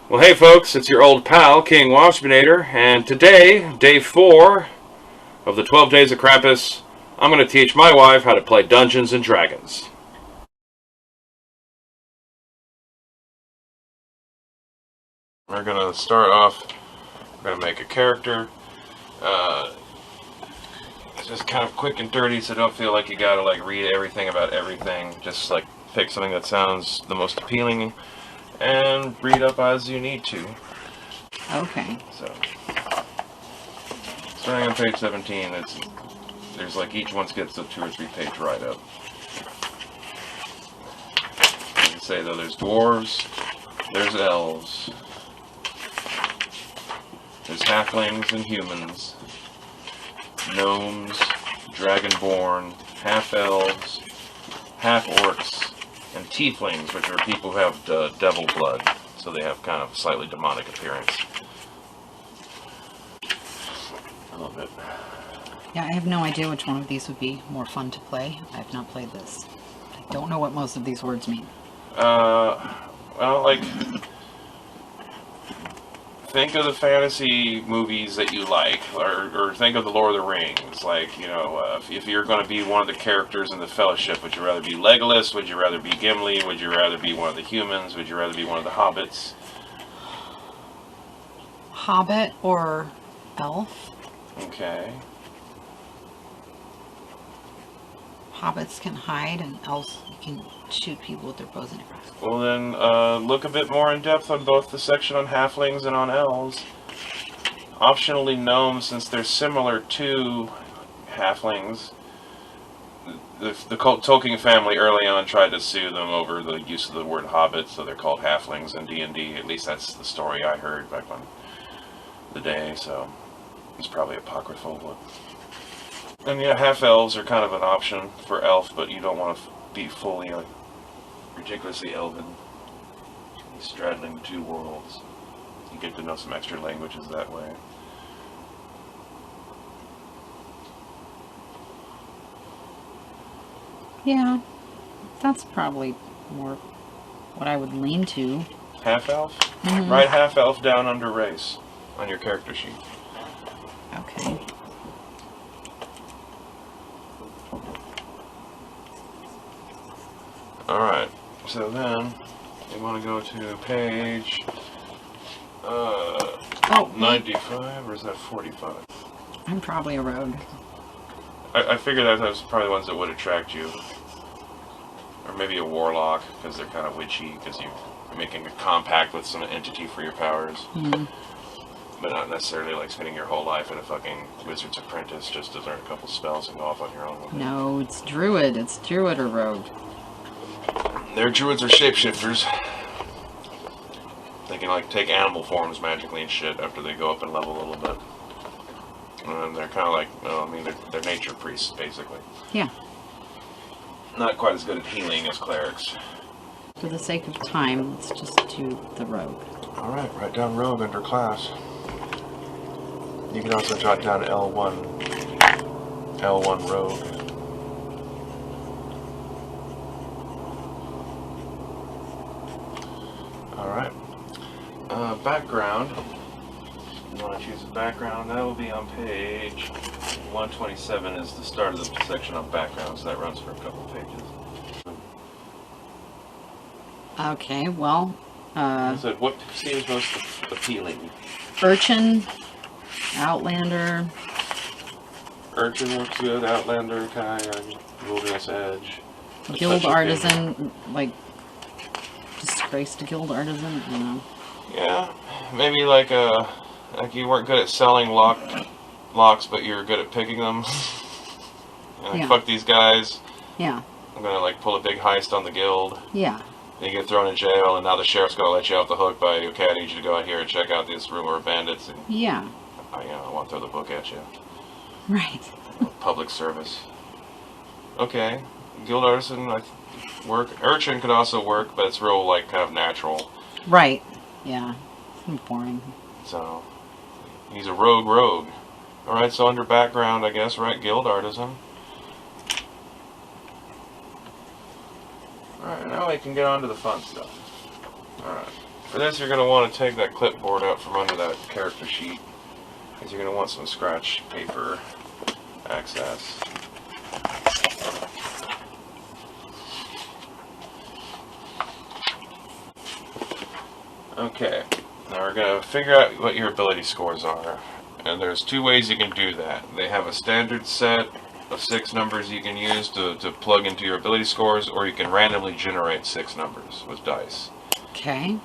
Well, hey folks, it's your old pal, King Waspinator, and today, day 4 of the 12 Days of Krampus, I'm going to teach my wife how to play Dungeons and Dragons. We're going to start off, we're going to make a character, just kind of quick and dirty, so don't feel like you gotta read everything about everything. Just pick something that sounds the most appealing and read up as you need to. Okay. So, starting on page 17, there's each one gets a 2 or 3 page write up. As I say though, there's dwarves, there's elves, there's halflings and humans, gnomes, dragonborn, half-elves, half-orcs, and tieflings, which are people who have devil blood, so they have kind of slightly demonic appearance. A little bit. Yeah, I have no idea which one of these would be more fun to play. I have not played this. I don't know what most of these words mean. Well, think of the fantasy movies that you like, or think of the Lord of the Rings. If you're going to be one of the characters in the Fellowship, would you rather be Legolas? Would you rather be Gimli? Would you rather be one of the humans? Would you rather be one of the hobbits? Hobbit or elf? Okay. Hobbits can hide, and elves can shoot people with their bows and arrows. Well then, look a bit more in depth on both the section on halflings and on elves. Optionally gnomes, since they're similar to halflings. The Tolkien family early on tried to sue them over the use of the word hobbit, so they're called halflings in D&D. At least that's the story I heard back on the day, so it's probably apocryphal. And yeah, half-elves are kind of an option for elf, but you don't want to be fully ridiculously elven. Straddling the two worlds. You get to know some extra languages that way. Yeah, that's probably more what I would lean to. Half-elf? Mm-hmm. Write half-elf down under race on your character sheet. Okay. Alright, so then you want to go to page 95, or is that 45? I'm probably a rogue. I figured that was probably the ones that would attract you. Or maybe a warlock, because they're kind of witchy, because you're making a compact with some entity for your powers. Mm-hmm. But not necessarily spending your whole life in a fucking wizard's apprentice just to learn a couple spells and go off on your own. No, it's druid. It's druid or rogue. Their druids are shapeshifters. They can take animal forms magically and shit after they go up in level a little bit. And they're kind of they're nature priests, basically. Yeah. Not quite as good at healing as clerics. For the sake of time, let's just do the rogue. Alright, write down rogue under class. You can also jot down L1 rogue. Alright. Background. You want to choose a background? That will be on page 127 is the start of the section on background, so that runs for a couple pages. Okay, well, So what seems most appealing? urchin, outlander. Urchin looks good, Outlander, Wilderness Edge. Guild artisan, disgraced guild artisan, I don't know. Yeah, maybe you weren't good at selling locks, but you're good at picking them. Yeah. Fuck these guys. Yeah. I'm gonna pull a big heist on the guild. Yeah. You get thrown in jail, and now the sheriff's gonna let you off the hook by, okay, I need you to go out here and check out this room of bandits. And Yeah. I want to throw the book at you. Right. Public service. Okay, guild artisan work. Urchin could also work, but it's real kind of natural. Right. Yeah. Boring. So he's a rogue. Alright, so under background, I guess, right? Guild artisan. Alright, now we can get on to the fun stuff. Alright. For this, you're going to want to take that clipboard out from under that character sheet, because you're going to want some scratch paper access. Okay, now we're going to figure out what your ability scores are. And there's two ways you can do that. They have a standard set of 6 numbers you can use to plug into your ability scores, or you can randomly generate 6 numbers with dice. Okay.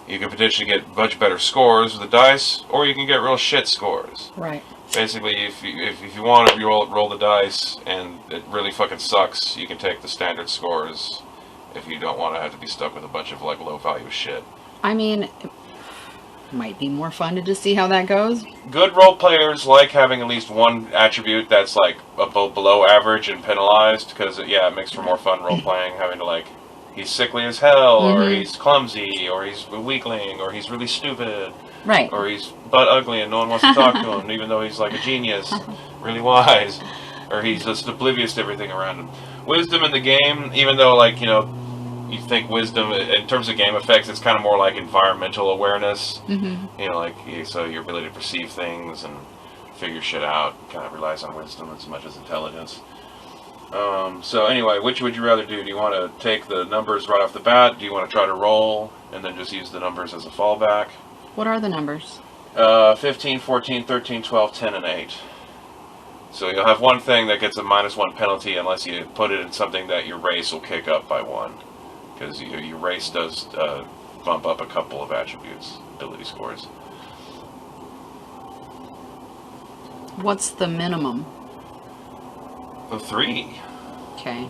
You can potentially get much better scores with the dice, or you can get real shit scores. Right. Basically, if you want to roll the dice and it really fucking sucks, you can take the standard scores if you don't want to have to be stuck with a bunch of like low value shit. I mean, it might be more fun to just see how that goes. Good role players like having at least one attribute that's like below average and penalized, because it makes for more fun role playing. Having to like, he's sickly as hell, or he's clumsy, or he's a weakling, or he's really stupid, Right. or he's butt ugly and no one wants to talk to him, even though he's like a genius, really wise, or he's just oblivious to everything around him. Wisdom in the game, even though like you think wisdom in terms of game effects, it's kind of more like environmental awareness. Like so your ability to perceive things and figure shit out kind of relies on wisdom as much as intelligence. So anyway, which would you rather do? Do you want to take the numbers right off the bat? Do you want to try to roll and then just use the numbers as a fallback? What are the numbers? 15, 14, 13, 12, 10, and 8. So you'll have one thing that gets a -1 penalty unless you put it in something that your race will kick up by 1. Because your race does bump up a couple of attributes, ability scores. What's the minimum? The 3. Okay.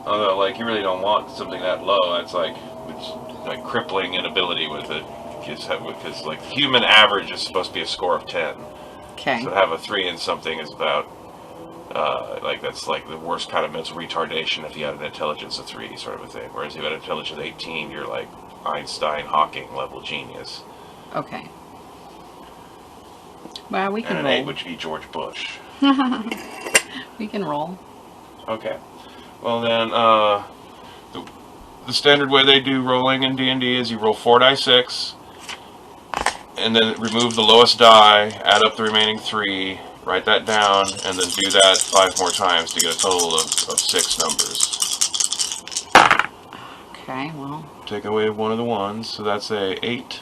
Although, like, you really don't want something that low. That's like, it's like crippling inability with it. Because like, human average is supposed to be a score of 10. Okay. So to have a 3 in something is about, that's like the worst kind of mental retardation if you had an intelligence of 3 sort of a thing. Whereas if you had an intelligence of 18, you're like Einstein, Hawking level genius. Okay. Well, we can And an roll. 8 would be George Bush. We can roll. Okay. Well then, the standard way they do rolling in D&D is you roll 4 die 6, and then remove the lowest die, add up the remaining 3, write that down, and then do that 5 more times to get a total of 6 numbers. Okay, well. Take away one of the ones, so that's a 8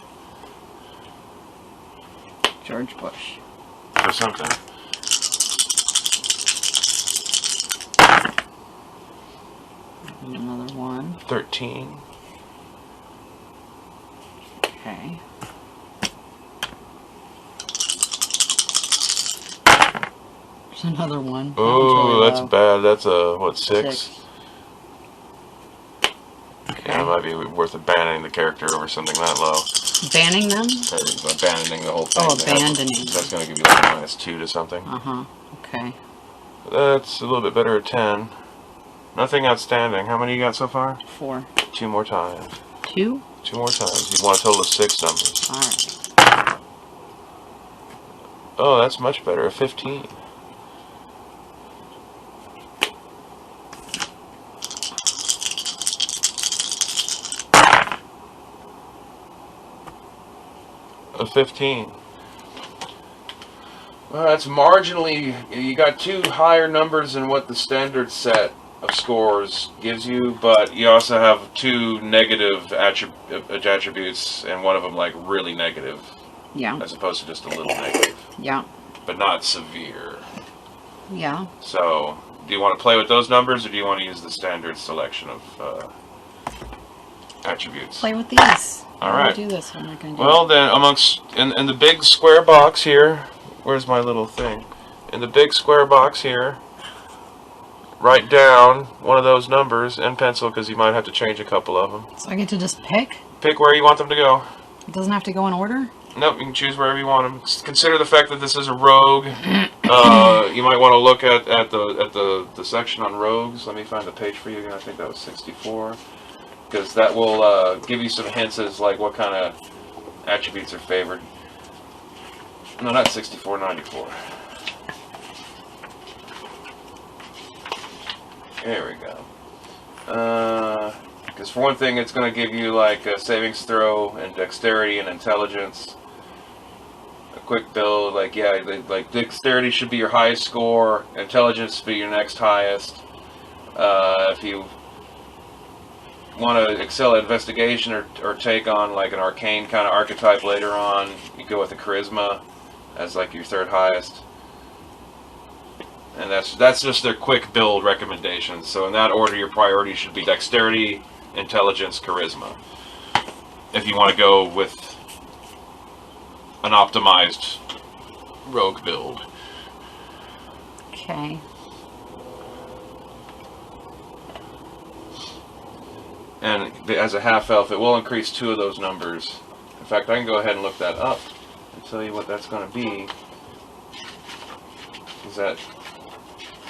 George Bush. or something. Another 1. 13. Okay. There's another 1. Oh, that's bad. That's a, what, 6? 6. Yeah, it might be worth abandoning the character over something that low. Banning them? Or abandoning the whole thing. Oh, abandoning. That's going to give you like a -2 to something. Uh-huh. Okay. That's a little bit better at 10. Nothing outstanding. How many you got so far? 4. 2 more times. 2? 2 more times. You want a total of 6 numbers. Alright. Oh, that's much better. A 15. A 15. Well, that's marginally. You got 2 higher numbers than what the standard set of scores gives you, but you also have 2 negative attributes, and one of them like really negative, Yeah. as opposed to just a little negative, Yeah. but not severe. Yeah. So, do you want to play with those numbers, or do you want to use the standard selection of attributes? Play with these. All How do I right. do this? What am I going to do? Well, then, in the big square box here, where's my little thing? In the big square box here, write down one of those numbers in pencil, because you might have to change a couple of them. So I get to just pick? Pick where you want them to go. It doesn't have to go in order? Nope, you can choose wherever you want them. Consider the fact that this is a rogue. You might want to look at the section on rogues. Let me find the page for you again. I think that was 64. Because that will give you some hints as like what kind of attributes are favored. No, not 64, 94. There we go. Because for one thing, it's going to give you like a savings throw and dexterity and intelligence. A quick build, like like dexterity should be your highest score, intelligence should be your next highest. If you want to excel at investigation or take on like an arcane kind of archetype later on, you go with the charisma as like your third highest. And that's just their quick build recommendations. So in that order, your priority should be dexterity, intelligence, charisma. If you want to go with an optimized rogue build. Okay. And as a half-elf, it will increase 2 of those numbers. In fact, I can go ahead and look that up and tell you what that's going to be. Because that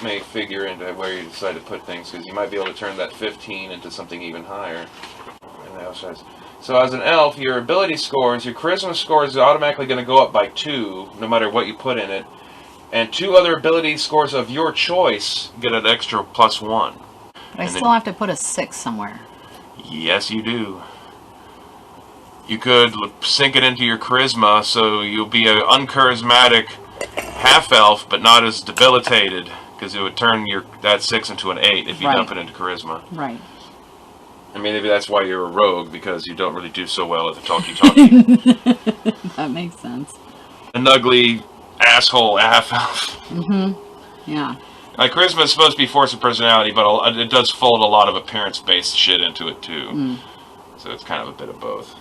may figure into where you decide to put things, because you might be able to turn that 15 into something even higher. So as an elf, your ability scores, your charisma score is automatically going to go up by 2, no matter what you put in it. And 2 other ability scores of your choice get an extra +1. But I still have to put a 6 somewhere. Yes, you do. You could sink it into your charisma, so you'll be an uncharismatic half-elf, but not as debilitated, because it would turn that 6 into an 8 if you dump it into charisma. Right. I mean, maybe that's why you're a rogue, because you don't really do so well at the talkie-talkie. That makes sense. An ugly asshole half-elf. Mm-hmm. Yeah. Like, charisma is supposed to be force of personality, but it does fold a lot of appearance-based shit into it, too. Mm. So it's kind of a bit of both.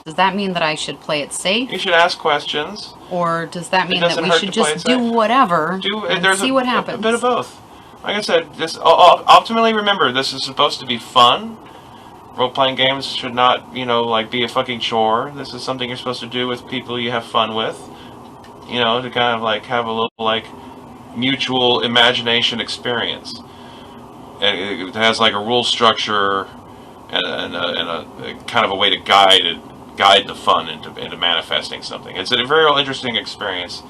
Does that mean that I should play it safe? You should ask questions. Or does that mean that we should just do whatever and see what happens? A bit of both. Like I said, optimally remember, this is supposed to be fun. Role-playing games should not, like be a fucking chore. This is something you're supposed to do with people you have fun with. To kind of like have a little like mutual imagination experience. And it has like a rule structure and a kind of a way to guide the fun into manifesting something. It's a very interesting experience.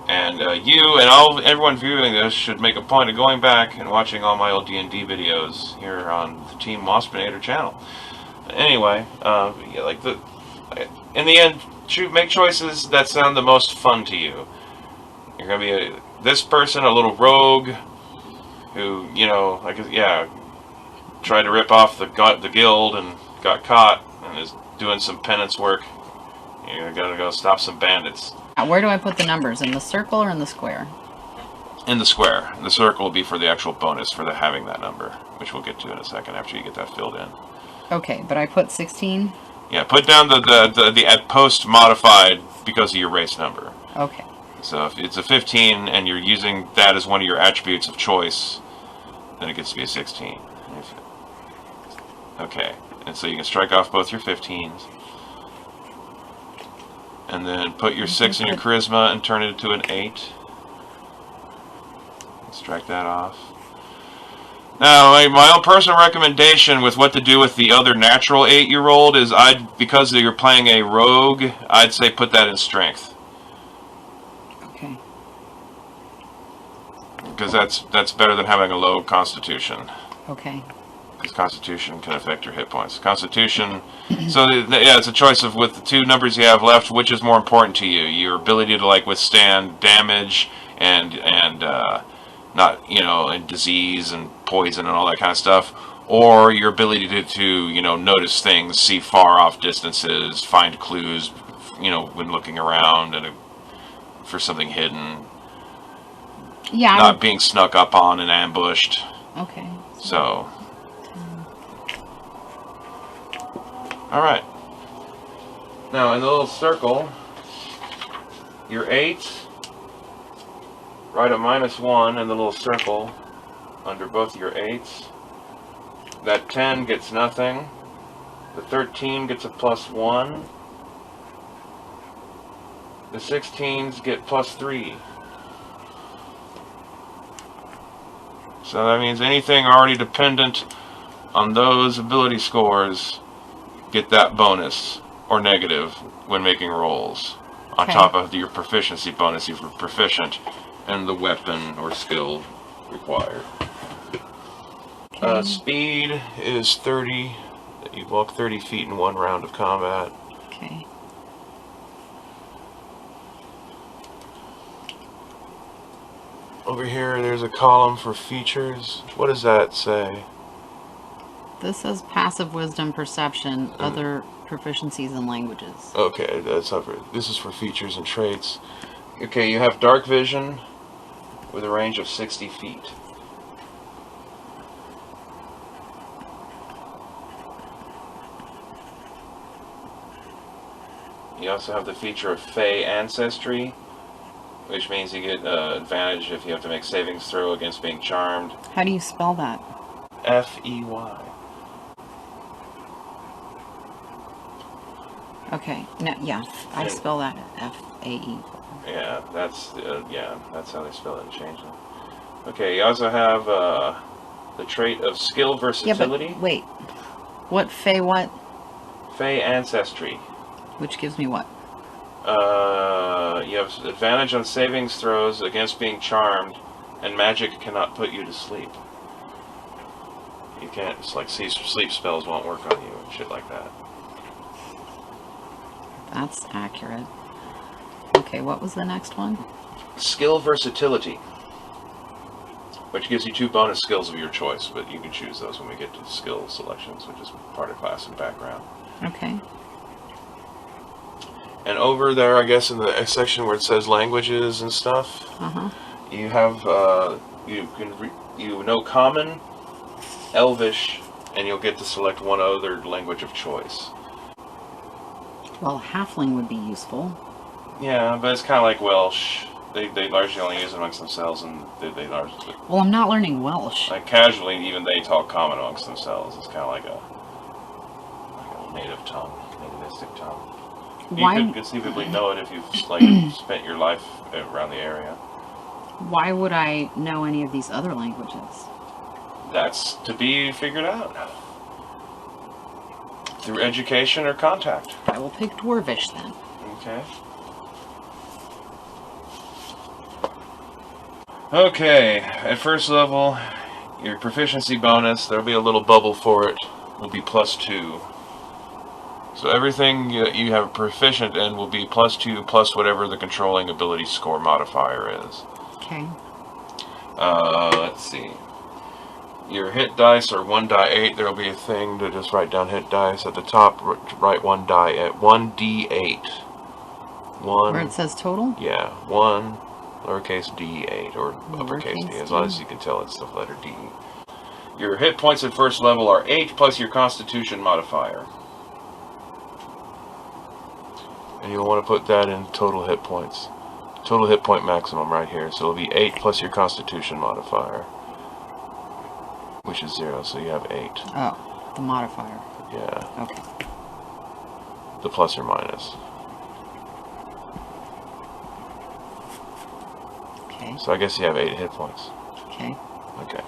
And you and everyone viewing this should make a point of going back and watching all my old D&D videos here on the Team Waspinator channel. Anyway, in the end, make choices that sound the most fun to you. You're going to be this person, a little rogue, who, tried to rip off the guild and got caught and is doing some penance work. You're going to go stop some bandits. Where do I put the numbers? In the circle or in the square? In the square. The circle will be for the actual bonus for having that number, which we'll get to in a second after you get that filled in. Okay, but I put 16? Yeah, put down the at post modified because of your race number. Okay. So if it's a 15 and you're using that as one of your attributes of choice, then it gets to be a 16. Okay, and so you can strike off both your 15s. And then put your 6 in your charisma and turn it into an 8. Strike that off. Now, my own personal recommendation with what to do with the other natural 8 you rolled is, because you're playing a rogue, I'd say put that in strength. Okay. Because that's better than having a low constitution. Okay. Because Constitution can affect your hit points. Constitution, so yeah, it's a choice of with the 2 numbers you have left, which is more important to you? Your ability to like withstand damage and not and disease and poison and all that kind of stuff, or your ability to notice things, see far off distances, find clues, when looking around and for something hidden. Yeah. Not being snuck up on and ambushed. Okay. So. Alright. Now, in the little circle, your 8, write a -1 in the little circle under both your 8s. That 10 gets nothing. The 13 gets a +1. The 16s get +3. So that means anything already dependent on those ability scores get that bonus or negative when making rolls on top of your proficiency bonus if you're proficient in the weapon or skill required. Okay. Speed is 30. You walk 30 feet in 1 round of combat. Okay. Over here, there's a column for features. What does that say? This says passive wisdom, perception, other proficiencies in languages. Okay, that's not for, this is for features and traits. Okay, you have dark vision with a range of 60 feet. You also have the feature of Fey ancestry, which means you get advantage if you have to make savings throw against being charmed. How do you spell that? F-E-Y. Okay. No, yeah, I And- spell that F-A-E. Yeah, that's how they spell it and change it. Okay, you also have the trait of skill Yeah, versatility. but wait. What Fey what? Fey ancestry. Which gives me what? You have advantage on savings throws against being charmed, and magic cannot put you to sleep. You can't, it's like sleep spells won't work on you and shit like that. That's accurate. Okay, what was the next one? Skill versatility, which gives you 2 bonus skills of your choice, but you can choose those when we get to skill selections, which is part of class and background. Okay. And over there, I guess, in the section where it says languages and stuff, Uh-huh. you have you know Common, Elvish, and you'll get to select one other language of choice. Well, halfling would be useful. Yeah, but it's kind of like Welsh. They largely only use it amongst themselves, and they largely, Well, I'm not learning Welsh. like casually, even they talk Common amongst themselves. It's kind of like a native tongue, nativistic tongue. You Why? could conceivably know it if you've like spent your life around the area. Why would I know any of these other languages? That's to be figured out through education or contact. I will pick Dwarvish then. Okay. Okay, at first level, your proficiency bonus, there'll be a little bubble for it, will be +2. So everything you have proficient in will be +2 plus whatever the controlling ability score modifier is. Okay. Let's see. Your hit dice are 1d8. There'll be a thing to just write down hit dice. At the top, write 1d8. One. Where it says total? Yeah, 1 lowercase d8 or uppercase Lowercase d, as long d. as you can tell it's the letter D. Your hit points at first level are 8 plus your Constitution modifier. And you'll want to put that in total hit points. Total hit point maximum right here. So it'll be 8 plus your Constitution modifier, which is 0, so you have 8. Oh, the modifier. Yeah, Okay. the plus or minus. Okay. So I guess you have 8 hit points. Okay. Okay.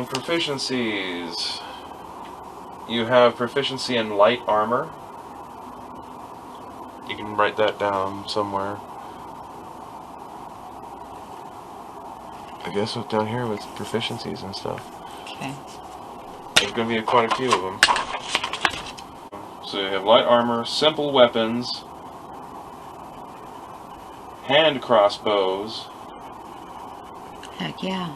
Proficiencies. You have proficiency in light armor. You can write that down somewhere. I guess it's down here with proficiencies and stuff. Okay. There's going to be quite a few of them. So you have light armor, simple weapons, hand crossbows, Heck yeah.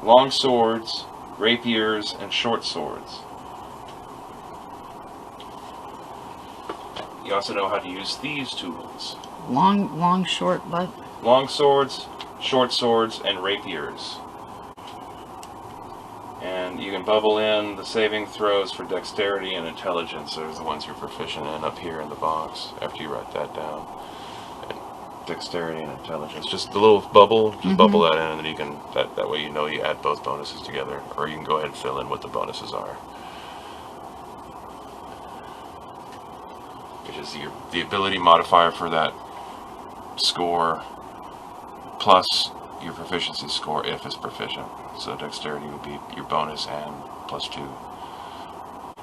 long swords, rapiers, and short swords. You also know how to use these tools. Long, short, what? Long swords, short swords, and rapiers. And you can bubble in the saving throws for dexterity and intelligence. Those are the ones you're proficient in up here in the box after you write that down. And dexterity and intelligence. Just the little bubble, just bubble that in, and then you can, that way you know you add both bonuses together. Or you can go ahead and fill in what the bonuses are. Which is the ability modifier for that score plus your proficiency score if it's proficient. So dexterity would be your bonus and +2.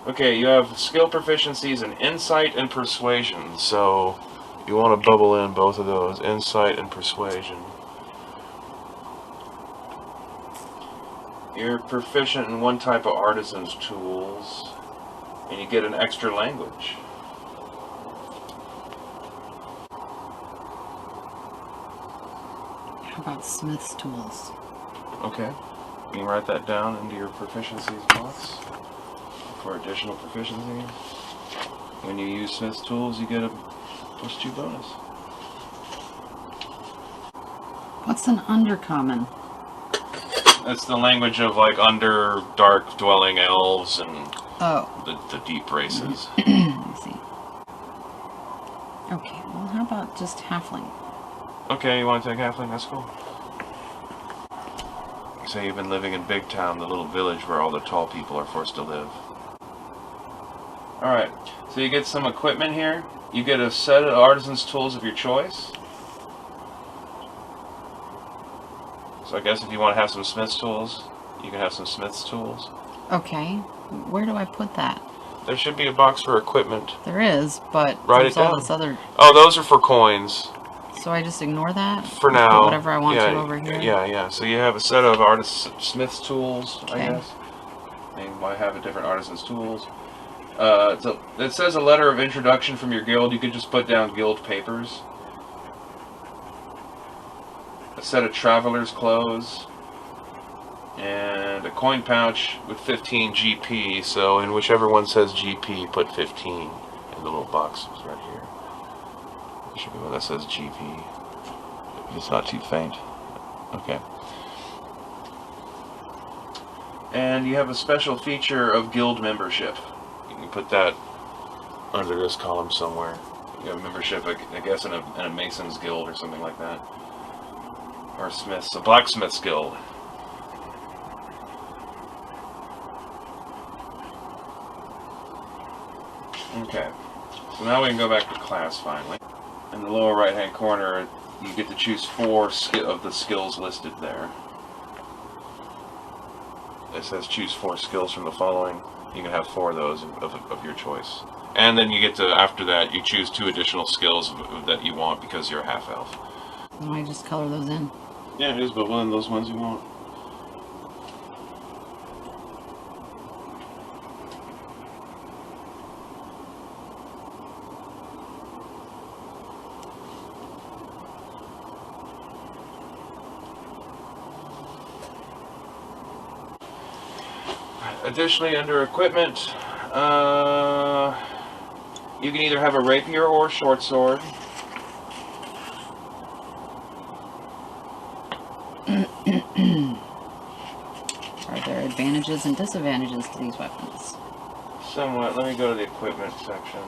Okay, you have skill proficiencies in insight and persuasion. So you want to bubble in both of those, insight and persuasion. You're proficient in one type of artisan's tools, and you get an extra language. How about Smith's tools? Okay. You can write that down into your proficiencies box for additional proficiency. When you use Smith's tools, you get a +2 bonus. What's an undercommon? That's the language of like under dark dwelling elves and the deep races. I see. Okay, well, how about just halfling? Okay, you want to take halfling? That's cool. Say you've been living in Big Town, the little village where all the tall people are forced to live. Alright, so you get some equipment here. You get a set of artisan's tools of your choice. So I guess if you want to have some smith's tools, you can have some smith's tools. Okay, where do I put that? There should be a box for equipment. There is, but Write there's it down. all this other... Oh, those are for coins. So I just ignore that? For Put now. whatever I want to over here? Yeah. So you have a set of smith's tools, Okay. I guess. And you might have a different artisan's tools. So it says a letter of introduction from your guild. You could just put down guild papers. A set of traveler's clothes. And a coin pouch with 15 GP. So in whichever one says GP, put 15 in the little box right here. There should be one that says GP. It's not too faint. Okay. And you have a special feature of guild membership. You can put that under this column somewhere. You have membership, I guess, in a Mason's guild or something like that. Or a blacksmith's guild. Okay. So now we can go back to class finally. In the lower right hand corner, you get to choose 4 of the skills listed there. It says choose 4 skills from the following. You can have 4 of those of your choice. And then you get to, after that, you choose 2 additional skills that you want because you're a half-elf. Why don't I just color those in? Yeah, it is, but one of those ones you want. Additionally, under equipment, you can either have a rapier or a short sword. Are there advantages and disadvantages to these weapons? Somewhat. Let me go to the equipment section.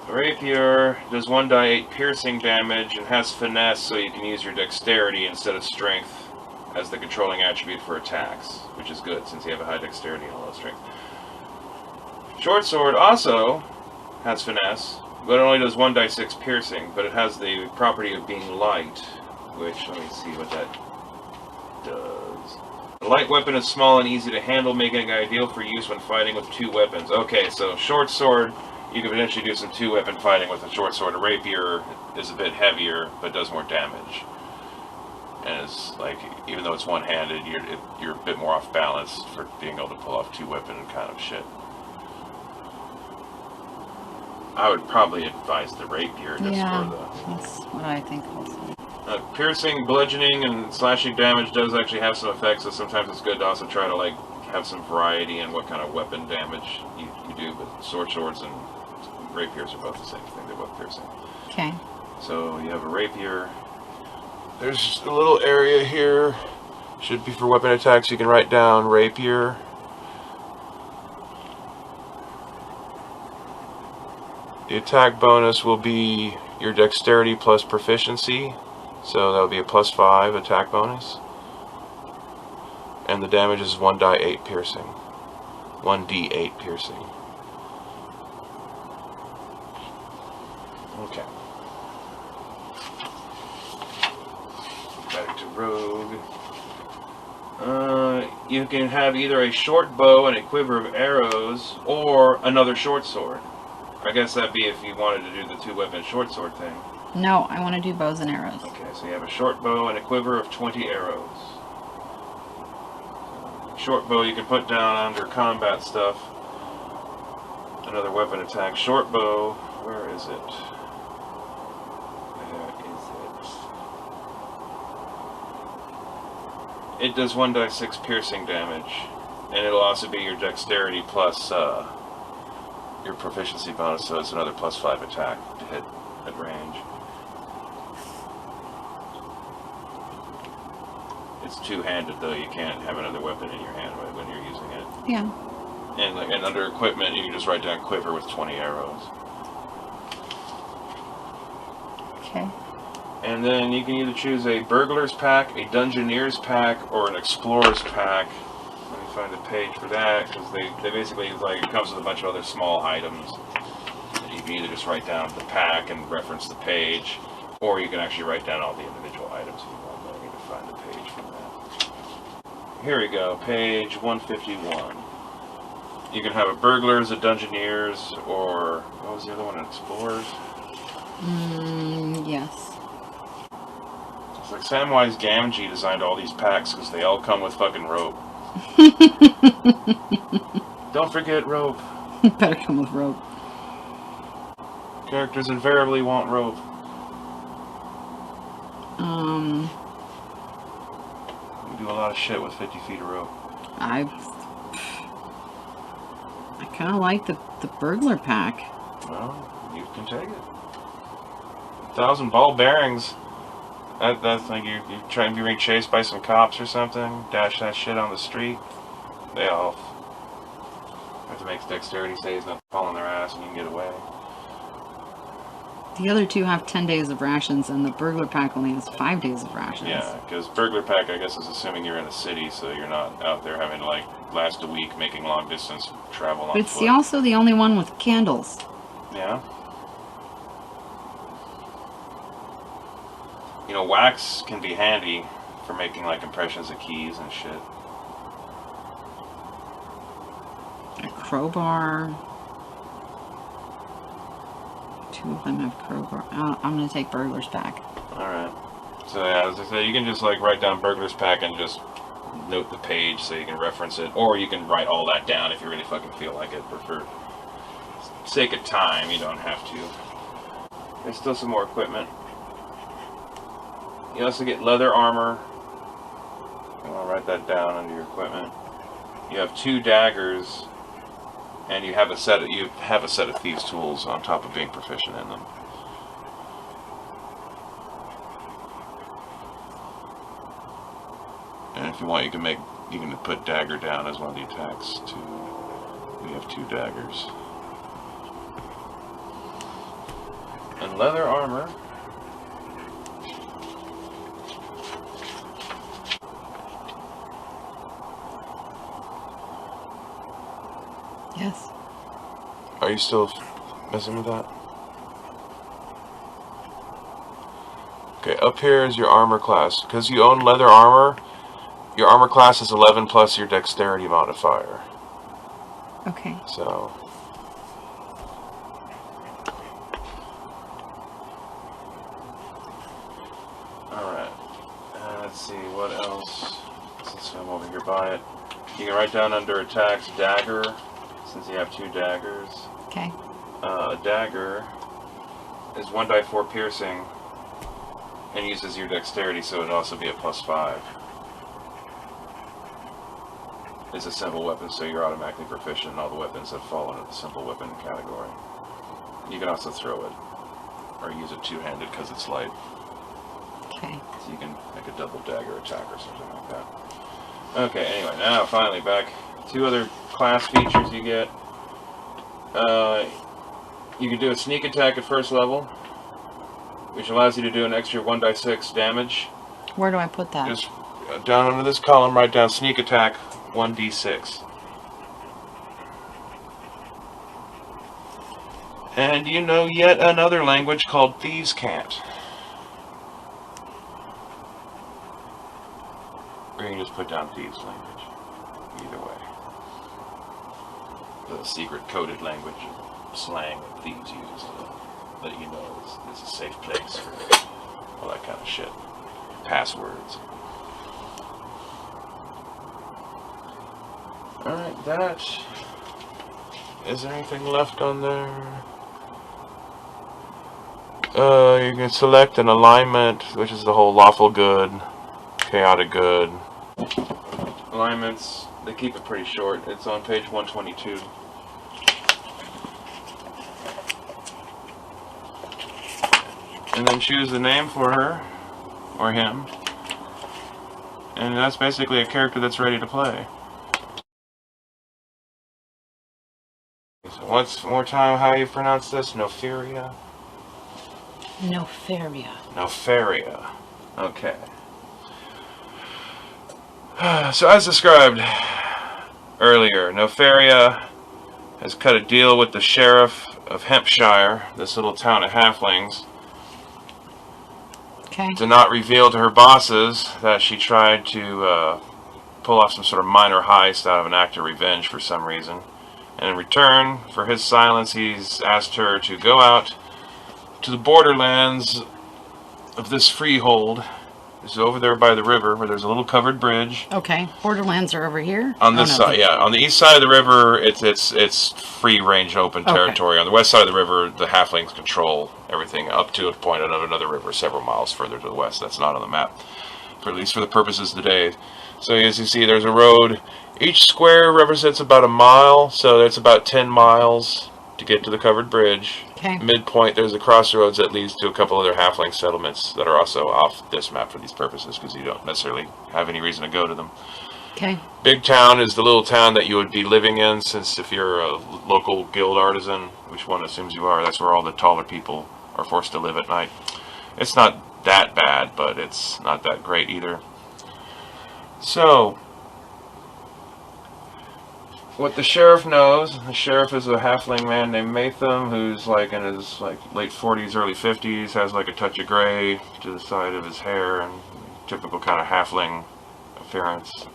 The rapier does 1d8 piercing damage and has finesse, so you can use your dexterity instead of strength as the controlling attribute for attacks, which is good since you have a high dexterity and a low strength. Short sword also has finesse, but it only does 1d6 piercing, but it has the property of being light, which, let me see what that does. The light weapon is small and easy to handle, making it ideal for use when fighting with 2 weapons. Okay, so short sword, you can potentially do some 2-weapon fighting with a short sword. A rapier is a bit heavier, but does more damage. And it's like, even though it's one-handed, you're a bit more off balance for being able to pull off 2-weapon kind of shit. I would probably advise the rapier just for the... That's what I think also. Piercing, bludgeoning, and slashing damage does actually have some effects, so sometimes it's good to also try to like have some variety in what kind of weapon damage you do, but swords and rapiers are both the same thing, they're both piercing. Okay. So you have a rapier. There's just a little area here, should be for weapon attacks, you can write down rapier. The attack bonus will be your dexterity plus proficiency, so that would be a +5 attack bonus. And the damage is 1d8 piercing. 1d8 piercing. Okay. Back to rogue. You can have either a short bow and a quiver of arrows, or another short sword. I guess that'd be if you wanted to do the 2-weapon short sword thing. No, I want to do bows and arrows. Okay, so you have a short bow and a quiver of 20 arrows. Short bow you can put down under combat stuff. Another weapon attack. Short bow, where is it? It does 1d6 piercing damage, and it'll also be your dexterity plus your proficiency bonus, so it's another +5 attack to hit at range. It's two-handed though, you can't have another weapon in your hand when you're using it. Yeah. And under equipment, you can just write down quiver with 20 arrows. Okay. And then you can either choose a burglar's pack, a dungeoneer's pack, or an explorer's pack. Let me find a page for that, because they basically, like, it comes with a bunch of other small items. And you can either just write down the pack and reference the page, or you can actually write down all the individual items if you want. I need to find the page for that. Here we go, page 151. You can have a burglar's, a dungeoneer's, or what was the other one, an explorer's? Yes. It's like Samwise Gamgee designed all these packs because they all come with fucking rope. Don't forget rope. Better come with rope. Characters invariably want rope. We do a lot of shit with 50 feet of rope. I kind of like the burglar pack. Well, you can take it. 1,000 ball bearings. That's like you're trying to be being chased by some cops or something. Dash that shit on the street. They all have to make dexterity saves, not fall on their ass, and you can get away. The other two have 10 days of rations, and the burglar pack only has 5 days of rations. Yeah, because burglar pack, I guess, is assuming you're in a city, so you're not out there having to, like, last a week making long distance travel on But it's foot. also the only one with candles. Yeah. You know, wax can be handy for making, like, impressions of keys and shit. A crowbar. 2 of them have crowbar. I'm going to take burglar's pack. Alright. So, yeah, as I said, you can just, like, write down burglar's pack and just note the page so you can reference it. Or you can write all that down if you really fucking feel like it. But for sake of time, you don't have to. There's still some more equipment. You also get leather armor. I'll write that down under your equipment. You have 2 daggers, and you have a set of thieves' tools on top of being proficient in them. And if you want, you can put dagger down as one of the attacks too. We have 2 daggers. And leather armor. Yes. Are you still messing with that? Okay, up here is your armor class. Because you own leather armor, your armor class is 11 plus your dexterity modifier. Okay. So... Alright. Let's see, what else? Since I'm over here by it. You can write down under attacks, dagger, since you have 2 daggers. Okay. A dagger is 1d4 piercing and uses your dexterity, so it'd also be a +5. It's a simple weapon, so you're automatically proficient in all the weapons that fall under the simple weapon category. You can also throw it, or use it two-handed because it's light. Okay. So you can make a double dagger attack or something like that. Okay, anyway, now finally back. 2 other class features you get. You can do a sneak attack at first level, which allows you to do an extra 1d6 damage. Where do I put that? Just down under this column, write down sneak attack 1d6. And you know yet another language called Thieves' Cant. Or you can just put down Thieves' language. Either way. The secret coded language slang that thieves use to let you know it's a safe place for all that kind of shit. Passwords. Alright, that... Is there anything left on there? You can select an alignment, which is the whole lawful good, chaotic good. Alignments, they keep it pretty short. It's on page 122. And then choose the name for her, or him. And that's basically a character that's ready to play. So once more time, how you pronounce this? Noferia? Noferia. Noferia. Okay. So as described earlier, Noferia has cut a deal with the sheriff of Hampshire, this little town of halflings, Okay. to not reveal to her bosses that she tried to pull off some sort of minor heist out of an act of revenge for some reason. And in return for his silence, he's asked her to go out to the borderlands of this freehold. It's over there by the river where there's a little covered bridge. Okay. Borderlands are over here? On this side, yeah. On the east side of the river, it's free range open territory. On the west side of the river, the halflings control everything up to a point of another river several miles further to the west. That's not on the map, for at least for the purposes of today. So as you see, there's a road. Each square represents about a mile, so that's about 10 miles to get to the covered bridge. Okay. Midpoint, there's a crossroads that leads to a couple other halfling settlements that are also off this map for these purposes, because you don't necessarily have any reason to go to them. Okay. Big Town is the little town that you would be living in, since if you're a local guild artisan, which one assumes you are, that's where all the taller people are forced to live at night. It's not that bad, but it's not that great either. So, what the sheriff knows, the sheriff is a halfling man named Matham, who's like in his late 40s, early 50s, has like a touch of gray to the side of his hair, and typical kind of halfling appearance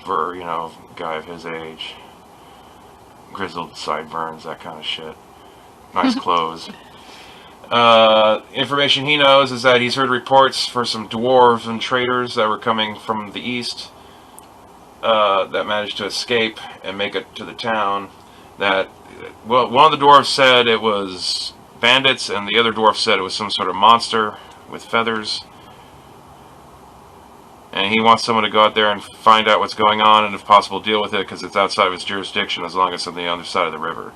for, you know, a guy of his age. Grizzled sideburns, that kind of shit. Nice clothes. Information he knows is that he's heard reports for some dwarves and traders that were coming from the east that managed to escape and make it to the town. That, well, one of the dwarves said it was bandits, and the other dwarf said it was some sort of monster with feathers. And he wants someone to go out there and find out what's going on, and if possible deal with it, because it's outside of his jurisdiction as long as it's on the other side of the river.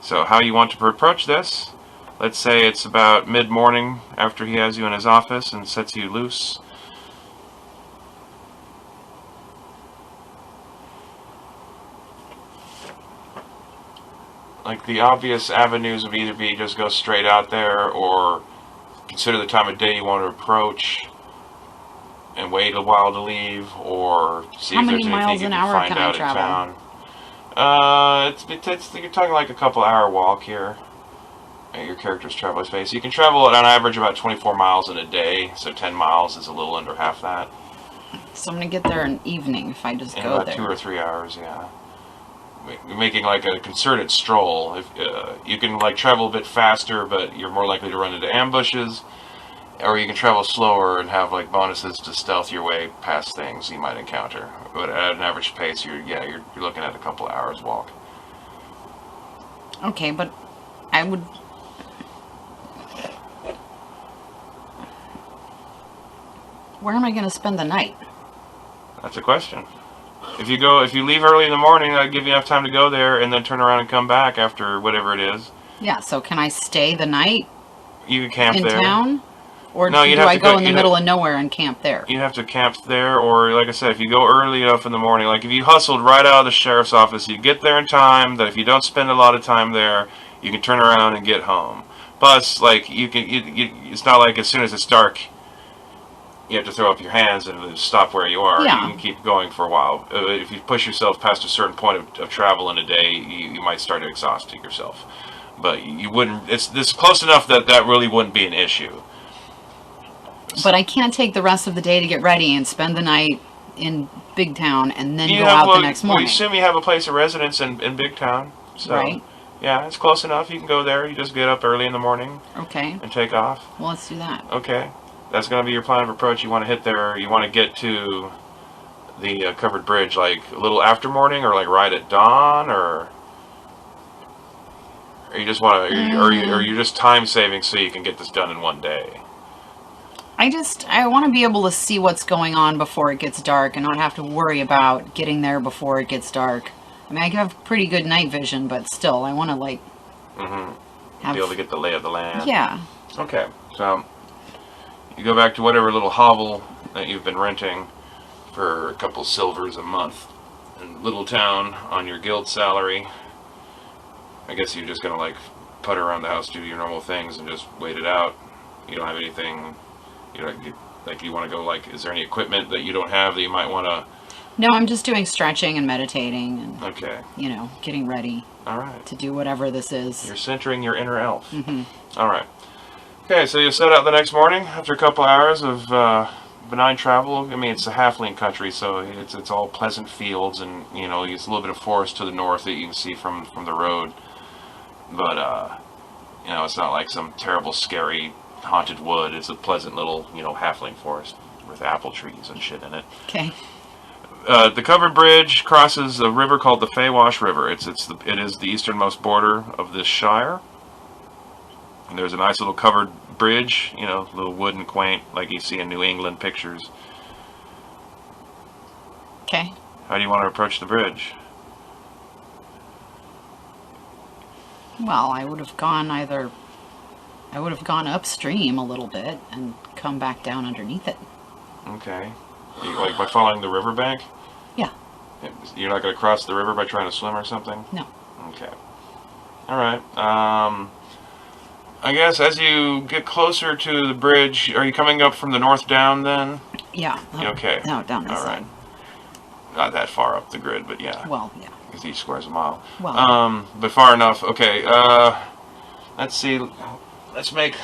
So how you want to approach this? Let's say it's about mid-morning after he has you in his office and sets you loose. Like, the obvious avenues would either be just go straight out there, or consider the time of day you want to approach and wait a while to leave, or see if there's anything you can find out in town. You're talking like a couple hour walk here. Your character's travel space. You can travel at on average about 24 miles in a day, so 10 miles is a little under half that. So I'm gonna get there in evening if I just in go about there. 2 or 3 hours, yeah. You're making like a concerted stroll. If you can like travel a bit faster, but you're more likely to run into ambushes, or you can travel slower and have like bonuses to stealth your way past things you might encounter. But at an average pace, you're looking at a couple of hours walk. Okay, but I would. Where am I going to spend the night? That's a question. If you leave early in the morning, that'd give you enough time to go there and then turn around and come back after whatever it is. Yeah, so can I stay the night You can camp in there. town? Or No, do I go in the middle of nowhere and camp there? You'd have to camp there, or like I said, if you go early enough in the morning, like if you hustled right out of the sheriff's office, you get there in time, that if you don't spend a lot of time there, you can turn around and get home. Plus, like, it's not like as soon as it's dark, you have to throw up your hands and stop where you are. Yeah. You can keep going for a while. If you push yourself past a certain point of travel in a day, you might start exhausting yourself. But you wouldn't. It's close enough that really wouldn't be an issue. But I can't take the rest of the day to get ready and spend the night in Big Town and then go have, out the next morning. We assume you have a place of residence in Big Town. So, right. Yeah, it's close enough. You can go there. You just get up early in the morning Okay. and take off. Well, let's do that. Okay. That's going to be your plan of approach. You want to hit there. You want to get to the covered bridge like a little after morning, or like right at dawn, or you just want to, or you just time saving so you can get this done in one day? I want to be able to see what's going on before it gets dark and not have to worry about getting there before it gets dark. I mean, I have pretty good night vision, but still, I want to, like, Be able to get the lay of the land. Yeah. Okay, so you go back to whatever little hovel that you've been renting for a couple silvers a month in Little Town on your guild salary. I guess you're just gonna like putter around the house, do your normal things, and just wait it out. You don't have anything, you want to go, like, is there any equipment that you don't have that you might want to? No, I'm just doing stretching and meditating and, Okay. Getting ready All right. to do whatever this is. You're centering your inner elf. All right. Okay, so you set out the next morning after a couple hours of benign travel. I mean, it's a halfling country, so it's all pleasant fields, and it's a little bit of forest to the north that you can see from the road. But it's not like some terrible, scary, haunted wood. It's a pleasant little, halfling forest with apple trees and shit in it. Okay. The covered bridge crosses a river called the Feywash River. It is the easternmost border of this shire. And there's a nice little covered bridge, little wooden quaint, like you see in New England pictures. Okay. How do you want to approach the bridge? Well, I would have gone upstream a little bit and come back down underneath it. Okay. Like by following the riverbank? Yeah. You're not going to cross the river by trying to swim or something? No. Okay. All right. I guess as you get closer to the bridge, are you coming up from the north down then? Yeah. Okay. No, down this All right. side. Not that far up the grid, but yeah. Well, yeah. Because each square's a mile. Well. But far enough. Okay. Let's see. Let's make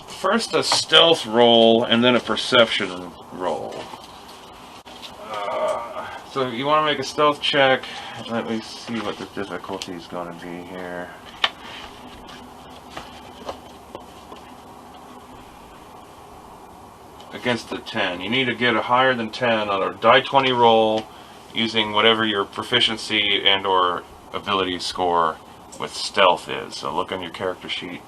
first a stealth roll and then a perception roll. So you want to make a stealth check. Let me see what the difficulty is going to be here. Against the 10. You need to get a higher than 10 on a die 20 roll using whatever your proficiency and or ability score with stealth is. So look on your character sheet.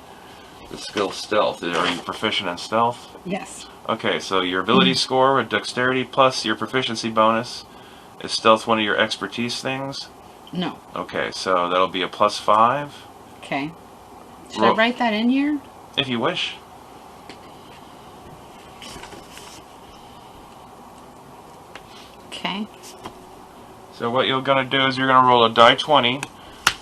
The skill stealth. Are you proficient in stealth? Yes. Okay, so your ability score with dexterity plus your proficiency bonus. Is stealth one of your expertise things? No. Okay, so that'll be a +5. Okay. Should I write that in here? If you wish. Okay. So what you're going to do is you're going to roll a die 20.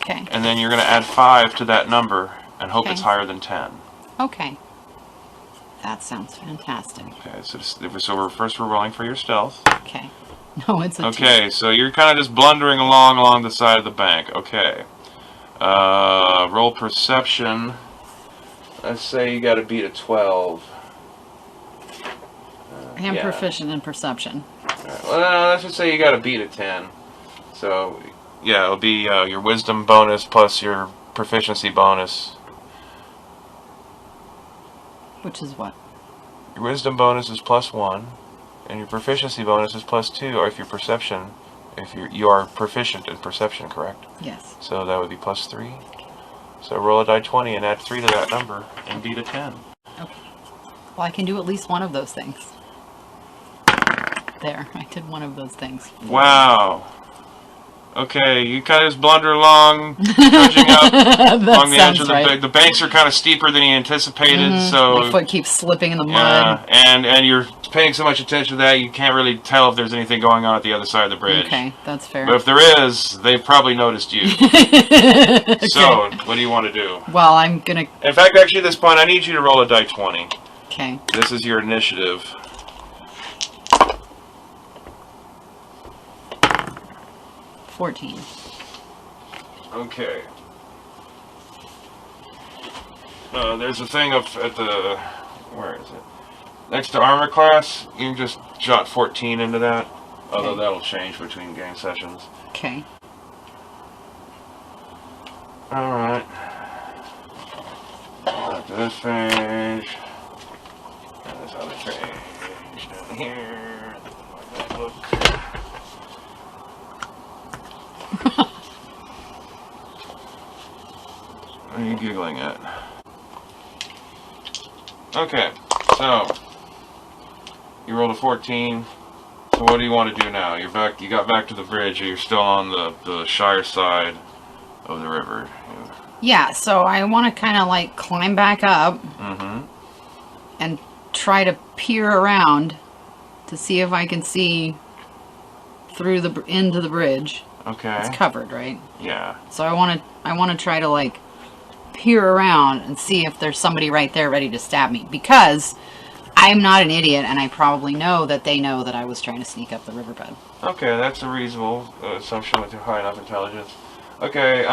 Okay. And then you're going to add 5 to that number and hope Okay. it's higher than 10. Okay. That sounds fantastic. Okay, so we're rolling for your stealth. Okay. No, it's a Okay, so you're kind of just blundering along the side of the bank. Okay. Roll perception. Let's say you got to beat a 12. I am yeah. proficient in perception. Alright, well, let's just say you got to beat a 10. So, yeah, it'll be your wisdom bonus plus your proficiency bonus. Which is what? Your wisdom bonus is +1, and your proficiency bonus is +2, or if you are proficient in perception, correct? Yes. So that would be +3. So roll a die 20 and add 3 to that number and beat a 10. Okay. Well, I can do at least one of those things. There, I did one of those things. Wow. Okay, you kind of just blunder along, trudging up along the edge of the bank. The banks are kind of steeper than you anticipated, so my foot keeps slipping in the yeah, mud. and you're paying so much attention to that you can't really tell if there's anything going on at the other side of the bridge. Okay, that's fair. But if there is, they've probably noticed you. Okay. So, what do you want to do? Well, I'm gonna. In fact, actually, at this point, I need you to roll a die 20. Okay. This is your initiative. 14. Okay. There's a thing up at the... Where is it? Next to armor class, you can just jot 14 into that. Although that'll change between game sessions. Okay. Alright. Back to this page. And this other page down here. Look. What are you giggling at? Okay, so you rolled a 14. So what do you want to do now? You're back. You got back to the bridge. Or you're still on the Shire side of the river. Yeah, so I want to kind of like climb back up Mm-hmm. and try to peer around to see if I can see through the into the bridge. Okay. It's covered, right? Yeah. So I want to try to like peer around and see if there's somebody right there ready to stab me, because I'm not an idiot and I probably know that they know that I was trying to sneak up the riverbed. Okay, that's a reasonable assumption with your high enough intelligence. Okay,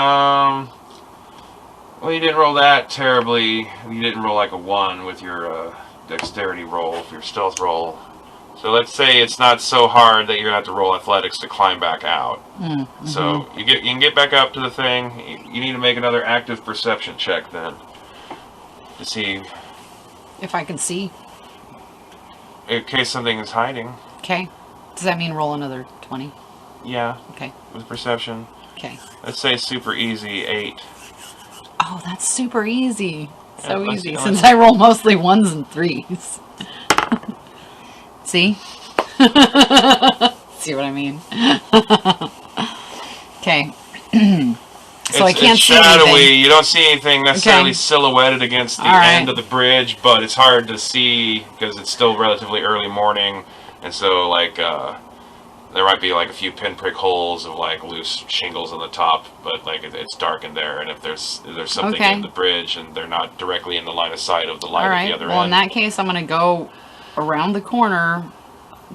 well, you didn't roll that terribly. You didn't roll like a 1 with your dexterity roll, your stealth roll. So let's say it's not so hard that you're gonna have to roll athletics to climb back out. Mm-hmm. So you can get back up to the thing. You need to make another active perception check then to see If I can see. in case something is hiding. Okay. Does that mean roll another 20? Yeah, Okay. with perception. Okay. Let's say super easy 8. Oh, that's super easy. So Yeah, easy, let's- since I roll mostly 1s and 3s. See? See what I mean? Okay. So I can't it's see shadowy. anything. You don't see anything necessarily Okay. silhouetted against the All right. end of the bridge, but it's hard to see because it's still relatively early morning, and so like there might be like a few pinprick holes of like loose shingles on the top, but like it's dark in there, and if there's something Okay. in the bridge and they're not directly in the line of sight of the light All at the right. other Well, in end. that case, I'm going to go around the corner,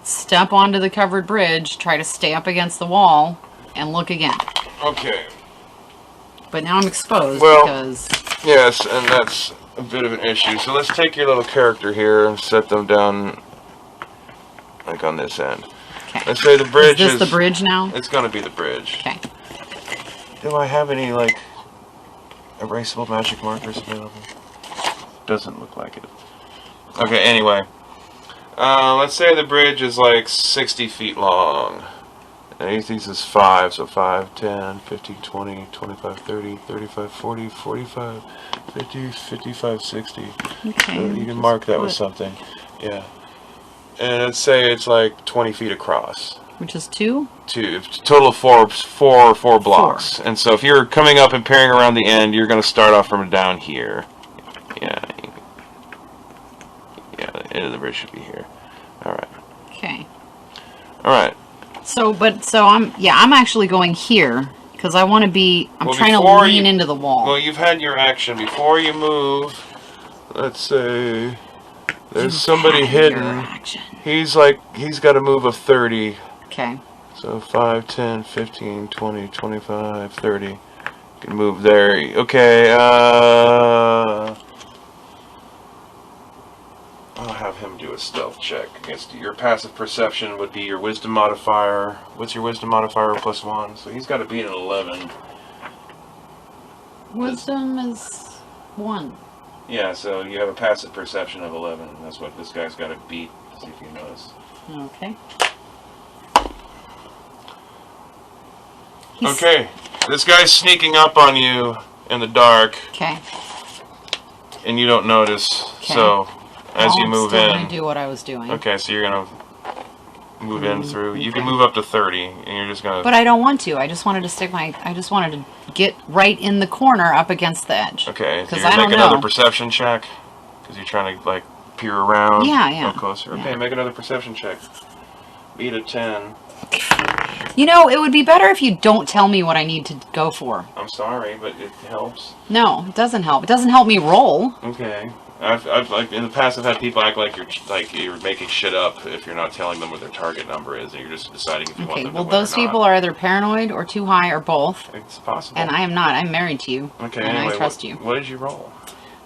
step onto the covered bridge, try to stay up against the wall, and look again. Okay. But now I'm exposed Well- because... Yes, and that's a bit of an issue. So let's take your little character here and set them down like on this end. Okay. Let's say the bridge Is this the bridge now? It's gonna be the bridge. Okay. Do I have any like erasable magic markers available? Doesn't look like it. Okay, anyway. Let's say the bridge is like 60 feet long. And each of these is 5, so 5, 10, 15, 20, 25, 30, 35, 40, 45, 50, 55, 60. Okay. So you can just mark that with put- something. Yeah. And let's say it's like 20 feet across. Which is 2? Total of four blocks. And so if you're coming up and peering around the end, you're going to start off from down here. Yeah. Yeah, the end of the bridge should be here. Alright. Okay. Alright. So I'm actually going here because I want to be. I'm Well, trying to before lean you- into the wall. Well, you've had your action. Before you move, let's say there's somebody Had your hidden. action. He's got a move of 30. Okay. So 5, 10, 15, 20, 25, 30. You can move there. Okay, I'll have him do a stealth check against you. Your passive perception would be your wisdom modifier. What's your wisdom modifier? +1. So he's got to beat an 11. Wisdom is 1. Yeah, so you have a passive perception of 11. That's what this guy's got to beat. See if you notice. Okay. Okay, this guy's sneaking up on you in the dark, Okay. and you don't notice. Okay. So, as you move I'm in, gonna do what I was doing. okay, so you're gonna move in through. You can move up to 30, and you're just gonna. But I don't want to. I just wanted to I just wanted to get right in the corner up against the edge. Okay, so 'Cause you're I don't make another know. perception check because you're trying to like peer around. Yeah. Go closer. Okay, Yeah. make another perception check. Beat a 10. You know, it would be better if you don't tell me what I need to go for. I'm sorry, but it helps. No, it doesn't help. It doesn't help me roll. Okay. I've like in the past I've had people act like you're making shit up if you're not telling them what their target number is, and you're just deciding if you want Okay, them well, to win those or not. people are either paranoid or too high or both. It's possible. And I am not. I'm married to you. Okay. And Anyway, I trust you. What did you roll?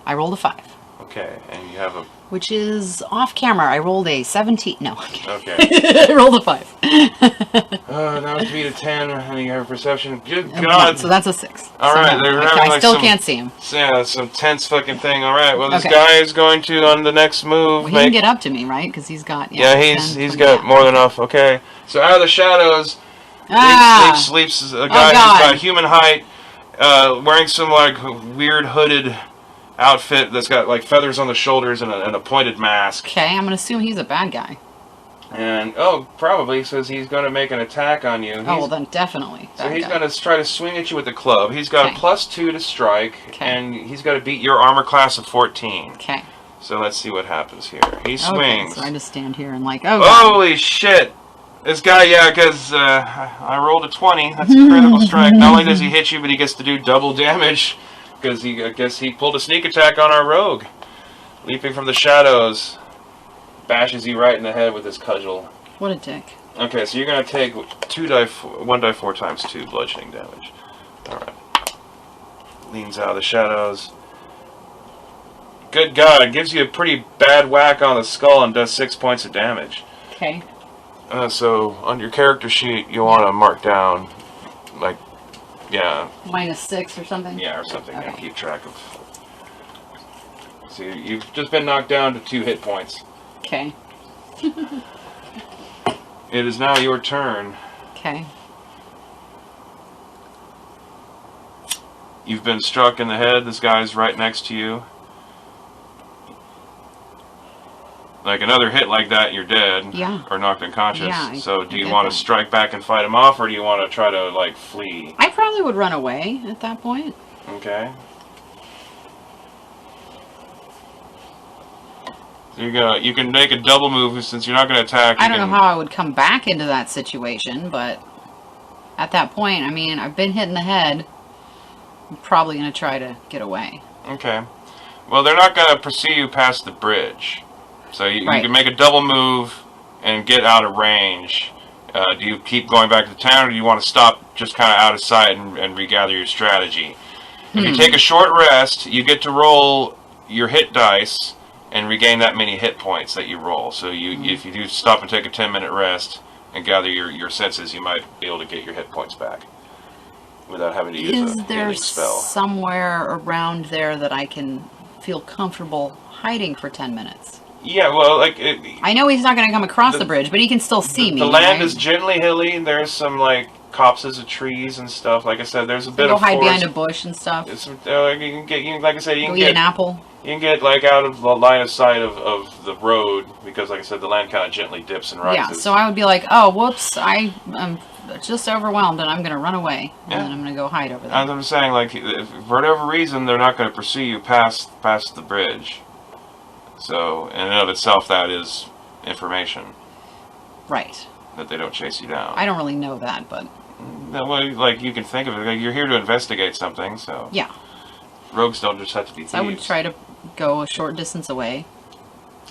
I rolled a 5. Okay, and you have a... which is off camera. I rolled a 17. No, I'm kidding. Okay. I rolled a 5. That was beat a 10, and you have a perception. Good And God! one, so that's a 6. Alright, they're having I like still some... can't see him. Yeah, some tense fucking thing. Alright, well, this Okay. guy is going to, on the next move, Well, he can get up to me, right? Because he's got... Yeah, 10, he's 20, got more than enough. Okay, so out of the shadows, sleeps a guy who's got human height, wearing some like weird hooded outfit that's got like feathers on the shoulders and a pointed mask. Okay, I'm going to assume he's a bad guy. And, probably says he's going to make an attack on you. Well then definitely. So he's going to try to swing at you with the club. He's got a +2 to strike, and he's got to beat your armor class of 14. Okay. So let's see what happens here. He swings. So I just stand here and like, oh God. Holy shit! This guy, yeah, because I rolled a 20. That's a critical strike. Not only does he hit you, but he gets to do double damage. Because I guess he pulled a sneak attack on our rogue. Leaping from the shadows. Bashes you right in the head with his cudgel. What a dick. Okay, so you're going to take 1d4 times 2 bludgeoning damage. Alright. Leans out of the shadows. Good God, gives you a pretty bad whack on the skull and does 6 points of damage. Okay. So, on your character sheet, you want to mark down, like, yeah. -6 or something? Yeah, or something. Okay. Yeah, keep track of. So, you've just been knocked down to 2 hit points. Okay. It is now your turn. Okay. You've been struck in the head. This guy's right next to you. Like another hit like that, you're dead. Yeah. Or knocked unconscious. Yeah, So do you get want to that. strike back and fight him off, or do you want to try to, like, flee? I probably would run away at that point. Okay. So you can make a double move since you're not going to attack. I don't know how I would come back into that situation, but at that point, I mean, I've been hit in the head. I'm probably going to try to get away. Okay. Well, they're not going to pursue you past the bridge. So you can make a double move and get out of range. Do you keep going back to the town, or do you want to stop just kind of out of sight and regather your strategy? If you take a short rest, you get to roll your hit dice and regain that many hit points that you roll. So if you do stop and take a 10-minute rest and gather your senses, you might be able to get your hit points back without having to use a healing spell. Is there somewhere around there that I can feel comfortable hiding for 10 minutes? Yeah, well, like... I know he's not going to come across the bridge, but he can still see me. The land right? is gently hilly. There's some, like, copses of trees and stuff. Like I said, there's a bit go of hide forest. behind a bush and stuff. It's, like I said, you Go can eat get an apple. You can get, like, out of the line of sight of the road, because, like I said, the land kind of gently dips and rises. Yeah, so I would be like, oh, whoops, I'm just overwhelmed, and I'm going to run away. And then I'm going to go hide over there. As I'm saying, like, if, for whatever reason, they're not going to pursue you past the bridge. So, in and of itself, that is information. Right. That they don't chase you down. I don't really know that, but... That way, like, you can think of it, like, you're here to investigate something, so... Yeah. Rogues don't just have to be thieves. So I would try to go a short distance away.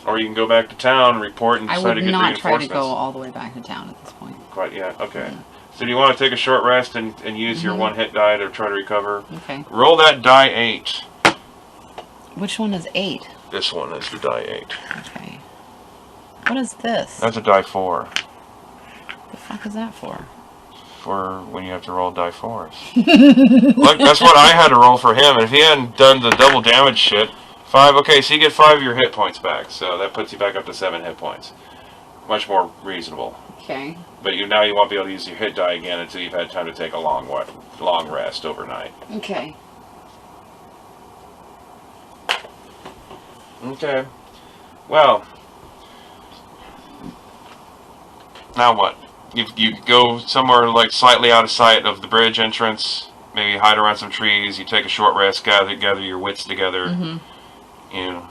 Or you can go back to town, report, and I try to would get not reinforcements. try to go all the way back to town at this point. Quite yet, okay. So do you want to take a short rest and use your one hit die to try to recover? Okay. Roll that die 8. Which one is 8? This one is the die 8. Okay. What is this? That's a die 4. The fuck is that for? For when you have to roll die 4s. Look, that's what I had to roll for him. If he hadn't done the double damage shit, 5. Okay, so you get 5 of your hit points back. So that puts you back up to 7 hit points. Much more reasonable. Okay. But now you won't be able to use your hit die again until you've had time to take a long rest overnight. Okay. Okay. Well. Now what? You go somewhere like slightly out of sight of the bridge entrance. Maybe hide around some trees. You take a short rest, gather your wits together. You know.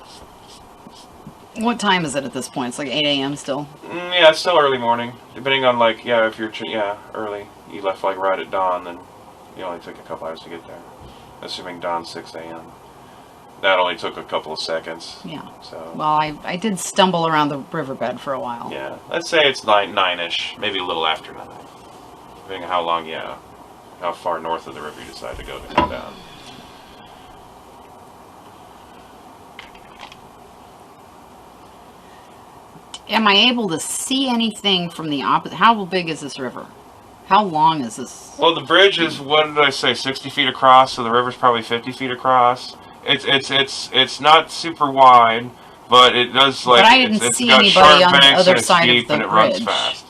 What time is it at this point? It's like 8 a.m. still? Yeah, it's still early morning. Depending on, like, yeah, if you're, early. You left, like, right at dawn, then you only took a couple hours to get there. Assuming dawn 6 a.m. That only took a couple of seconds. Yeah. So. Well, I did stumble around the riverbed for a while. Yeah. Let's say it's 9-ish. Maybe a little after 9. Depending on how long, how far north of the river you decide to go to come down. am I able to see anything from the opposite? How big is this river? How long is this? Well, the bridge is, what did I say, 60 feet across, so the river's probably 50 feet across. It's not super wide, but it does, like, But I didn't it's see got anybody sharp on the banks other and it's side of steep the and it runs bridge fast.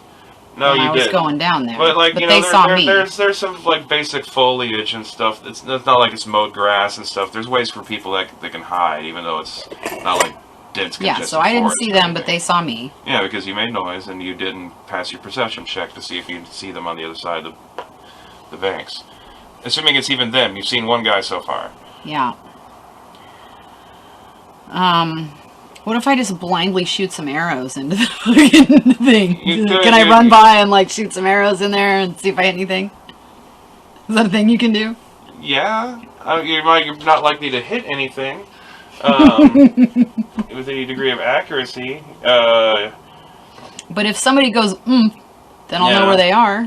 No, when you I was didn't. going down there. But, like, you know, they saw me. there's some, like, basic foliage and stuff. It's not like it's mowed grass and stuff. There's ways for people that can hide, even though it's not, like, dense Yeah, congested so I didn't forest see or them, but anything. they saw me. Yeah, because you made noise and you didn't pass your perception check to see if you could see them on the other side of the banks. Assuming it's even them. You've seen one guy so far. Yeah. What if I just blindly shoot some arrows into the fucking thing? You could, Can I run by and like shoot some arrows in there and see if I hit anything? Is that a thing you can do? Yeah. You're not likely to hit anything with any degree of accuracy. But if somebody goes, then I'll know Yeah. where they are.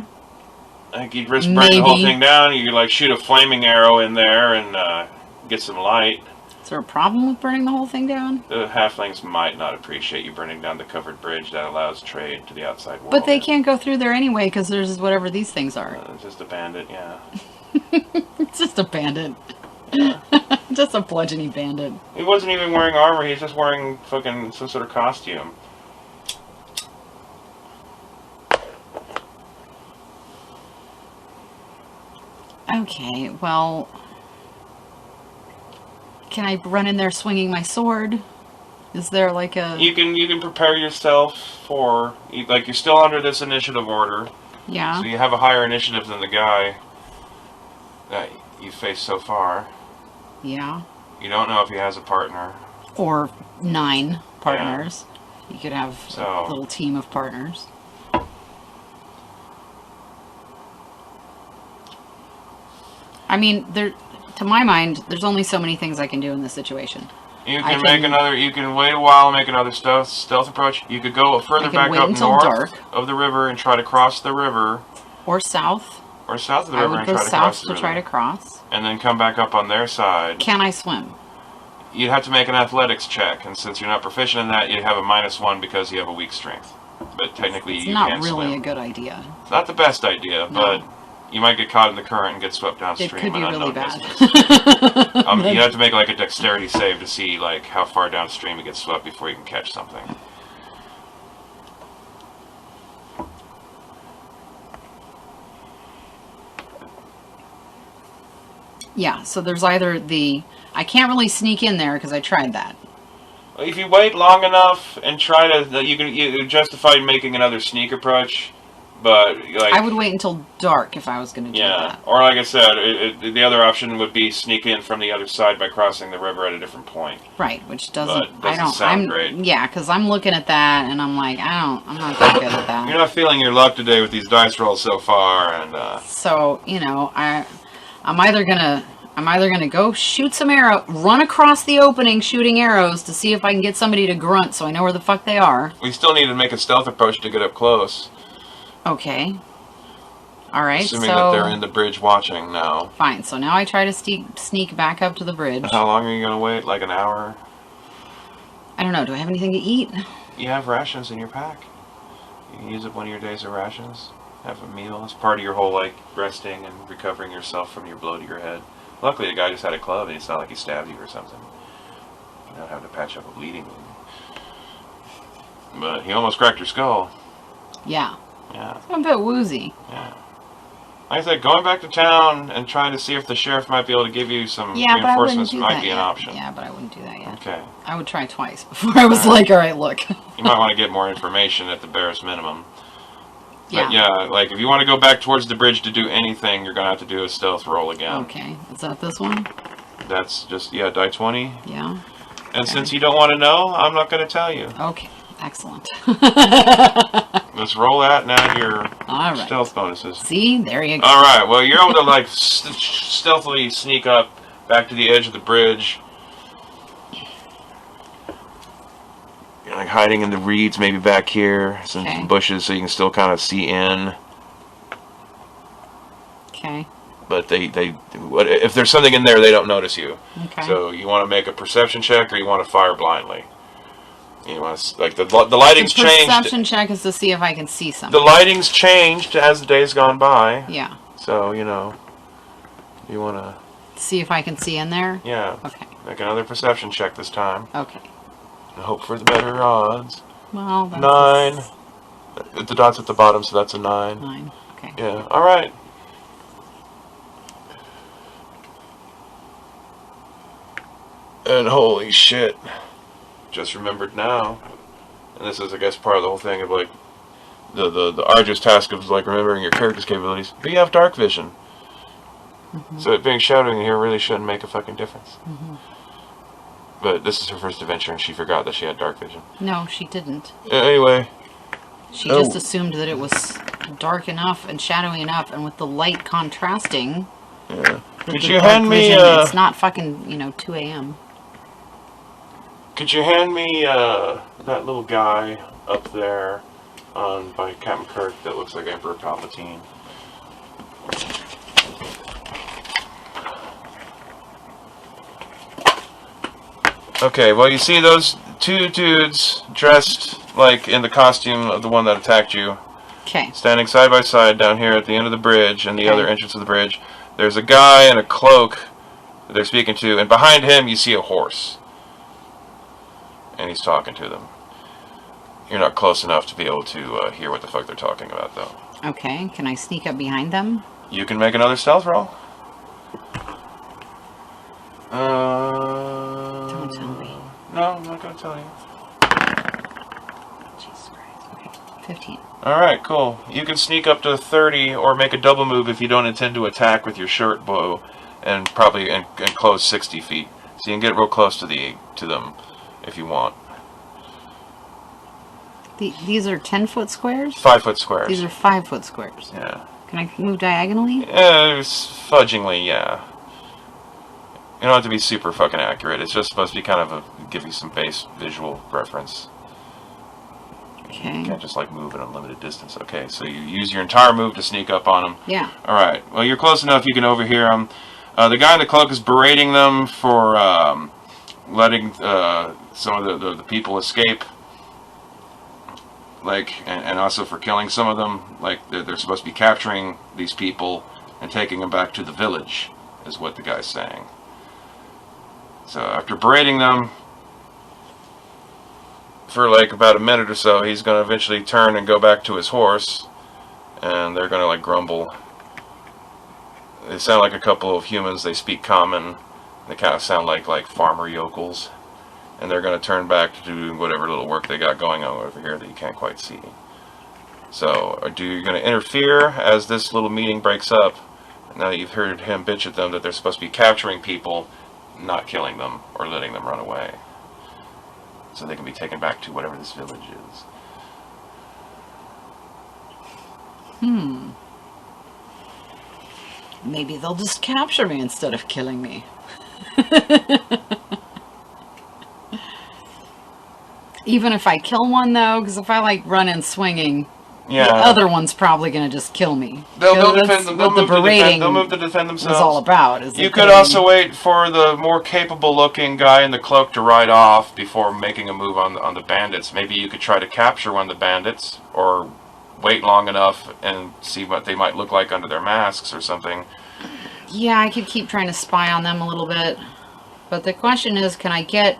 I think you'd risk burning the whole Maybe. thing down. You could like shoot a flaming arrow in there and get some light. Is there a problem with burning the whole thing down? The halflings might not appreciate you burning down the covered bridge that allows trade to the outside world. But they can't go through there anyway because there's whatever these things are. Just a bandit, yeah. It's just a bandit. Just a bludgeoning bandit. He wasn't even wearing armor. He's just wearing fucking some sort of costume. Okay, well, can I run in there swinging my sword? Is there like a... You can prepare yourself for, like, you're still under this initiative order, Yeah. so you have a higher initiative than the guy that you faced so far. Yeah. You don't know if he has a partner. Or 9 partners. You could have So- a little team of partners. I mean, to my mind, there's only so many things I can do in this situation. You I can make can- another. You can wait a while and make another stealth approach. You could go further I can back wait up until north dark. of the river and try to cross the river, Or south. or south of the I river would and go try to cross south the to river, try to cross. and then come back up on their side. Can I swim? You'd have to make an athletics check, and since you're not proficient in that, you'd have a -1 because you have a weak strength. But technically, It's you not can't really swim. a good idea. It's not the best idea, No. but you might get caught in the current and get swept It downstream could be in really unknown bad. distance. You have to make like a dexterity save to see like how far downstream it gets swept before you can catch something. Yeah, so there's either the... I can't really sneak in there because I tried that. If you wait long enough and try to, you justify making another sneak approach, but like I would wait until dark if I was going to do yeah, that. or like I said, the other option would be sneak in from the other side by crossing the river at a different point. Right, which But doesn't... doesn't sound great. Yeah, because I'm looking at that and I'm like, I'm not that good at that. You're not feeling your luck today with these dice rolls so far, and So, I'm either gonna go shoot some arrow, run across the opening shooting arrows to see if I can get somebody to grunt so I know where the fuck they are. we still need to make a stealth approach to get up close. Okay. Alright, Assuming so... that they're in the bridge watching now. Fine, so now I try to sneak back up to the bridge. How long are you going to wait? Like an hour? I don't know, do I have anything to eat? You have rations in your pack. You can use up one of your days of rations. Have a meal. It's part of your whole, like, resting and recovering yourself from your blow to your head. Luckily, the guy just had a club, and it's not like he stabbed you or something. You don't have to patch up a bleeding wound. But he almost cracked your skull. Yeah. Yeah, I'm a bit woozy. yeah. Like I said, going back to town and trying to see if the sheriff might be able to give you some Yeah, but I wouldn't reinforcements do might that be yet. an option. Yeah, but I wouldn't do that yet. Okay. I would try twice before I was like, alright, look. You might want to get more information at the barest minimum. Yeah. But yeah, like if you want to go back towards the bridge to do anything, you're gonna have to do a stealth roll again. Okay, is that this one? That's just die 20. Yeah. And since you don't want to know, I'm not gonna tell you. Okay, excellent. Let's roll that and add your Alright. stealth bonuses. See, there you go. All right. Well, you're able to like stealthily sneak up back to the edge of the bridge. You're like hiding in the reeds, maybe back here, some Okay. bushes, so you can still kind of see in. Okay. But if there's something in there, they don't notice you. Okay. So you want to make a perception check, or you want to fire blindly. You want to, like, the lighting's The changed. perception check is to see if I can see The something. lighting's changed as the days gone by. Yeah. So, you know, you want to... See if I can see in there? Yeah. Okay. Make another perception check this time. Okay. And hope for the better odds. Well, that's 9. The dot's at the bottom, so that's a 9. 9. Okay. Yeah, alright. And holy shit. Just remembered now. And this is, I guess, part of the whole thing of, like, the arduous task of, like, remembering your character's capabilities. But you have dark vision. So it being shouting in here really shouldn't make a fucking difference. But this is her first adventure, and she forgot that she had dark vision. No, she didn't. Anyway. She just assumed that it was dark enough and shadowy enough, and with the light contrasting... Yeah. Could the you dark hand me, vision, it's not fucking, 2 a.m. Could you hand me, that little guy up there by Captain Kirk that looks like Emperor Palpatine? Okay, well, you see those two dudes dressed like in the costume of the one that attacked you, Okay. standing side by side down here at the end of the bridge and the Okay. other entrance of the bridge. There's a guy in a cloak that they're speaking to, and behind him you see a horse. And he's talking to them. You're not close enough to be able to hear what the fuck they're talking about, though. Okay, can I sneak up behind them? You can make another stealth roll. Don't tell me. No, I'm not going to tell you. Jesus Christ. Okay, 15. Alright, cool. You can sneak up to 30 or make a double move if you don't intend to attack with your short bow and probably enclose 60 feet. So you can get real close to them if you want. These are 10-foot squares? 5-foot squares. These are 5-foot squares. Yeah. Can I move diagonally? Fudgingly, yeah. You don't have to be super fucking accurate. It's just supposed to be kind of give you some base visual reference. Okay. You can't just like move an unlimited distance. Okay, so you use your entire move to sneak up on them. Yeah. Alright, well you're close enough you can overhear them. The guy in the cloak is berating them for letting some of the people escape. Like, and also for killing some of them. Like, they're supposed to be capturing these people and taking them back to the village, is what the guy's saying. So after berating them for like about a minute or so, he's going to eventually turn and go back to his horse, and they're going to like grumble. They sound like a couple of humans. They speak common. They kind of sound like farmer yokels, and they're going to turn back to do whatever little work they got going on over here that you can't quite see. So you're going to interfere as this little meeting breaks up, now that you've heard him bitch at them that they're supposed to be capturing people, not killing them or letting them run away, so they can be taken back to whatever this village is. Maybe they'll just capture me instead of killing me. Even if I kill one, though, because if I like run in swinging, Yeah. the other one's probably going to just kill me. They'll That's defend them. what the berating They'll move to defend was themselves. all about. Is You that could they- also wait for the more capable-looking guy in the cloak to ride off before making a move on the bandits. Maybe you could try to capture one of the bandits, or wait long enough and see what they might look like under their masks or something. Yeah, I could keep trying to spy on them a little bit. But the question is, can I get...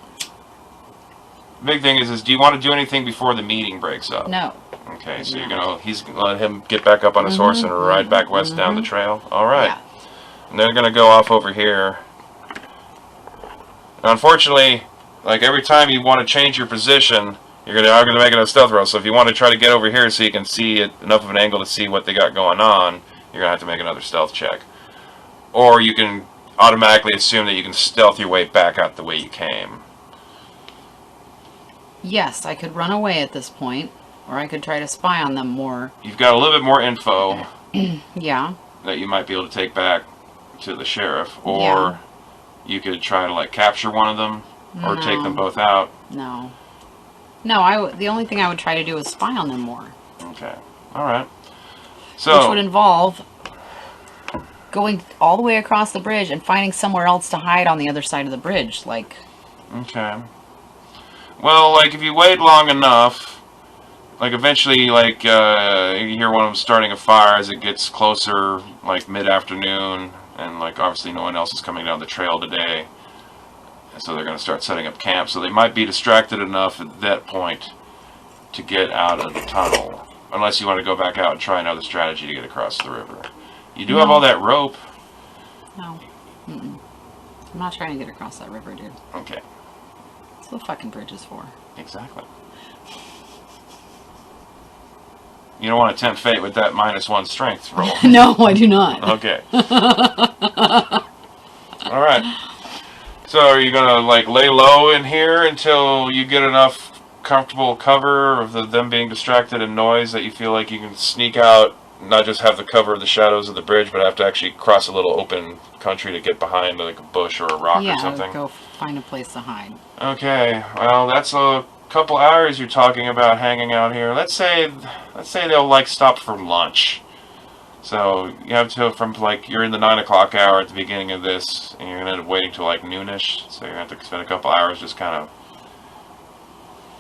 Big thing is do you want to do anything before the meeting breaks up? No. Okay, so he's gonna let him get back up on his horse and ride back west down the trail. All right. Yeah. And they're gonna go off over here. Now, unfortunately, like every time you want to change your position, you're gonna make it a stealth roll. So if you want to try to get over here so you can see it enough of an angle to see what they got going on, you're gonna have to make another stealth check. Or you can automatically assume that you can stealth your way back out the way you came. Yes, I could run away at this point, or I could try to spy on them more. You've got a little bit more info Yeah. that you might be able to take back to the sheriff, or Yeah. you could try to like capture one of them, or take them No. both out. No. No, the only thing I would try to do is spy on them more. Okay, all right. Which So would involve going all the way across the bridge and finding somewhere else to hide on the other side of the bridge. Like, okay. Well, like, if you wait long enough, like, eventually, like, you hear one of them starting a fire as it gets closer, like, mid-afternoon, and, like, obviously no one else is coming down the trail today. And so they're going to start setting up camp. So they might be distracted enough at that point to get out of the tunnel. Unless you want to go back out and try another strategy to get across the river. You do have all that rope. No. Mm-mm. I'm not trying to get across that river, dude. Okay. That's what fucking bridge is for. Exactly. You don't want to tempt fate with that -1 strength roll. No, I do not. Okay. Alright. So are you going to, like, lay low in here until you get enough comfortable cover of them being distracted and noise that you feel like you can sneak out, not just have the cover of the shadows of the bridge, but have to actually cross a little open country to get behind, like a bush or a rock or something? Yeah, go find a place to hide. Okay, well, that's a couple hours you're talking about hanging out here. Let's say they'll, like, stop for lunch. So you have to, from, like, you're in the 9 o'clock hour at the beginning of this, and you're going to end up waiting till, like, noonish. So you're going to have to spend a couple hours just kind of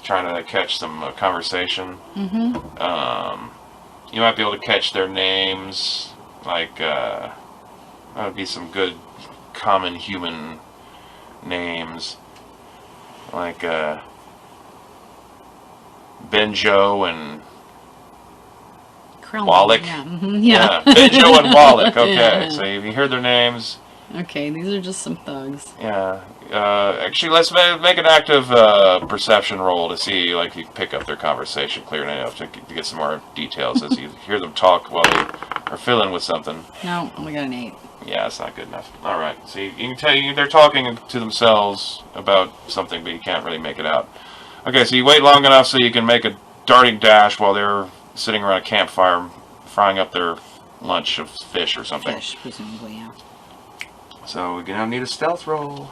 trying to catch some conversation. You might be able to catch their names, like, that would be some good common human names, like, Benjo and Krillin, Wallach? Yeah. Yeah. Benjo and Wallach, okay. Yeah. So if you hear their names, Okay, these are just some thugs. yeah. Actually, let's make an active perception roll to see, like, if you pick up their conversation clearly enough to get some more details as you hear them talk while they are fiddling with something. No, I got an 8. Yeah, that's not good enough. All right. So you can tell they're talking to themselves about something, but you can't really make it out. Okay, so you wait long enough so you can make a darting dash while they're sitting around a campfire frying up their lunch of fish or something. Fish, presumably, yeah. So we're gonna need a stealth roll.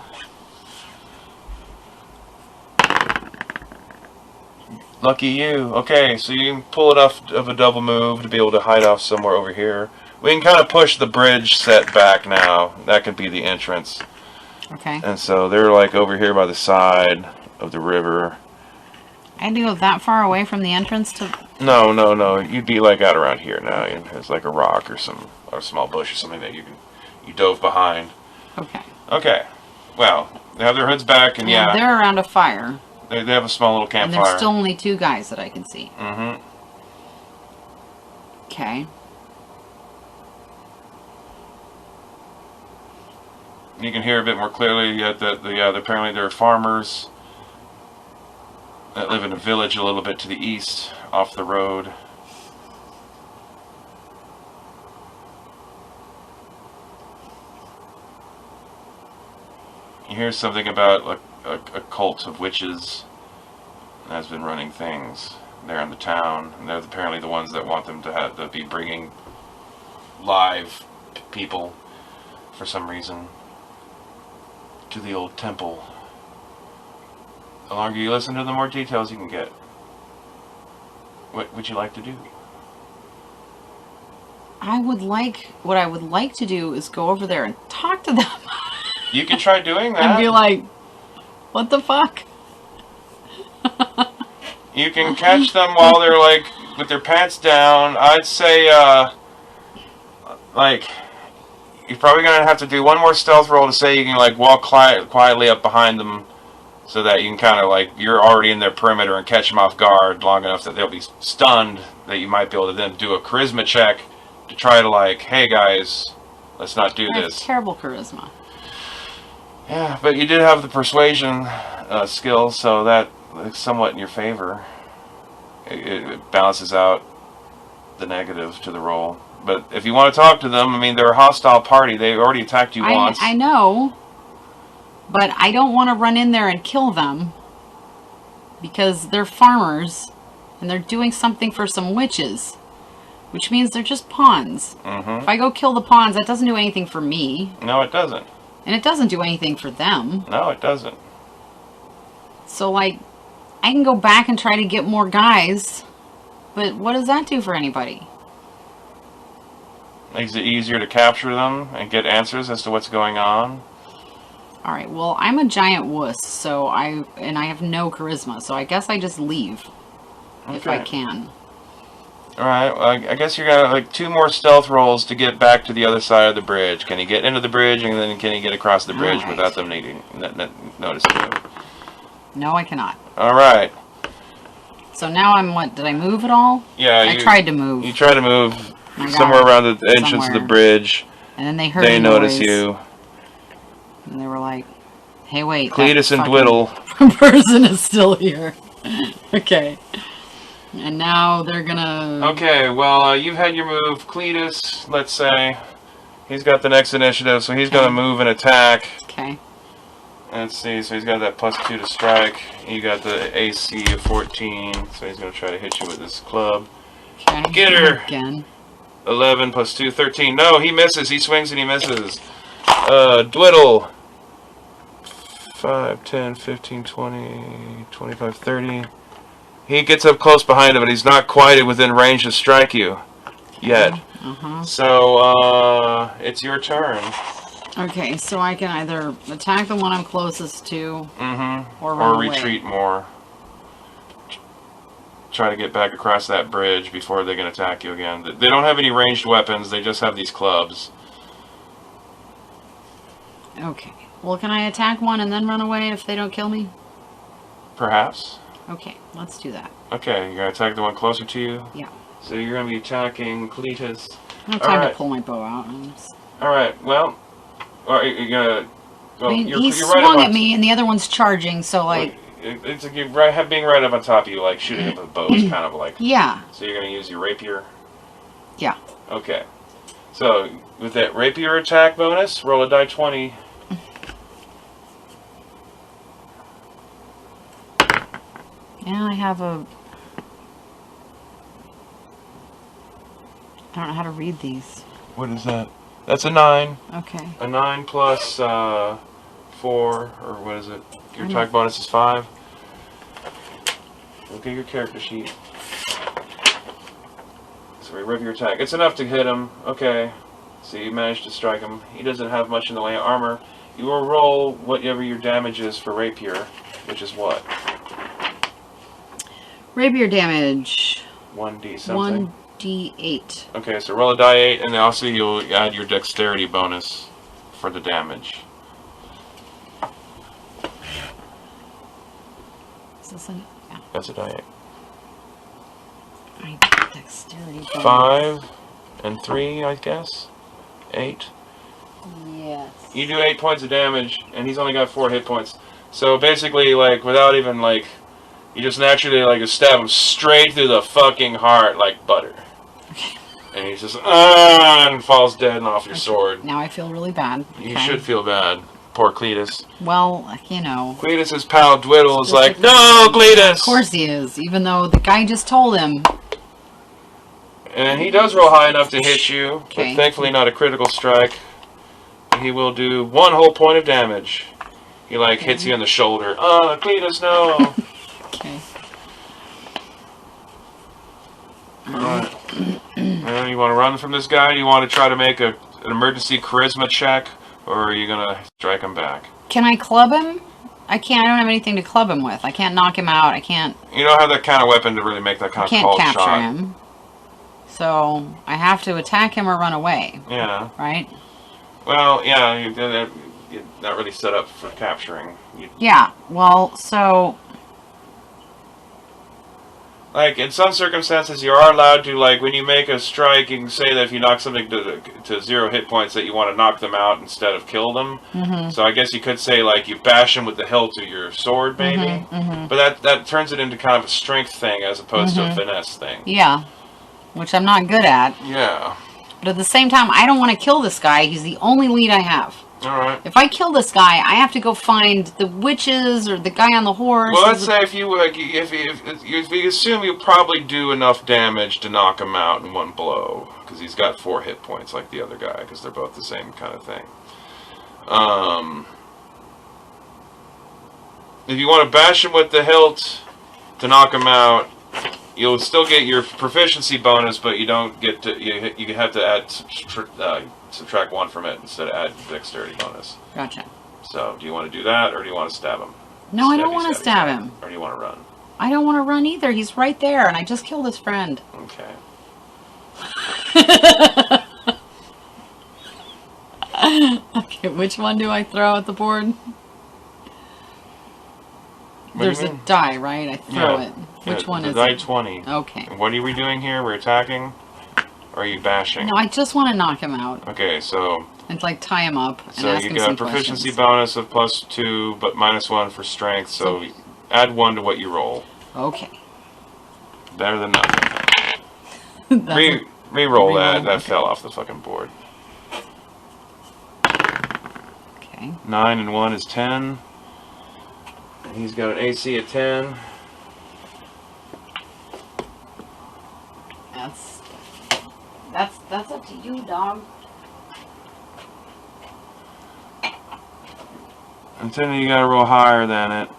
Lucky you. Okay, so you can pull enough of a double move to be able to hide off somewhere over here. We can kind of push the bridge set back now. That could be the entrance. Okay. And so they're, like, over here by the side of the river. I had to go that far away from the entrance to... No. You'd be, like, out around here now. There's, like, a rock or a small bush or something that you dove behind. Okay. Okay. Well, they have their hoods back, and yeah, They're around a fire. they have a small little And campfire. there's still only 2 guys that I can see. Mm-hmm. Okay. You can hear a bit more clearly that apparently there are farmers that live in a village a little bit to the east, off the road. You hear something about a cult of witches that has been running things there in the town, and they're apparently the ones that want them to be bringing live people for some reason to the old temple. The longer you listen to, the more details you can get. What would you like to do? What I would like to do is go over there and talk to them. You can try doing that. And be like, what the fuck? You can catch them while they're, like, with their pants down. I'd say, like, you're probably going to have to do one more stealth roll to say you can, like, walk quietly up behind them so that you can kind of, like, you're already in their perimeter and catch them off guard long enough that they'll be stunned that you might be able to then do a charisma check to try to, like, hey, guys, let's not do I have this. terrible charisma. Yeah, but you did have the persuasion skills, so that is somewhat in your favor. It balances out the negative to the roll. But if you want to talk to them, I mean, they're a hostile party. They already attacked you once. I know, but I don't want to run in there and kill them because they're farmers and they're doing something for some witches, which means they're just pawns. Mm-hmm. If I go kill the pawns, that doesn't do anything for me. No, it doesn't. And it doesn't do anything for them. No, it doesn't. So, like, I can go back and try to get more guys, but what does that do for anybody? Makes it easier to capture them and get answers as to what's going on. All right. Well, I'm a giant wuss, so I have no charisma, so I guess I just leave if I Okay. can. All right. Well, I guess you're gonna like 2 more stealth rolls to get back to the other side of the bridge. Can he get into the bridge, and then can he get across the bridge All right. without them noticing you? No, I cannot. All right. So now I'm what? Did I move at all? Yeah. I tried to move. You try to move I got somewhere it. around the entrance of the Somewhere. bridge. And then they heard They a notice noise, you. and they were like, "Hey, wait, that Cletus and fucking Dwiddle. person is still here." Okay. And now they're gonna. Okay, well, you've had your move. Cletus, let's say, he's got the next initiative, so he's going to move and attack. Okay. Let's see, so he's got that +2 to strike. You got the AC of 14, so he's going to try to hit you with this club. Okay. Get her! Again. 11 +2, 13. No, he misses. He swings and he misses. Dwiddle. 5, 10, 15, 20, 25, 30. He gets up close behind him, but he's not quite within range to strike you yet. Uh-huh. So, it's your turn. Okay, so I can either attack the one I'm closest to, Mm-hmm. or run Or away. retreat more. Try to get back across that bridge before they can attack you again. They don't have any ranged weapons, they just have these clubs. Okay. Well, can I attack one and then run away if they don't kill me? Perhaps. Okay, let's do that. Okay, you're going to attack the one closer to you? Yeah. So you're going to be attacking Cletus. I have time Alright. to pull my bow out. Alright, well... You're going to... Well, I mean, you're he right swung up at on- me, and the other one's charging, so like, It's like you're being right up on top of you, like shooting up with a bow is kind of like... yeah, So you're going to use your rapier? yeah. Okay. So, with that rapier attack bonus, roll a die 20. Yeah, I have a. I don't know how to read these. What is that? That's a 9. Okay. A 9 plus 4, or what is it? Your attack bonus is 5. Look at your character sheet. So we rip your attack. It's enough to hit him. Okay. So you managed to strike him. He doesn't have much in the way of armor. You will roll whatever your damage is for rapier, which is what? Rapier damage. 1d something. 1d8. Okay, so roll a die 8, and then also you'll add your dexterity bonus for the damage. Is this an? Yeah. That's a die 8. My dexterity. bonus. 5 and 3, I guess. 8. Yes. You do 8 points of damage, and he's only got 4 hit points. So basically, like, without even, like, you just naturally, like, just stab him straight through the fucking heart like butter. And he just, and falls dead and off your sword. Now I feel really bad. You Okay. should feel bad. Poor Cletus. Well, you know. Cletus's pal Dwiddle is Just like, like- no, Cletus! Of course he is, even though the guy just told him. And he does roll high enough to hit you, Okay. but thankfully not a critical strike. He will do 1 whole point of damage. He, like, hits you in the shoulder. Oh, Cletus, no! Okay. Alright. You want to run from this guy? You want to try to make an emergency charisma check? Or are you going to strike him back? Can I club him? I can't. I don't have anything to club him with. I can't knock him out. I can't. You don't have that kind of weapon to really make that kind I of can't called capture shot. him. So I have to attack him or run away, Yeah. right? Well, yeah, you're not really set up for capturing. Yeah. Well, so Like, in some circumstances, you are allowed to, like, when you make a strike, you can say that if you knock something to 0 hit points, that you want to knock them out instead of kill them. Mhm. So I guess you could say, like, you bash them with the hilt of your sword, maybe. But that turns it into kind of a strength thing as opposed to a finesse thing. yeah, which I'm not good at. Yeah. But at the same time, I don't want to kill this guy. He's the only lead I have. All right. If I kill this guy, I have to go find the witches or the guy on the horse. Well, or let's the- say if you assume you probably do enough damage to knock him out in one blow, because he's got 4 hit points like the other guy, because they're both the same kind of thing. If you want to bash him with the hilt to knock him out, you'll still get your proficiency bonus, but you don't get to. You have to add subtract 1 from it instead of add dexterity bonus. Gotcha. So, do you want to do that, or do you want to stab him? No, I don't want to stab him. Or do you want to run? I don't want to run either. He's right there, and I just killed his friend. Okay. Okay, which one do I throw at the board? There's a die, right? I throw it. Which one is die it? 20. Okay. What are we doing here? We're attacking? Or are you bashing? No, I just want to knock him out. Okay, so... And like tie him up and So ask you him get some a proficiency questions. bonus of +2, but -1 for strength, so add 1 to what you roll. Okay. Better than nothing. That's Re-roll that. Re-roll, That okay. fell off the fucking board. okay. 9 and 1 is 10. And he's got an AC of 10. That's up to you, dog. And then you gotta roll higher than it.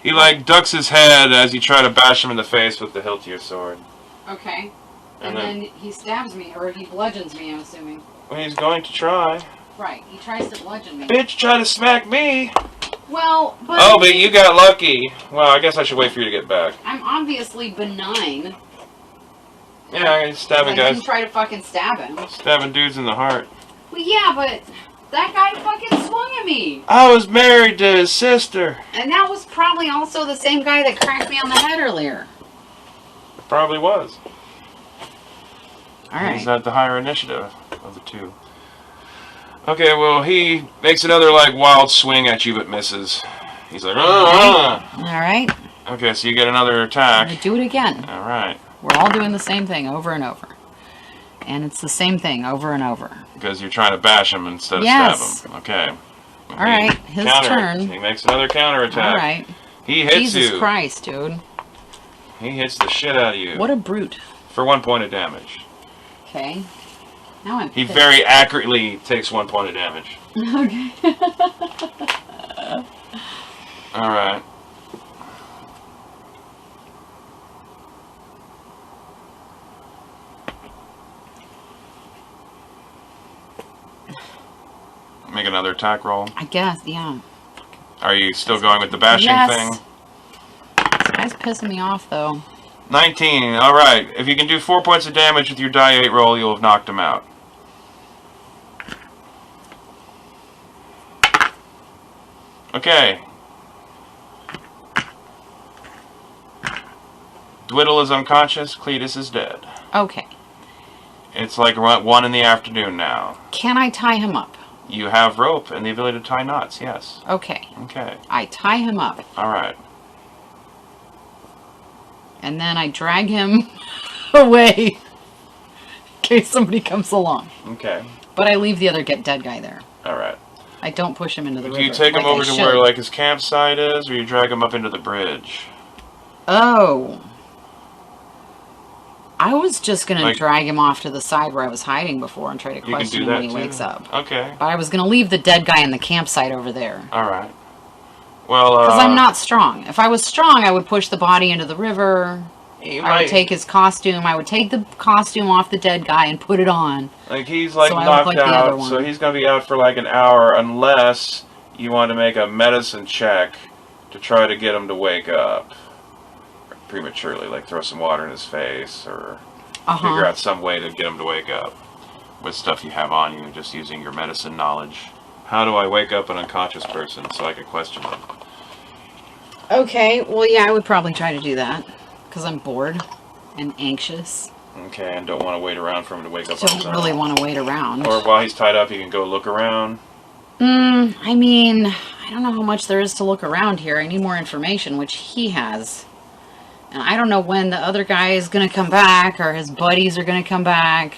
He like ducks his head as you try to bash him in the face with the hilt of your sword. Okay. And And then- then he stabs me, or he bludgeons me, I'm assuming. Well, he's going to try. Right, he tries to bludgeon me. Bitch, try to smack me! Well, but... Oh, but you got lucky. Well, I guess I should wait for you to get back. I'm obviously benign. Yeah, he's stabbing I guys. didn't try to fucking stab him. Stabbing dudes in the heart. Well, yeah, but that guy fucking swung at me. I was married to his sister. And that was probably also the same guy that cracked me on the head earlier. Probably was. Alright. He's at the higher initiative of the two. Okay, well, he makes another, like, wild swing at you, but misses. He's like, Alright. Okay, so you get another I'm attack. gonna do it again. Alright. We're all doing the same thing over and over. And it's the same thing over and over. Because you're trying to bash him instead of Yes. stab him. Okay. Alright, his turn. He makes another counterattack. Alright. He hits Jesus you. Christ, dude. He hits the shit out of you. What a brute. For 1 point of damage. Okay. Now I'm He pissed. very accurately takes 1 point of damage. Okay. Alright. Make another attack roll. I guess, yeah. Are you still going with the bashing Yes. thing? This guy's pissing me off, though. 19. Alright. If you can do 4 points of damage with your die 8 roll, you'll have knocked him out. Okay. Dwiddle is unconscious. Cletus is dead. Okay. It's like 1 in the afternoon now. Can I tie him up? You have rope and the ability to tie knots, yes. Okay. Okay. I tie him up, Alright. and then I drag him away in case somebody comes along. Okay. But I leave the other dead guy there. Alright. I don't push him into the river. Do you take him like over I to should. where like his campsite is, or you drag him up into the bridge? Oh. I was just going Like- to drag him off to the side where I was hiding before and try to You can question do him that when he too. wakes up. Okay. But I was going to leave the dead guy in the campsite over there. Alright. Well, Because I'm not strong. If I was strong, I would push the body into the river. he I might, would take his costume. I would take the costume off the dead guy and put it on. like he's like So I look knocked like the other out, one. so he's gonna be out for like an hour unless you want to make a medicine check to try to get him to wake up prematurely, like throw some water in his face or figure out some way to get him to wake up with stuff you have on you, just using your medicine knowledge. How do I wake up an unconscious person so I can question them? Okay, well, yeah, I would probably try to do that. Because I'm bored and anxious. Okay, and don't want to wait around for him to wake up on his Don't own. really want to wait around. Or while he's tied up, you can go look around. I mean, I don't know how much there is to look around here. I need more information, which he has. And I don't know when the other guy is going to come back or his buddies are going to come back.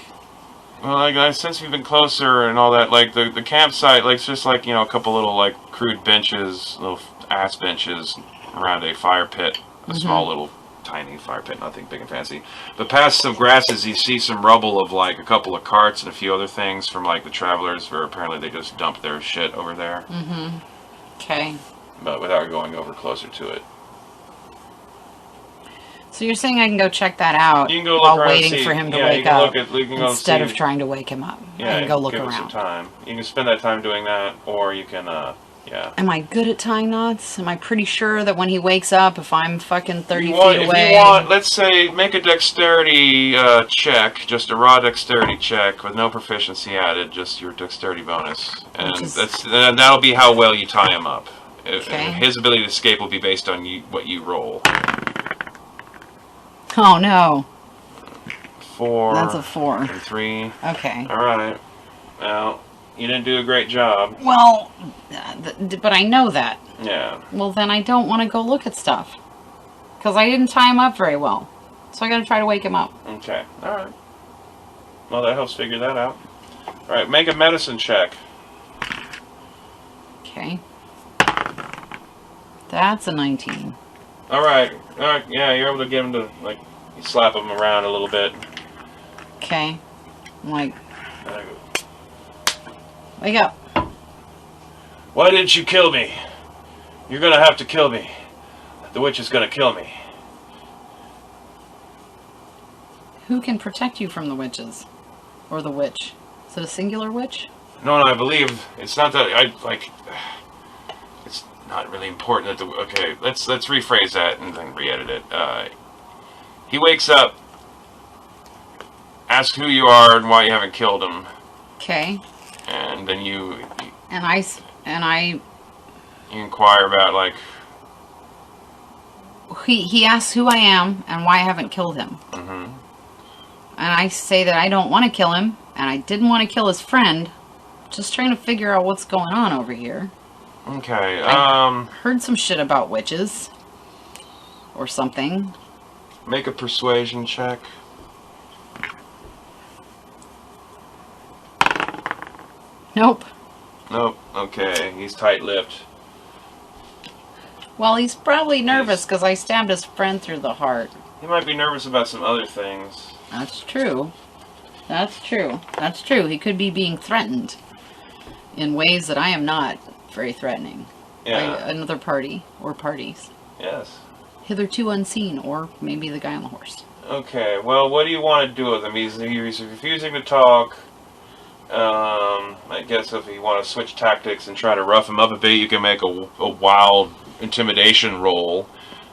Well, like, since we've been closer and all that, like, the campsite, like, it's just, like, you know, a couple little, like, crude benches, little ass benches around a fire pit. A small little, tiny fire pit, nothing big and fancy. But past some grasses, you see some rubble of, like, a couple of carts and a few other things from, like, the travelers, where apparently they just dumped their shit over there. Okay. But without going over closer to it. So you're saying I can go check that out You can go look while around and waiting see. for him to Yeah, you wake can up look at- you can go instead see- of trying to wake him up. Yeah, I can go look give it some around. time. You can spend that time doing that, or you can Yeah. Am I good at tying knots? Am I pretty sure that when he wakes up, if I'm fucking 30 feet If away... you want, let's say, make a dexterity check, just a raw dexterity check with no proficiency added, just your dexterity bonus. And that'll be how well you tie him up. Okay. His ability to escape will be based on what you roll. Oh, no. 4. That's a 4. And 3. Okay. Alright. Well, you didn't do a great job. Well, but I know that. Yeah. Well, then I don't want to go look at stuff. Because I didn't tie him up very well. So I gotta try to wake him up. Okay. Alright. Well, that helps figure that out. Alright, make a medicine check. Okay. That's a 19. Alright. Alright, yeah, you're able to get him to, like, you slap him around a little bit. Okay. I'm like, There you go. wake up. Why didn't you kill me? You're gonna have to kill me. The witch is gonna kill me. Who can protect you from the witches? Or the witch? Is it a singular witch? No, I believe it's not that it's not really important that okay, let's rephrase that and then re-edit it. He wakes up, asks who you are and why you haven't killed him. Okay. And then you inquire about, like... He asks who I am and why I haven't killed him. Mm-hmm. And I say that I don't want to kill him, and I didn't want to kill his friend. Just trying to figure out what's going on over here. Okay, I heard some shit about witches. Or something. Make a persuasion check. Nope. Nope, okay, he's tight-lipped. Well, he's probably nervous because I stabbed his friend through the heart. He might be nervous about some other things. That's true. That's true. That's true. He could be being threatened in ways that I am not very threatening. Yeah. By another party or parties. Yes. Hitherto unseen, or maybe the guy on the horse. Okay, well, what do you want to do with him? He's refusing to talk. I guess if you want to switch tactics and try to rough him up a bit, you can make a wild intimidation roll,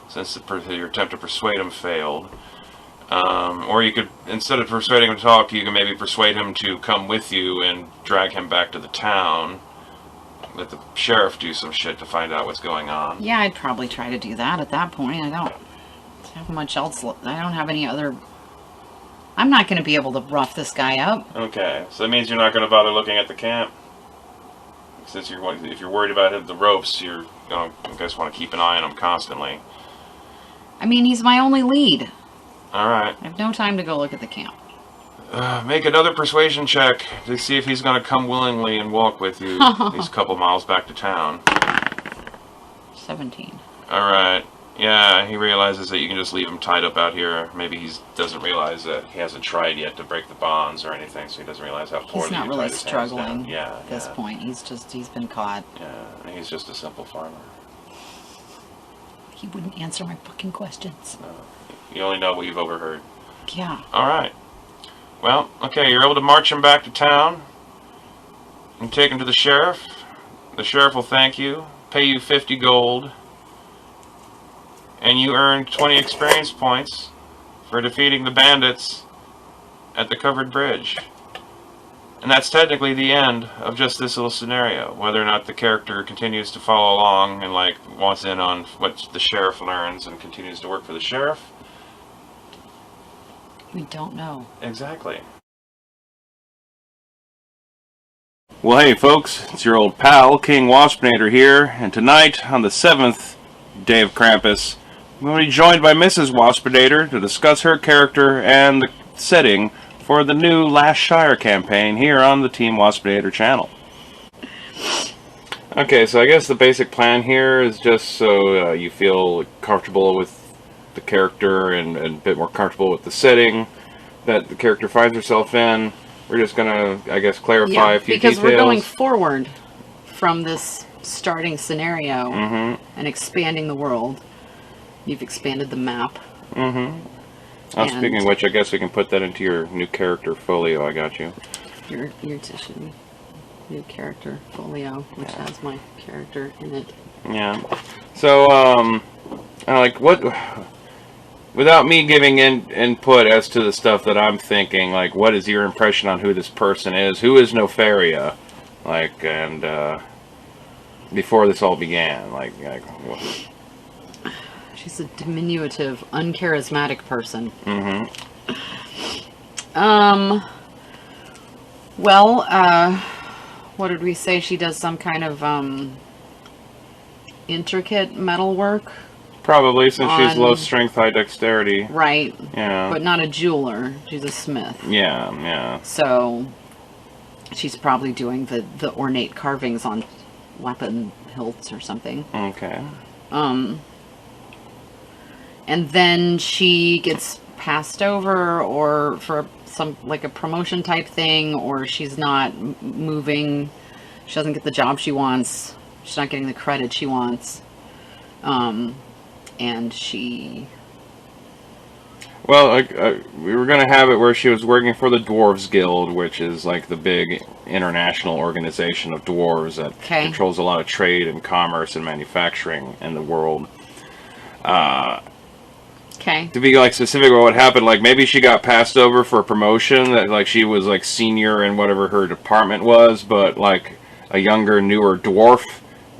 since your attempt to persuade him failed. Or you could, instead of persuading him to talk, you can maybe persuade him to come with you and drag him back to the town. Let the sheriff do some shit to find out what's going on. Yeah, I'd probably try to do that at that point. I don't have much else. I don't have any other... I'm not going to be able to rough this guy up. Okay, so that means you're not going to bother looking at the camp? Since if you're worried about the ropes, you guys want to keep an eye on him constantly. I mean, he's my only lead. Alright. I have no time to go look at the camp. Make another persuasion check to see if he's going to come willingly and walk with you these couple miles back to town. 17. Alright. Yeah, he realizes that you can just leave him tied up out here. Maybe he doesn't realize that he hasn't tried yet to break the bonds or anything, so he doesn't realize how poorly He's not you really tied his hands down. struggling Yeah, at this point. He's been caught. Yeah, he's just a simple farmer. He wouldn't answer my fucking questions. No. You only know what you've overheard. Yeah. Alright. Well, okay, you're able to march him back to town and take him to the sheriff. The sheriff will thank you, pay you 50 gold, and you earn 20 experience points for defeating the bandits at the covered bridge. And that's technically the end of just this little scenario. Whether or not the character continues to follow along and, like, wants in on what the sheriff learns and continues to work for the sheriff, We don't know. exactly. Well, hey folks, it's your old pal, King Waspinator here, and tonight, on the 7th day of Krampus, I'm going to be joined by Mrs. Waspinator to discuss her character and the setting for the new Last Shire campaign here on the Team Waspinator channel. Okay, so I guess the basic plan here is just so you feel comfortable with the character and a bit more comfortable with the setting that the character finds herself in. We're just gonna, I guess, clarify a few details. Because we're going forward from this starting scenario Mm-hmm. and expanding the world. You've expanded the map. Mm-hmm. Speaking of which, I guess we can put that into your new character folio. I got you. Your tissue. New character folio, which has my character in it. Yeah. So, what, without me giving input as to the stuff that I'm thinking, like, what is your impression on who this person is? Who is Nofaria? Like, and, before this all began, like what? She's a diminutive, uncharismatic person. Mm-hmm. Well, what did we say? She does some kind of, intricate metal work. Probably, since she's low On- strength, high dexterity. Right. Yeah. But not a jeweler. She's a smith. Yeah, yeah. So she's probably doing the ornate carvings on weapon hilts or something. Okay. And then she gets passed over or for some like a promotion type thing, or she's not moving. She doesn't get the job she wants. She's not getting the credit she wants. And she... Well, we were going to have it where she was working for the Dwarves Guild, which is like the big international organization of dwarves that Okay. controls a lot of trade and commerce and manufacturing in the world. Okay. To be like specific about what happened, like maybe she got passed over for a promotion, that like she was like senior in whatever her department was, but like a younger, newer dwarf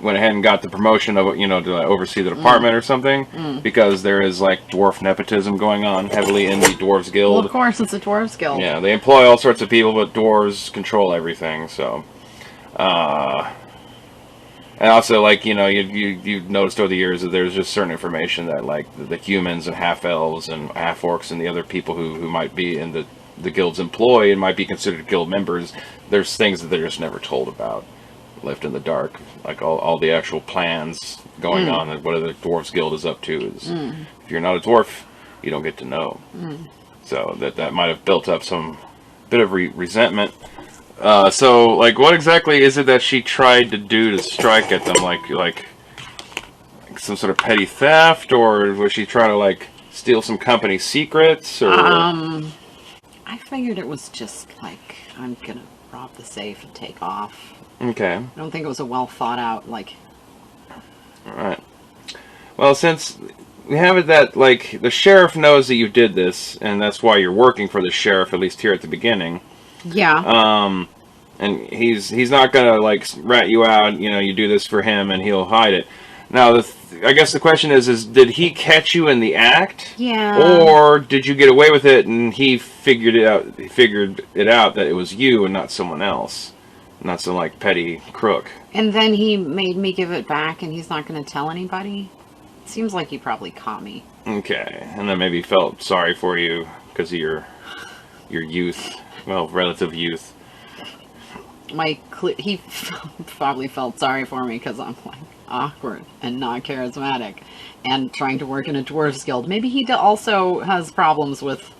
went ahead and got the promotion of, you know, to oversee the department or something, because there is like dwarf nepotism going on heavily in the Dwarves Guild. Well, of course, it's a Dwarves Guild. Yeah, they employ all sorts of people, but dwarves control everything. So, and also, like, you know, you've noticed over the years that there's just certain information that like the humans and half elves and half orcs and the other people who might be in the guild's employ and might be considered guild members, there's things that they're just never told about, left in the dark, like all the actual plans going on and what the Dwarves Guild is up to is, if you're not a dwarf, you don't get to know. So that might have built up some bit of resentment. So, like, what exactly is it that she tried to do to strike at them? Like some sort of petty theft, or was she trying to like steal some company secrets? Or I figured it was just like, I'm gonna rob the safe and take off. okay, I don't think it was a well thought out, like... all right. Well, since we have it that like the sheriff knows that you did this, and that's why you're working for the sheriff, at least here at the beginning. Yeah. And he's not gonna like rat you out. You know, you do this for him, and he'll hide it. Now, I guess the question is did he catch you in the act? Yeah. Or did you get away with it, and he figured it out? He figured it out that it was you and not someone else, not some like petty crook. And then he made me give it back, and he's not going to tell anybody? Seems like he probably caught me. Okay, and then maybe felt sorry for you because of your youth, well, relative youth. He probably felt sorry for me because I'm like awkward and not charismatic and trying to work in a Dwarves Guild. Maybe he also has problems with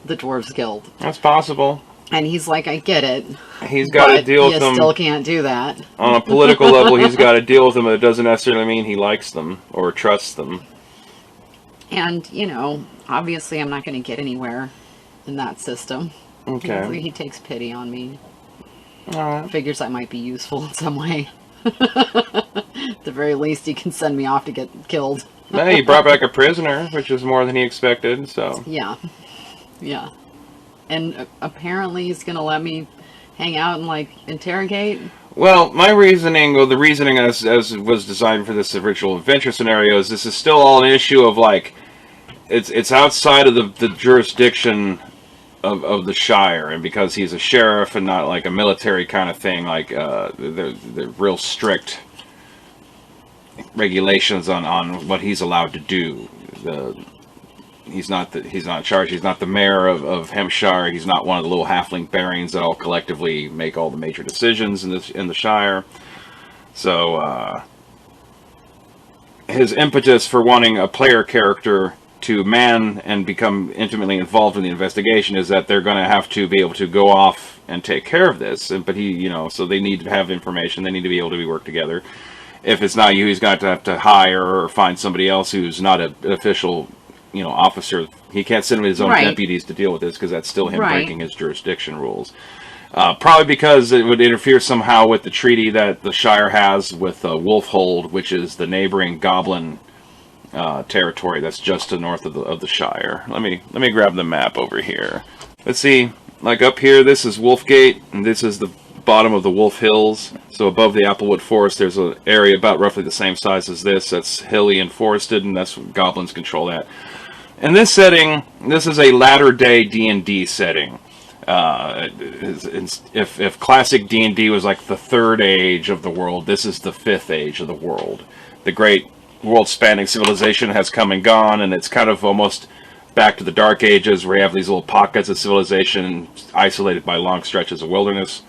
the Dwarves Guild. That's possible. And he's like, I get it. He's got to but deal with you them still can't do that. on a political level. He's got to deal with them, but it doesn't necessarily mean he likes them or trusts them. And, you know, obviously I'm not going to get anywhere in that system. Okay. He takes pity on me. Alright. Figures I might be useful in some way. At the very least, he can send me off to get killed. Well, he brought back a prisoner, which was more than he expected, so... Yeah. Yeah. And apparently he's going to let me hang out and, like, interrogate. Well, my reasoning, the reasoning as it was designed for this original adventure scenario is this is still all an issue of, like, it's outside of the jurisdiction of the Shire, and because he's a sheriff and not like a military kind of thing, like the real strict regulations on what he's allowed to do. He's not in charge. He's not the mayor of Hampshire. He's not one of the little halfling barons that all collectively make all the major decisions in the Shire. So his impetus for wanting a player character to man and become intimately involved in the investigation is that they're going to have to be able to go off and take care of this. But he, you know, so they need to have information. They need to be able to work together. If it's not you, he's got to have to hire or find somebody else who's not an official, you know, officer. He can't send him his own Right. deputies to deal with this because that's still him Right. breaking his jurisdiction rules. Probably because it would interfere somehow with the treaty that the Shire has with Wolfhold, which is the neighboring Goblin territory that's just to the north of the Shire. Let me grab the map over here. Let's see. Like up here, this is Wolfgate, and this is the bottom of the Wolf Hills. So above the Applewood Forest, there's an area about roughly the same size as this. That's hilly and forested, and that's what goblins control that. In this setting, this is a latter-day D&D setting. If classic D&D was like the third age of the world, this is the fifth age of the world. The great world-spanning civilization has come and gone, and it's kind of almost back to the Dark Ages, where you have these little pockets of civilization isolated by long stretches of wilderness.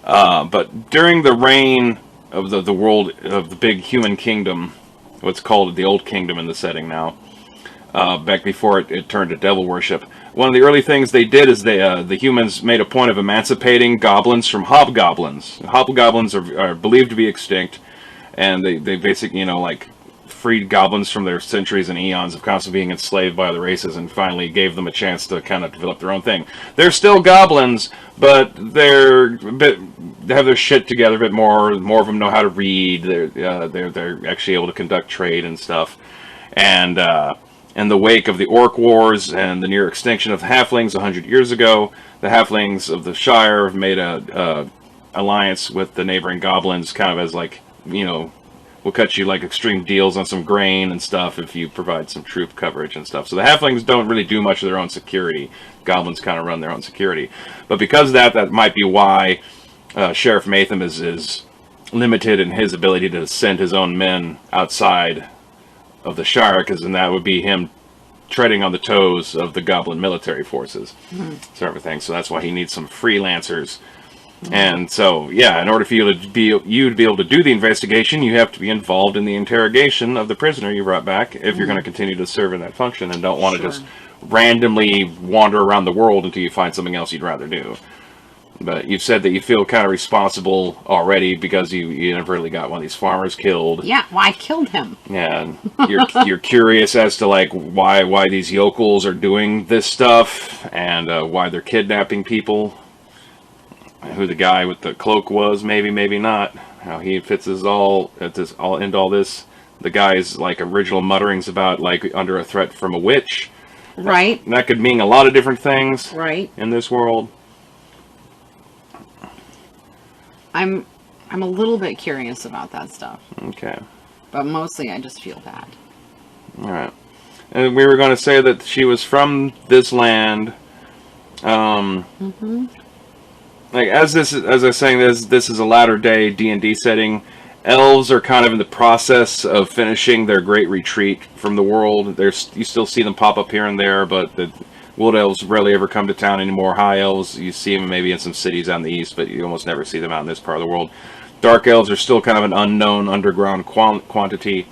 But during the reign of the world of the big human kingdom, what's called the Old Kingdom in the setting now, back before it turned to devil worship, one of the early things they did is the humans made a point of emancipating goblins from hobgoblins. Hobgoblins are believed to be extinct, and they basically, like, freed goblins from their centuries and eons of constantly being enslaved by other races, and finally gave them a chance to kind of develop their own thing. They're still goblins, but they have their shit together a bit more. More of them know how to read. They're actually able to conduct trade and stuff. And in the wake of the Orc Wars and the near extinction of the Halflings 100 years ago, the Halflings of the Shire have made a alliance with the neighboring goblins, kind of as like, we'll cut you like extreme deals on some grain and stuff if you provide some troop coverage and stuff. So the Halflings don't really do much of their own security. Goblins kind of run their own security. But because of that might be why Sheriff Matham is limited in his ability to send his own men outside of the Shire, because then that would be him treading on the toes of the Goblin military forces. So everything. So that's why he needs some freelancers. And so, yeah, in order for you to be able to do the investigation, you have to be involved in the interrogation of the prisoner you brought back if you're going to continue to serve in that function and don't want to just randomly wander around the world until you find something else you'd rather do. But you've said that you feel kind of responsible already because you inadvertently got one of these farmers killed. Yeah, well, I killed him. Yeah, and you're curious as to like why these yokels are doing this stuff and why they're kidnapping people. Who the guy with the cloak was, maybe not. How he fits into all this. The guy's like original mutterings about like under a threat from a witch. Right. That could mean a lot of different things. Right. In this world. I'm a little bit curious about that stuff. Okay. But mostly I just feel bad. All right. And we were going to say that she was from this land. Like as I was saying, this is a latter day D&D setting. Elves are kind of in the process of finishing their great retreat from the world. You still see them pop up here and there, but the Wood Elves rarely ever come to town anymore. High Elves, you see them maybe in some cities out in the east, but you almost never see them out in this part of the world. Dark Elves are still kind of an unknown underground quantity.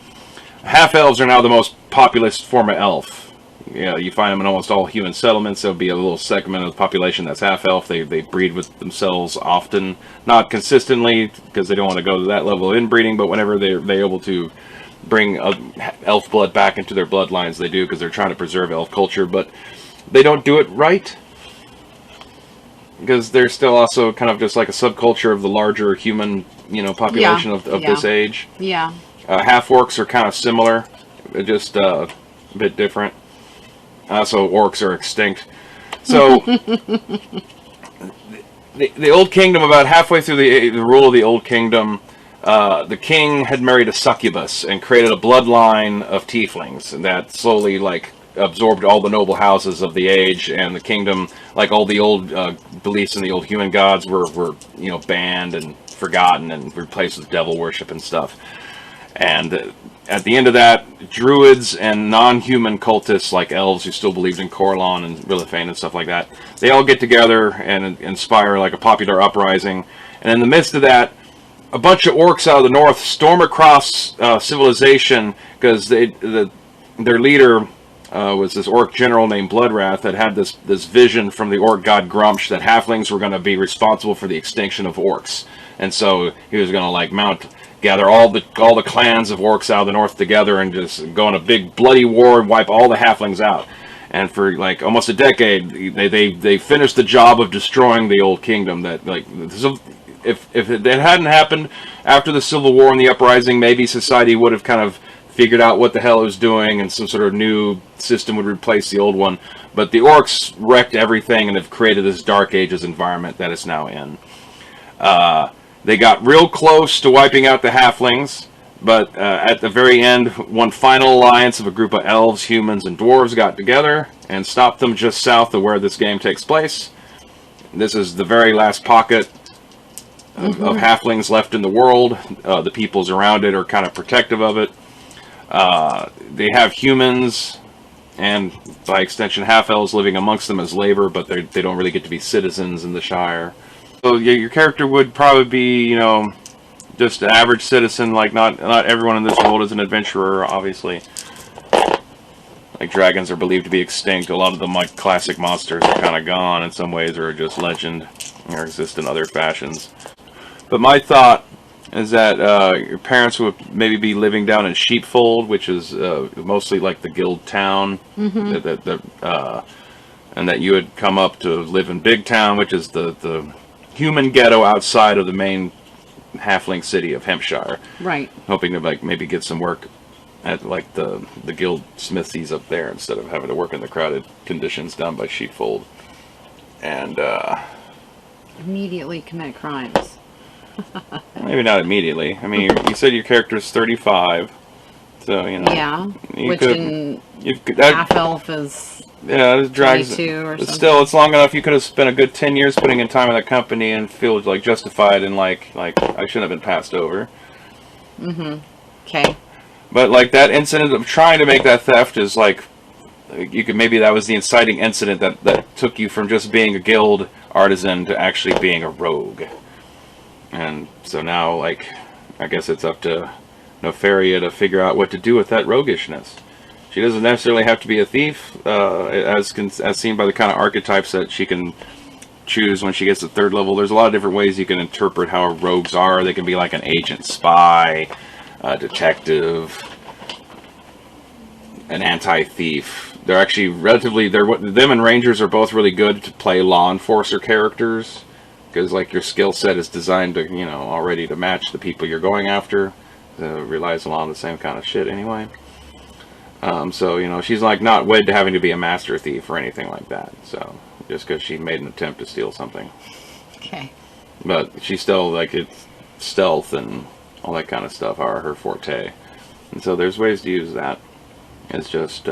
Half Elves are now the most populous form of elf. You find them in almost all human settlements. There'll be a little segment of the population that's half-elf. They breed with themselves often. Not consistently, because they don't want to go to that level of inbreeding, but whenever they're able to bring elf blood back into their bloodlines, they do, because they're trying to preserve elf culture. But they don't do it right, because they're still also kind of just like a subculture of the larger human population of this age. Yeah. Half-orcs are kind of similar, just a bit different. So orcs are extinct. So the Old Kingdom, about halfway through the rule of the Old Kingdom, the king had married a succubus and created a bloodline of tieflings that slowly absorbed all the noble houses of the age, and the kingdom, like all the old beliefs in the old human gods, were banned and forgotten and replaced with devil worship and stuff. And at the end of that, druids and non-human cultists like elves who still believed in Corlon and Rilithane and stuff like that, they all get together and inspire like a popular uprising. And in the midst of that, a bunch of orcs out of the north storm across civilization because their leader was this orc general named Bloodwrath that had this vision from the orc god Grumsh that halflings were going to be responsible for the extinction of orcs. And so he was going to gather all the clans of orcs out of the north together and just go on a big bloody war and wipe all the halflings out. and for like almost a decade, they finished the job of destroying the old kingdom. That like, so if it hadn't happened after the Civil War and the uprising, maybe society would have kind of figured out what the hell it was doing, and some sort of new system would replace the old one. But the orcs wrecked everything and have created this Dark Ages environment that it's now in. They got real close to wiping out the halflings, but at the very end, one final alliance of a group of elves, humans, and dwarves got together and stopped them just south of where this game takes place. This is the very last pocket of halflings left in the world. The peoples around it are kind of protective of it. They have humans and, by extension, half-elves living amongst them as labor, but they don't really get to be citizens in the Shire. So your character would probably be, you know, just an average citizen. Like not everyone in this world is an adventurer, obviously. Like dragons are believed to be extinct. A lot of the classic monsters are kind of gone in some ways, or just legend, or exist in other fashions. But my thought is that your parents would maybe be living down in Sheepfold, which is mostly like the guild town, and that you would come up to live in Big Town, which is the human ghetto outside of the main halfling city of Hampshire. Right. Hoping to like maybe get some work at like the guild smithies up there instead of having to work in the crowded conditions down by Sheepfold. And Immediately commit crimes. maybe not immediately. I mean, you said your character's 35, so you know. Yeah. Which could, in that, half elf is yeah, it drags. 22 or But something. still, it's long enough. You could have spent a good 10 years putting in time in that company and feel like justified and like I shouldn't have been passed over. Okay. But like that incident of trying to make that theft is like, you could maybe that was the inciting incident that took you from just being a guild artisan to actually being a rogue. And so now, like, I guess it's up to Nefaria to figure out what to do with that roguishness. She doesn't necessarily have to be a thief, as seen by the kind of archetypes that she can choose when she gets to 3rd level. There's a lot of different ways you can interpret how rogues are. They can be like an agent spy, a detective, an anti-thief. They're actually them and rangers are both really good to play law enforcer characters, because like your skill set is designed to, you know, already to match the people you're going after. Relies a lot on the same kind of shit anyway. So, you know, she's like not wed to having to be a master thief or anything like that. So, just because she made an attempt to steal something. Okay. But she's still, like, it's stealth and all that kind of stuff are her forte. And so there's ways to use that. It's just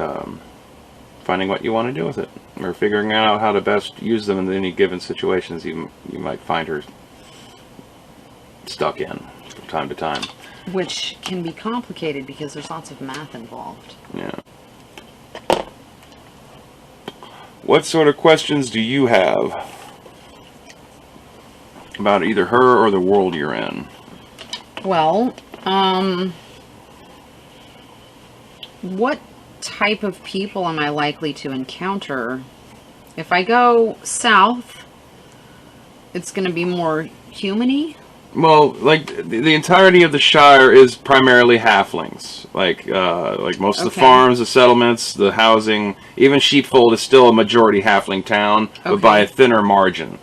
finding what you want to do with it. Or figuring out how to best use them in any given situations you might find her stuck in from time to time. Which can be complicated because there's lots of math involved. Yeah. What sort of questions do you have about either her or the world you're in? Well, what type of people am I likely to encounter? If I go south, it's going to be more human-y. Well, like the entirety of the Shire is primarily halflings. Like most of the farms, the settlements, the housing, even Sheepfold is still a majority halfling town, but by a thinner margin.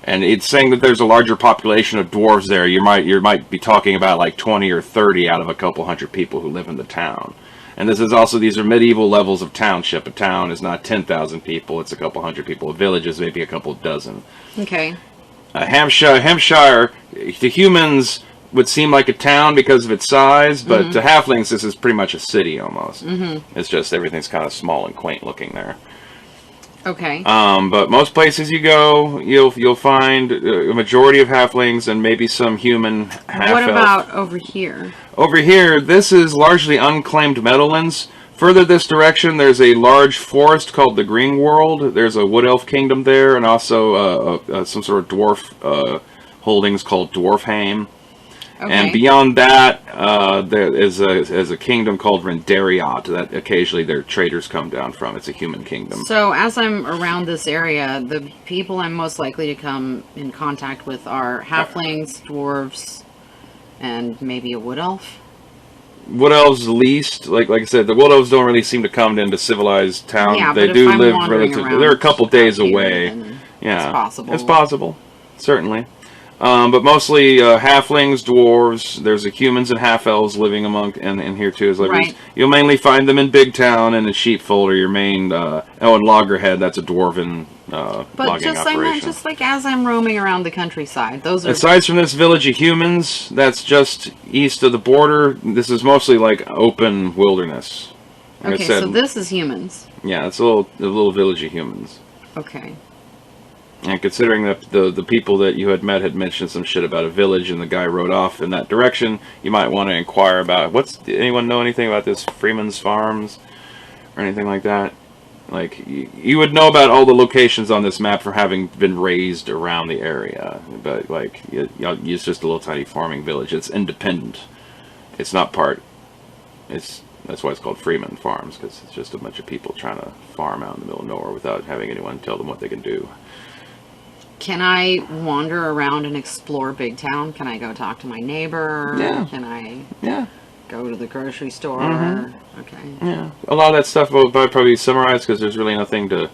And it's saying that there's a larger population of dwarves there. You might be talking about like 20 or 30 out of a couple hundred people who live in the town. And these are medieval levels of township. A town is not 10,000 people; it's a couple hundred people. A village is maybe a couple dozen. Okay. Hampshire, to humans, would seem like a town because of its size, but to halflings, this is pretty much a city almost. It's just everything's kind of small and quaint looking there. Okay. But most places you go, you'll find a majority of halflings and maybe some human half-elf. What about over here? Over here, this is largely unclaimed meadowlands. Further this direction, there's a large forest called the Green World. There's a wood elf kingdom there, and also some sort of dwarf holdings called Dwarfheim. Okay. And beyond that, there is a kingdom called Rendariat that occasionally their traders come down from. It's a human kingdom. So as I'm around this area, the people I'm most likely to come in contact with are halflings, dwarves, and maybe a wood elf. Wood Elves least, like I said, the Wood Elves don't really seem to come into civilized town. Yeah, They but do if I'm live wandering relatively. around They're a couple days out here, away. then Yeah, it's possible. It's possible, certainly. But mostly halflings, dwarves. There's humans and half elves living among in here too. As like Right. You'll mainly find them in Big Town and in Sheepfold, or your main. In Loggerhead, that's a dwarven But logging just I meant operation. just like as I'm roaming around the countryside, those are Aside from this village of humans, that's just east of the border. This is mostly like open wilderness. Like I okay. said, So this is humans. yeah, it's a little village of humans. Okay. And considering that the people that you had met had mentioned some shit about a village and the guy rode off in that direction, you might want to inquire about anyone know anything about this Freeman's Farms or anything like that? Like, you would know about all the locations on this map for having been raised around the area. But, like, it's just a little tiny farming village. It's independent. It's not part... That's why it's called Freeman Farms, because it's just a bunch of people trying to farm out in the middle of nowhere without having anyone tell them what they can do. Can I wander around and explore Big Town? Can I go talk to my neighbor? Yeah. Can I Yeah. go to the grocery store? Mm-hmm. Okay. Yeah, a lot of that stuff will probably be summarized because there's really nothing to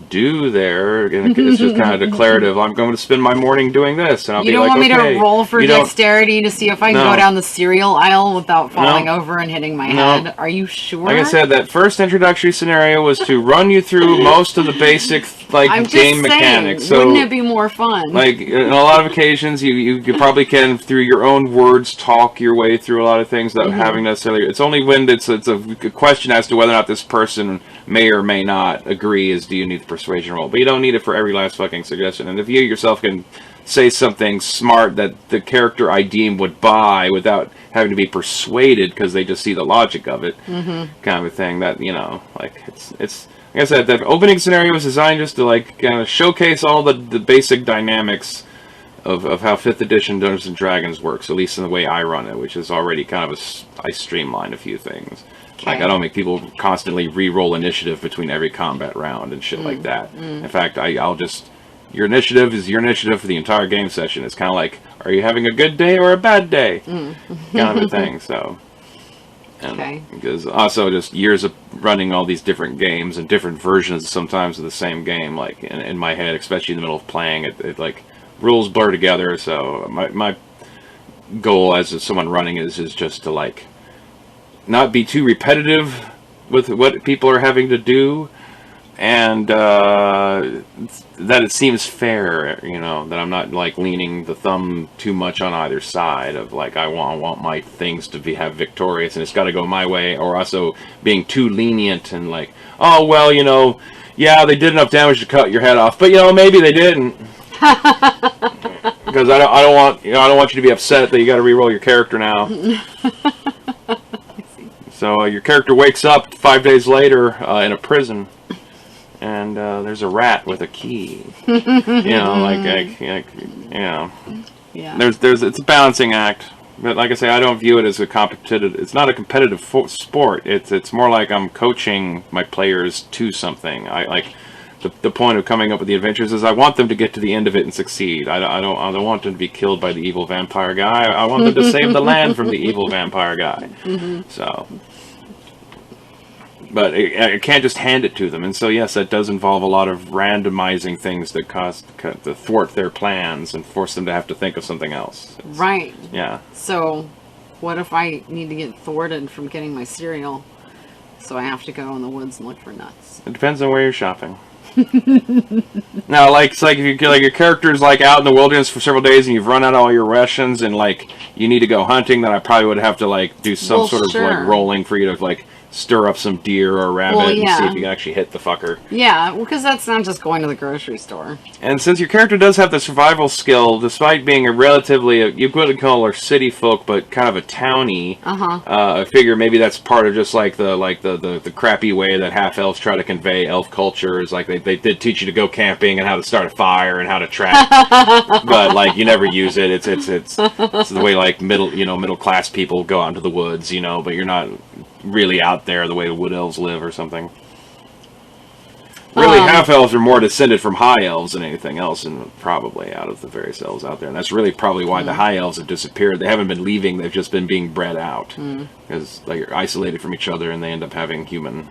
do there. And it's just kind of declarative. I'm going to spend my morning doing this, and I'll You be don't like, want me okay. to roll for You don't- dexterity to see if I can No. go down the cereal aisle without falling No. over and hitting my No. head? Are you sure? Like I said, that first introductory scenario was to run you through most of the basic I'm just game saying, mechanics. So, wouldn't it be more fun? like, in a lot of occasions, you probably can, through your own words, talk your way through a lot of things without having necessarily... It's only when it's a question as to whether or not this person may or may not agree is do you need the persuasion roll. But you don't need it for every last fucking suggestion. And if you yourself can say something smart that the character I deem would buy without having to be persuaded because they just see the logic of it, kind of a thing, that, you know, like, it's like I said, the opening scenario was designed just to, like, kind of showcase all the basic dynamics of how 5th edition Dungeons and Dragons works, at least in the way I run it, which is already kind of I streamline a few things. Like, I don't make people constantly re-roll initiative between every combat round and shit like that. In fact, I'll just... Your initiative is your initiative for the entire game session. It's kind of like, are you having a good day or a bad day? Kind of a thing, so... And Okay. because also just years of running all these different games and different versions sometimes of the same game, like in my head, especially in the middle of playing, it like rules blur together. So my goal as someone running is just to like not be too repetitive with what people are having to do, and that it seems fair, you know, that I'm not like leaning the thumb too much on either side of like I want my things to have victorious and it's got to go my way, or also being too lenient and like, oh well, you know, yeah, they did enough damage to cut your head off, but you know, maybe they didn't. Because I don't want you to be upset that you got to re-roll your character now. So your character wakes up 5 days later in a prison, and there's a rat with a key. You know, like you know, yeah. it's a balancing act. But like I say, I don't view it as a competitive. It's not a competitive sport. It's more like I'm coaching my players to something. I like the point of coming up with the adventures is I want them to get to the end of it and succeed. I don't want them to be killed by the evil vampire guy. I want them to save the land from the evil vampire guy. So. But I can't just hand it to them, and so yes, that does involve a lot of randomizing things that to thwart their plans and force them to have to think of something else. Right. Yeah. So, what if I need to get thwarted from getting my cereal? So I have to go in the woods and look for nuts. It depends on where you're shopping. Now, like, it's like if you like your character's like out in the wilderness for several days and you've run out all your rations and like you need to go hunting, then I probably would have to like do some sort of like rolling for you to like stir up some deer or a rabbit and see if you can actually hit the fucker. Yeah, because that's not just going to the grocery store. And since your character does have the survival skill, despite being a relatively, you could call her city folk, but kind of a townie, I figure maybe that's part of just like the crappy way that half elves try to convey elf culture. Is like they did teach you to go camping and how to start a fire and how to track, but like you never use it. It's the way like middle class people go out into the woods, you know, but you're not really out there the way the wood elves live or something. Really, half elves are more descended from high elves than anything else, and probably out of the various elves out there. And that's really probably why the high elves have disappeared. They haven't been leaving; they've just been being bred out because they're isolated from each other, and they end up having human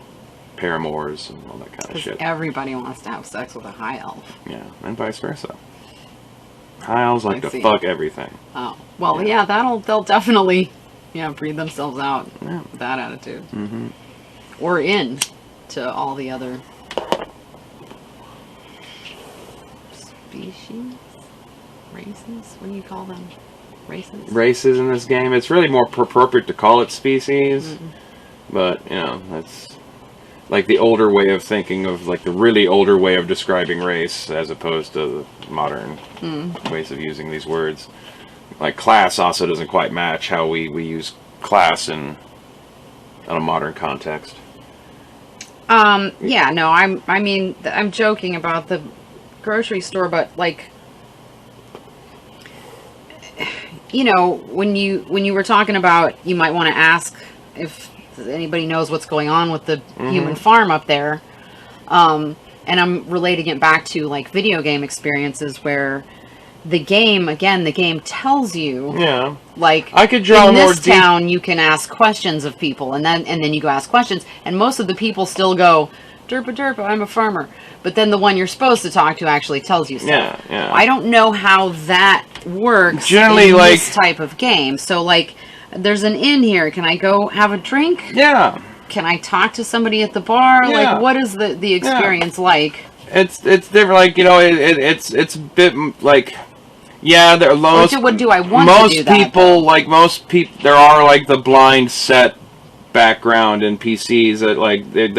paramours and all that kind of shit. Everybody wants to have sex with a high elf. Yeah, and vice versa. High elves like I to see. fuck everything. Oh, well, yeah, they'll definitely, breed themselves out Yeah. with that attitude. Mm-hmm. Or in to all the other species? Races? What do you call them? Races? Races in this game, it's really more appropriate to call it species, but, that's like the older way of thinking of, like the really older way of describing race as opposed to the modern ways of using these words. Like class also doesn't quite match how we use class in a modern context. Yeah, no, I'm joking about the grocery store, but like, when you were talking about, you might want to ask if anybody knows what's going on with the human farm up there. And I'm relating it back to like video game experiences where the game tells you, like, I could draw in more this town you can ask questions of people, and then you go ask questions, and most of the people still go, derpa derpa, I'm a farmer. But then the one you're supposed to talk to actually tells you stuff. Yeah. I don't know how that works Generally, in like, this type of game. So like, there's an inn here. Can I go have a drink? Yeah. Can I talk to somebody at the bar? Yeah. Like, what is the experience like? It's different, like, it's a bit like, yeah, there are most. What do I want most to do that, people, though? like most people, there are like the blind set background NPCs that like they're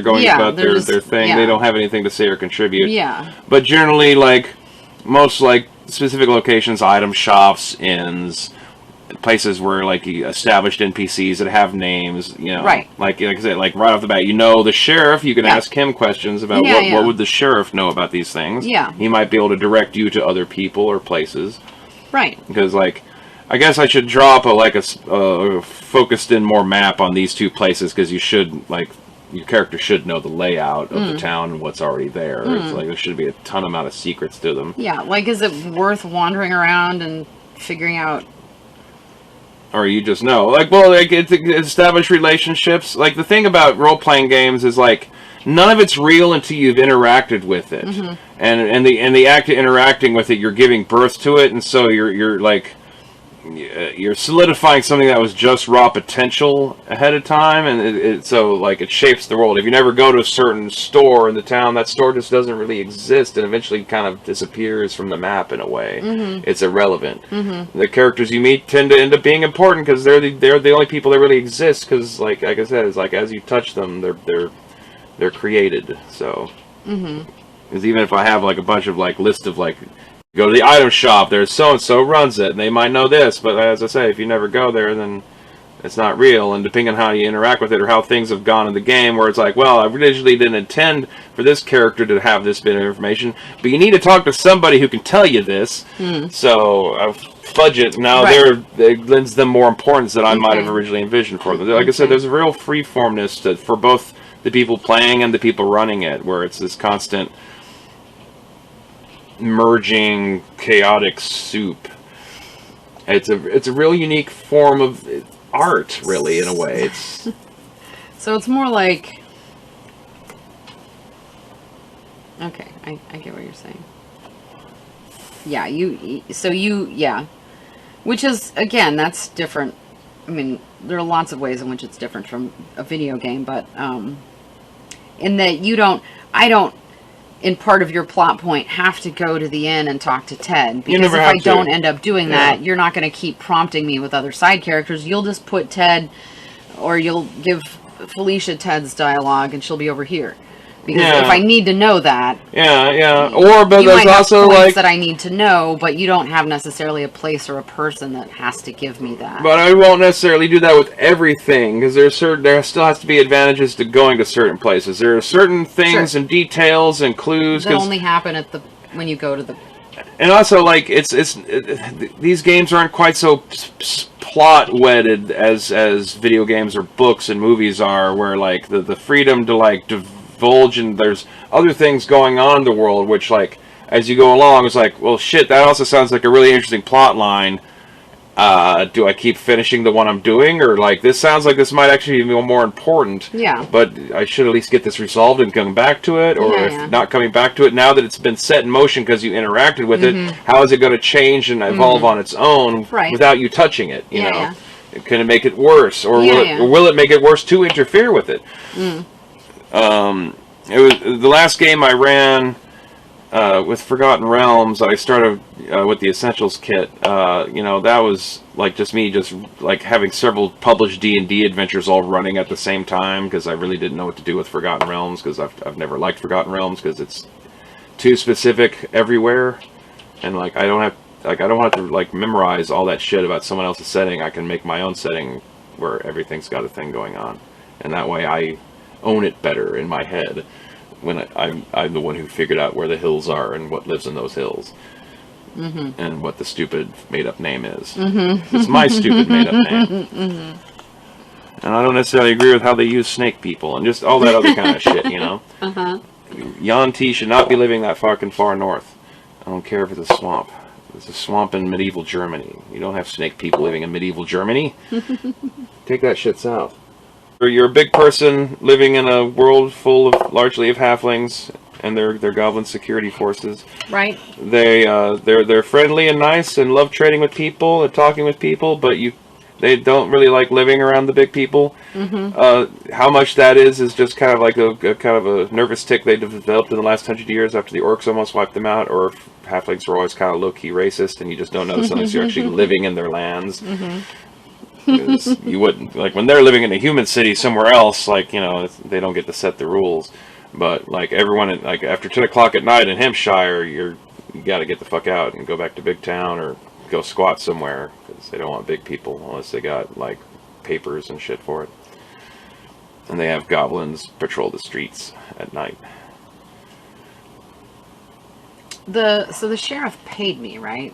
going about their thing. yeah. They don't have anything to say or contribute. Yeah. But generally, like most like specific locations, item shops, inns, places where like established NPCs that have names, Right. Like I said, like right off the bat, the sheriff. You can Yeah. ask him questions about what would the sheriff know about these things. Yeah. He might be able to direct you to other people or places. Right. Because like, I guess I should draw up a focused in more map on these two places because your character should know the layout of the town and what's already there. It's like there should be a ton amount of secrets to them. Yeah. Like, is it worth wandering around and figuring out? Or you just know, like, well, like it's established relationships. Like the thing about role-playing games is like none of it's real until you've interacted with it, and the act of interacting with it, you're giving birth to it, and so you're like you're solidifying something that was just raw potential ahead of time, and so like it shapes the world. If you never go to a certain store in the town, that store just doesn't really exist, and eventually kind of disappears from the map in a way. It's irrelevant. The characters you meet tend to end up being important because they're the only people that really exist. Because like I said, it's like as you touch them, they're created. So because even if I have like a bunch of like list of like, go to the item shop, there's so-and-so runs it, and they might know this, but as I say, if you never go there, then it's not real, and depending on how you interact with it or how things have gone in the game, where it's like, well, I originally didn't intend for this character to have this bit of information, but you need to talk to somebody who can tell you this, so I fudge it, now it lends them more importance than I might have originally envisioned for them. Like I said, there's a real freeformness for both the people playing and the people running it, where it's this constant merging chaotic soup. It's a real unique form of art, really, in a way. It's So it's more like, okay, I get what you're saying. Yeah, which is, again, that's different. I mean, there are lots of ways in which it's different from a video game, but in that I don't, in part of your plot point, have to go to the inn and talk to Ted. Because if I don't end up doing that, you're not going to keep prompting me with other side characters. You'll just put Ted, or you'll give Felicia Ted's dialogue, and she'll be over here. Because if I need to know that, but you there's might have also points like that I need to know, but you don't have necessarily a place or a person that has to give me that. But I won't necessarily do that with everything, because there still has to be advantages to going to certain places. There are certain things and details and clues that only happen when you go to the. And also, like, these games aren't quite so plot wedded as video games or books and movies are, where like the freedom to like devote divulge, and there's other things going on in the world, which, like, as you go along, it's like, well, shit, that also sounds like a really interesting plot line. Do I keep finishing the one I'm doing, or like this sounds like this might actually be more important? Yeah. But I should at least get this resolved and come back to it, or Yeah, if yeah. not coming back to it now that it's been set in motion because you interacted with it, how is it going to change and evolve on its own Right. without you touching it? You Yeah, know, yeah. can it make it worse, or Yeah, will it make it worse to interfere with it? It was the last game I ran. With Forgotten Realms, I started with the Essentials kit. That was like just me, just like having several published D&D adventures all running at the same time because I really didn't know what to do with Forgotten Realms because I've never liked Forgotten Realms because it's too specific everywhere, and like I don't have to like memorize all that shit about someone else's setting. I can make my own setting where everything's got a thing going on, and that way I own it better in my head. When I'm the one who figured out where the hills are and what lives in those hills, and what the stupid made-up name is. It's my stupid made-up name, and I don't necessarily agree with how they use snake people and just all that other kind of shit. You know, Yuan-ti should not be living that fucking far north. I don't care if it's a swamp. It's a swamp in medieval Germany. You don't have snake people living in medieval Germany. Take that shit south. You're a big person living in a world full of largely of halflings and their goblin security forces. Right. They're friendly and nice and love trading with people and talking with people, but they don't really like living around the big people. How much that is just kind of like a kind of a nervous tick they developed in the last 100 years after the orcs almost wiped them out, or halflings were always kind of low-key racist and you just don't notice unless you're actually living in their lands. You wouldn't, like, when they're living in a human city somewhere else, like, they don't get to set the rules, but like everyone like after 10 o'clock at night in Hampshire, you got to get the fuck out and go back to big town or go squat somewhere because they don't want big people unless they got like papers and shit for it, and they have goblins patrol the streets at night. So the sheriff paid me, right?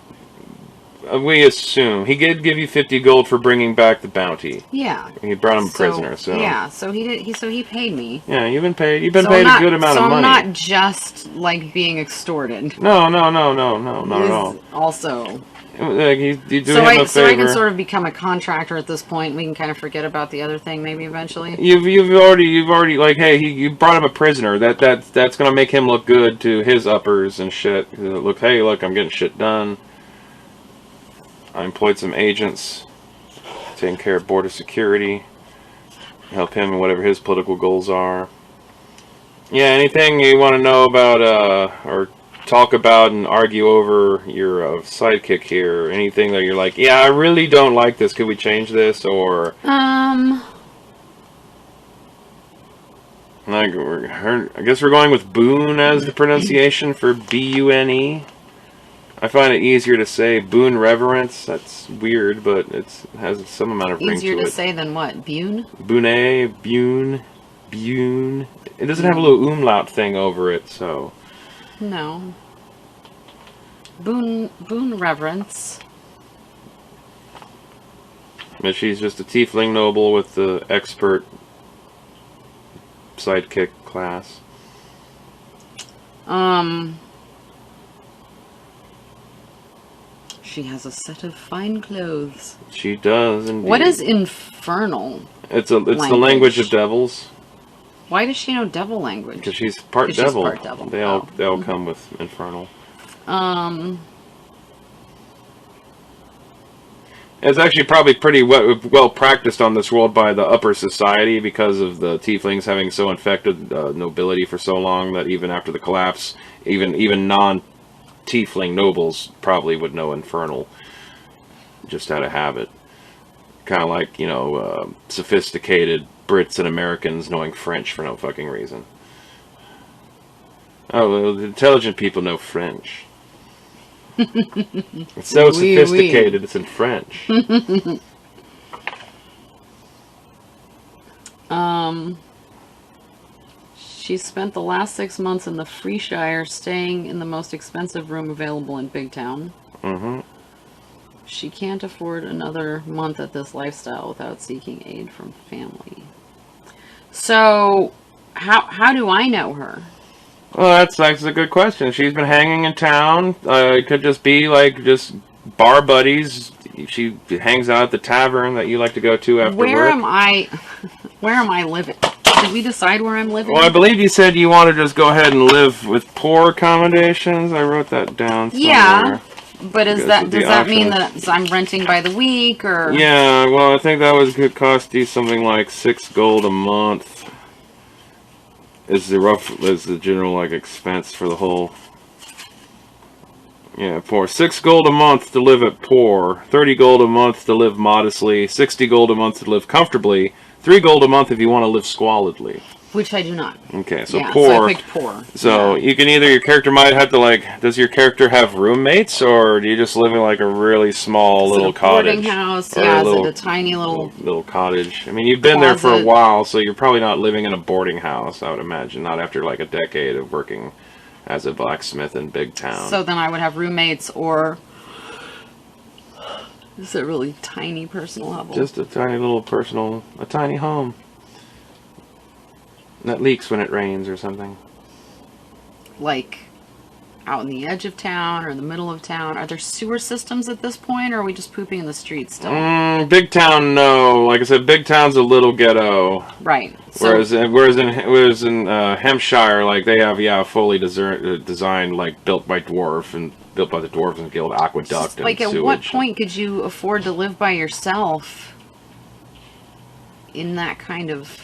We assume he did give you 50 gold for bringing back the bounty. Yeah. He brought him a prisoner, so yeah. So he did. He paid me. Yeah, you've been paid. You've been So paid I'm not- a good amount so of money. I'm not just like being extorted. No, not at all. Also. Like, you do So him a so I favor. can sort of become a contractor at this point. We can kind of forget about the other thing maybe eventually. You've already like, hey, you brought him a prisoner. That's gonna make him look good to his uppers and shit. Look, hey, look, I'm getting shit done. I employed some agents, taking care of border security, help him in whatever his political goals are. Yeah, anything you want to know about, or talk about and argue over your sidekick here, anything that you're like, yeah, I really don't like this, could we change this, or... Like, I guess we're going with Boone as the pronunciation for B-U-N-E. I find it easier to say Boone Reverence. That's weird, but it has some amount of ring Easier to to it. say than what? Bune? Bune. It doesn't have a little umlaut thing over it, so... No. Boone Reverence. But she's just a tiefling noble with the expert sidekick class. She has a set of fine clothes. She does, indeed. What is infernal? It's the language of devils. Why does she know devil language? Because she's part 'Cause she's devil. part devil. They all come with infernal. It's actually probably pretty well practiced on this world by the upper society because of the tieflings having so infected nobility for so long that even after the collapse, even non-tiefling nobles probably would know infernal just out of habit. Kind of like, sophisticated Brits and Americans knowing French for no fucking reason. Oh, well, the intelligent people know French. It's so sophisticated, it's in French. She spent the last 6 months in the Freeshire staying in the most expensive room available in Big Town. Mm-hmm. She can't afford another month at this lifestyle without seeking aid from family. So, how do I know her? Well, that's a good question. She's been hanging in town. It could just be like just bar buddies. She hangs out at the tavern that you like to go to after Where work. am I? Where am I living? Did we decide where I'm living? Well, I believe you said you want to just go ahead and live with poor accommodations. I wrote that down somewhere. Yeah, but Because does of the that mean options. that I'm renting by the week or? Yeah, well, I think that could cost you something like 6 gold a month. Is the general like expense for the whole? Yeah, for 6 gold a month to live at poor, 30 gold a month to live modestly, 60 gold a month to live comfortably, 3 gold a month if you want to live squalidly. Which I do not. Okay, so Yeah, poor. so I picked poor. So Yeah. you can either, your character might have to like, does your character have roommates, or do you just live in like a really small Is it little a boarding cottage? house? Or Yeah, a little- is it a tiny little? Little cottage. I mean, you've been there for a Closet. while, so you're probably not living in a boarding house, I would imagine. Not after like a decade of working as a blacksmith in Big Town. So then I would have roommates, or is it really tiny personal hovel? Just a tiny little personal, a tiny home. That leaks when it rains or something. like out in the edge of town or in the middle of town. Are there sewer systems at this point, or are we just pooping in the streets still? Big Town, no. Like I said, Big Town's a little ghetto. Right. So, Whereas in Hampshire, like they have fully designed, like built by the Dwarves Guild aqueduct and like, at sewage. what point could you afford to live by yourself in that kind of?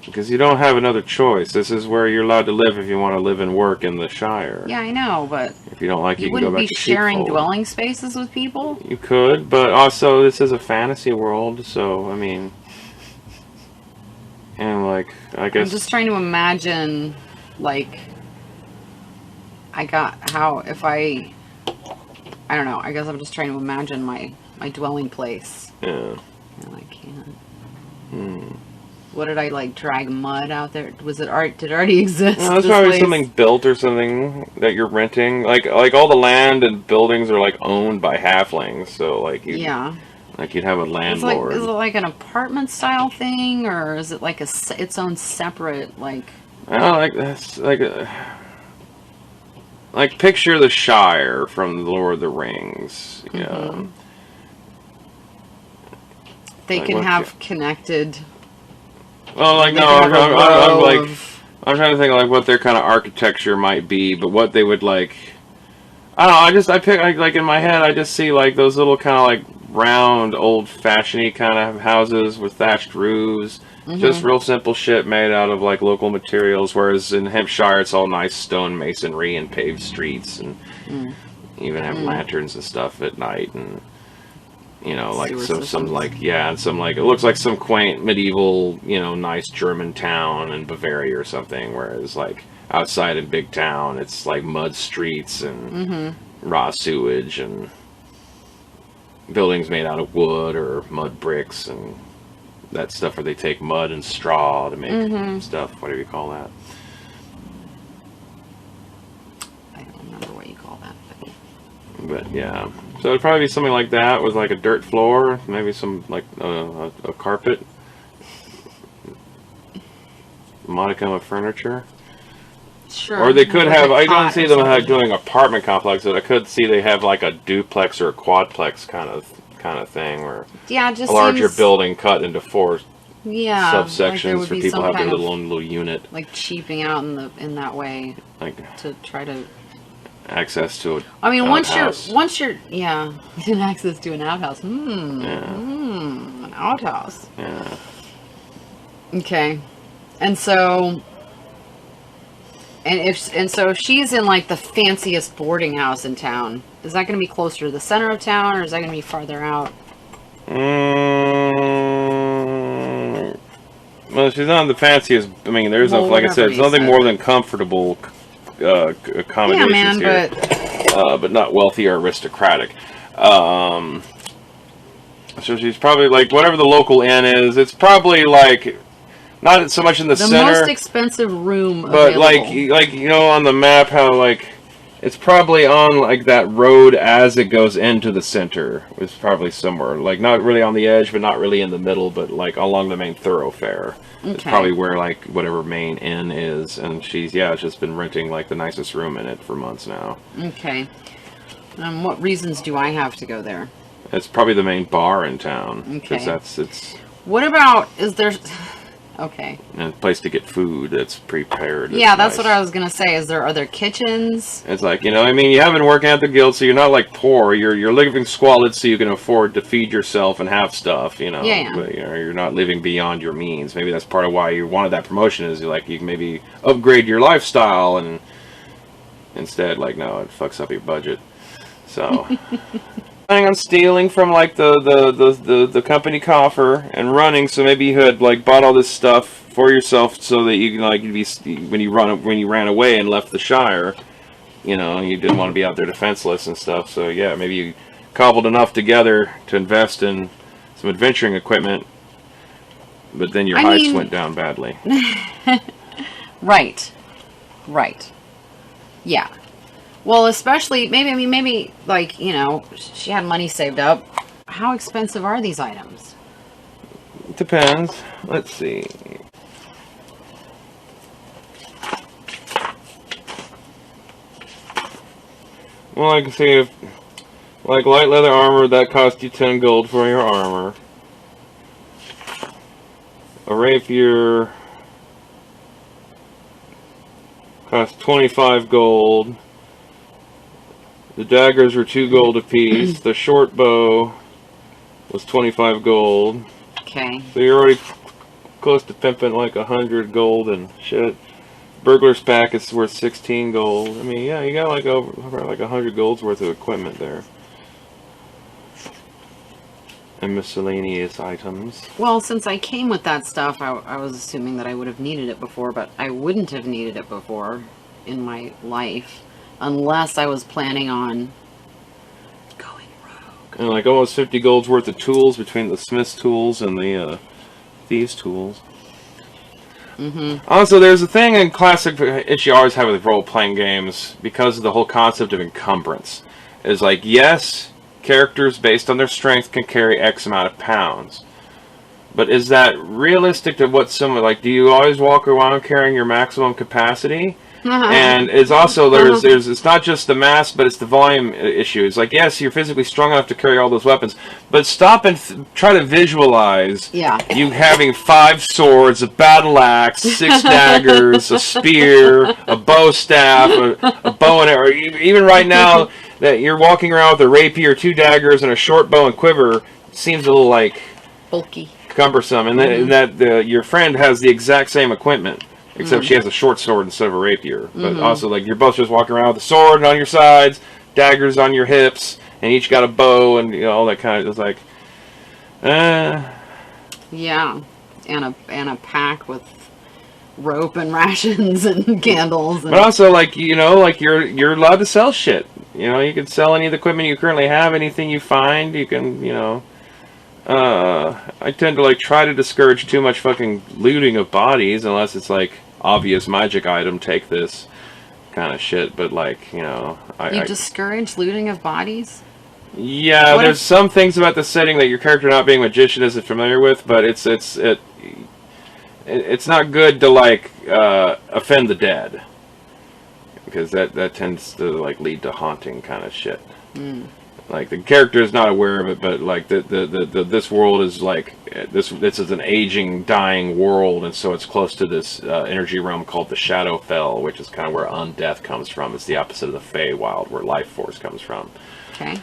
Because you don't have another choice. This is where you're allowed to live if you want to live and work in the Shire. Yeah, I know, but If you don't like, you you can go wouldn't back be to sharing Sheepfold. dwelling spaces with people. You could, but also this is a fantasy world, so I mean, and like I guess I'm just trying to imagine, like, if I don't know. I guess I'm just trying to imagine my dwelling place. yeah. And I can't. What did I like? Drag mud out there? Was it art? Did it already exist? Well, that's this probably place? something built or something that you're renting. Like all the land and buildings are like owned by halflings, so like you'd have a landlord. Is it like an apartment style thing, or is it like its own separate like? I don't like that's like picture the Shire from The Lord of the Rings. Yeah. Mm-hmm. They Like can what have connected. Well, like they no, can have a I'm row like. of- I'm trying to think of like what their kind of architecture might be, but what they would like. I don't know. I pick like in my head. I just see like those little kind of like round, old-fashioned kind of houses with thatched roofs. Just real simple shit made out of like local materials. Whereas in Hampshire, it's all nice stone masonry and paved streets, and even have lanterns and stuff at night, and you know, like Sewer some systems. like and some like it looks like some quaint medieval, you know, nice German town in Bavaria or something. Whereas like outside in Big Town, it's like mud streets and raw sewage and buildings made out of wood or mud bricks and that stuff where they take mud and straw to make stuff, whatever you call that. I don't remember what you call that. But yeah, so it'd probably be something like that with like a dirt floor, maybe some like a carpet, modicum of furniture. Sure. Or they could Like have. a I don't cot see or them something. doing apartment complexes. I could see they have like a duplex or a quadplex kind of thing, or Yeah, it just a larger seems, building cut into 4 Yeah, like there subsections would for be people some to have kind their of little unit, like cheaping out in that way like to try to. access to a I mean, outhouse. once you're access to an outhouse. Yeah. An outhouse. Yeah. Okay, and so. And so if she's in like the fanciest boarding house in town, is that going to be closer to the center of town, or is that going to be farther out? Well, she's not the fanciest. I mean, there's Well, like I said, whatever it's you nothing said. more than comfortable Yeah, accommodations man, here, but not wealthy or aristocratic. So she's probably like whatever the local inn is. It's probably like not so much in the the center, most expensive room but available. like you know on the map how like It's probably on like that road as it goes into the center. It's probably somewhere like not really on the edge, but not really in the middle, but like along the main thoroughfare. It's Okay. probably where like whatever main inn is, and she's just been renting like the nicest room in it for months now. Okay. What reasons do I have to go there? It's probably the main bar in town Okay. because it's What about, is there, okay. a place to get food that's prepared. Yeah, that's what I was gonna say. Is there other kitchens? It's like, you haven't been working at the guild, so you're not like poor. You're living squalid, so you can afford to feed yourself and have stuff. Yeah. But you're not living beyond your means. Maybe that's part of why you wanted that promotion. Is you can maybe upgrade your lifestyle, and instead, like, no, it fucks up your budget. So, planning on stealing from like the company coffer and running. So maybe you had like bought all this stuff for yourself so that you can like you'd be when you ran away and left the Shire. You didn't want to be out there defenseless and stuff. So yeah, maybe you cobbled enough together to invest in some adventuring equipment, but then your heist went down badly. Right. Yeah. Well, especially, maybe, like, she had money saved up. How expensive are these items? Depends. Let's see. Well, I can see if, like, light leather armor, that cost you 10 gold for your armor. A rapier cost 25 gold. The daggers were 2 gold apiece. The short bow was 25 gold. Okay. So you're already close to pimping like 100 gold and shit. Burglar's pack is worth 16 gold. I mean, yeah, you got like over like 100 gold's worth of equipment there. And miscellaneous items. Well, since I came with that stuff, I was assuming that I would have needed it before, but I wouldn't have needed it before in my life. Unless I was planning on going rogue. And like almost 50 gold's worth of tools between the smith's tools and the thieves' tools. Also, there's a thing in classic you always have with role-playing games because of the whole concept of encumbrance. Is like, yes, characters based on their strength can carry X amount of pounds. But is that realistic to what someone, like, do you always walk around carrying your maximum capacity? And it's also, there's it's not just the mass, but it's the volume issue. It's like, yes, you're physically strong enough to carry all those weapons, but stop and try to visualize you having 5 swords, a battle axe, 6 daggers, a spear, a bow staff, a bow and arrow. Even right now that you're walking around with a rapier, 2 daggers, and a short bow and quiver, seems a little like bulky, cumbersome. And that your friend has the exact same equipment. Except she has a short sword instead of a rapier. But also, like, you're both just walking around with a sword on your sides, daggers on your hips, and each got a bow, and all that kind of just like, Yeah, and a pack with rope and rations and candles. And but also, like, like you're allowed to sell shit. You can sell any of the equipment you currently have, anything you find. You can, I tend to like try to discourage too much fucking looting of bodies unless it's like obvious magic item, take this kind of shit. But like, you discourage looting of bodies? Yeah, there's some things about the setting that your character not being a magician isn't familiar with, but it's not good to like offend the dead, because that tends to like lead to haunting kind of shit. Like, the character is not aware of it, but like this world is like this is an aging, dying world, and so it's close to this energy realm called the Shadowfell, which is kind of where undeath comes from. It's the opposite of the Feywild, where life force comes from. Okay.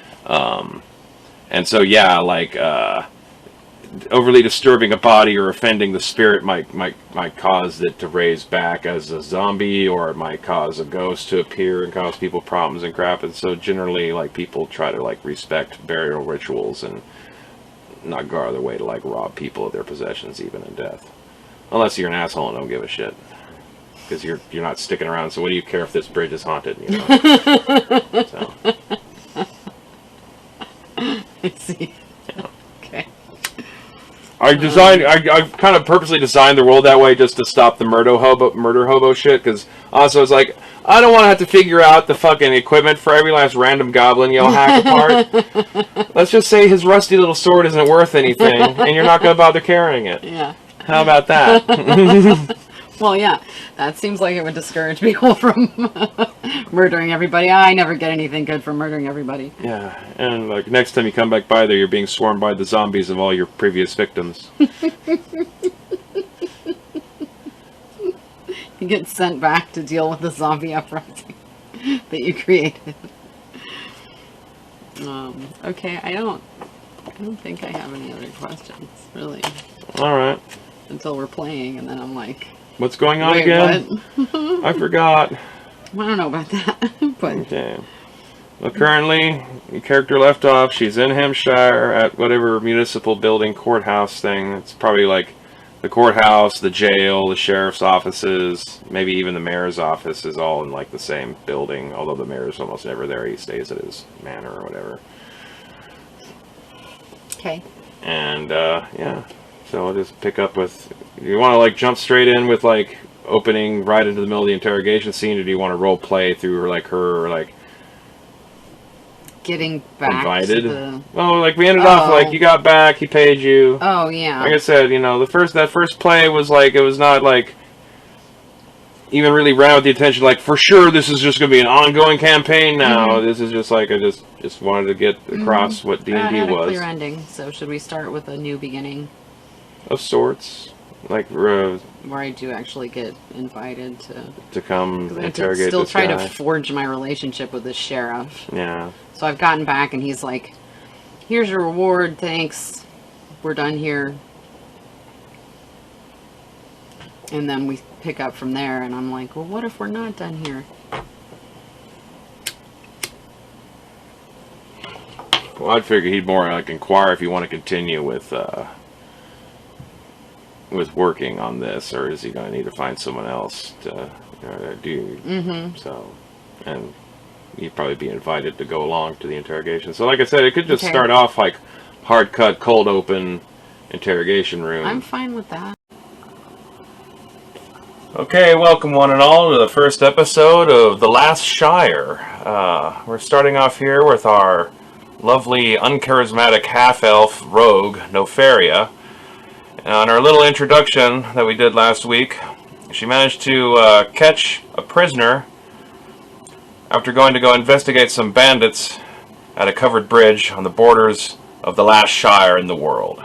And so yeah, like overly disturbing a body or offending the spirit might cause it to raise back as a zombie, or it might cause a ghost to appear and cause people problems and crap. And so generally, like, people try to like respect burial rituals and not go out of their way to like rob people of their possessions even in death, unless you're an asshole and don't give a shit, because you're not sticking around. So what do you care if this bridge is haunted? So. I see. Okay. I kind of purposely designed the world that way just to stop the murder hobo shit. Because also it's like I don't want to have to figure out the fucking equipment for every last random goblin you'll hack apart. Let's just say his rusty little sword isn't worth anything, and you're not going to bother carrying it. Yeah. How about that? Well, yeah, that seems like it would discourage people from murdering everybody. I never get anything good from murdering everybody. Yeah, and like next time you come back by there, you're being swarmed by the zombies of all your previous victims. You get sent back to deal with the zombie uprising that you created. Okay, I don't think I have any other questions, really, All right. until we're playing, and then I'm like, What's going on wait, again? what? I forgot. I don't know about that, but Okay. Well, currently, the character left off. She's in Hampshire at whatever municipal building courthouse thing. It's probably like the courthouse, the jail, the sheriff's offices, maybe even the mayor's office is all in like the same building. Although the mayor's almost never there. He stays at his manor or whatever. okay. And yeah, so I'll just pick up with. You want to like jump straight in with like opening right into the middle of the interrogation scene, or do you want to role play through her like Getting back invited? to the... Well, like we ended off like you got back, he paid you. Oh, yeah. Like I said, you know, that first play was like it was not like even really ran with the attention. Like for sure, this is just going to be an ongoing campaign now. This is just like I just wanted to get across what D&D had a was clear ending, so should we start with a new beginning of sorts, like where I do actually get invited to come 'cause I have to interrogate still this try guy. to forge my relationship with this sheriff. Yeah. So I've gotten back, and he's like, "Here's your reward. Thanks. We're done here." And then we pick up from there, and I'm like, "Well, what if we're not done here?" Well, I'd figure he'd more like inquire if you want to continue with working on this, or is he going to need to find someone else to do? Mm-hmm. So, and you'd probably be invited to go along to the interrogation. So, like I said, it could just Okay. start off like hard cut, cold open interrogation room. I'm fine with that. Okay, welcome one and all to the first episode of The Last Shire. We're starting off here with our lovely, uncharismatic half-elf rogue, Nofaria. On our little introduction that we did last week, she managed to catch a prisoner after going to go investigate some bandits at a covered bridge on the borders of the last shire in the world.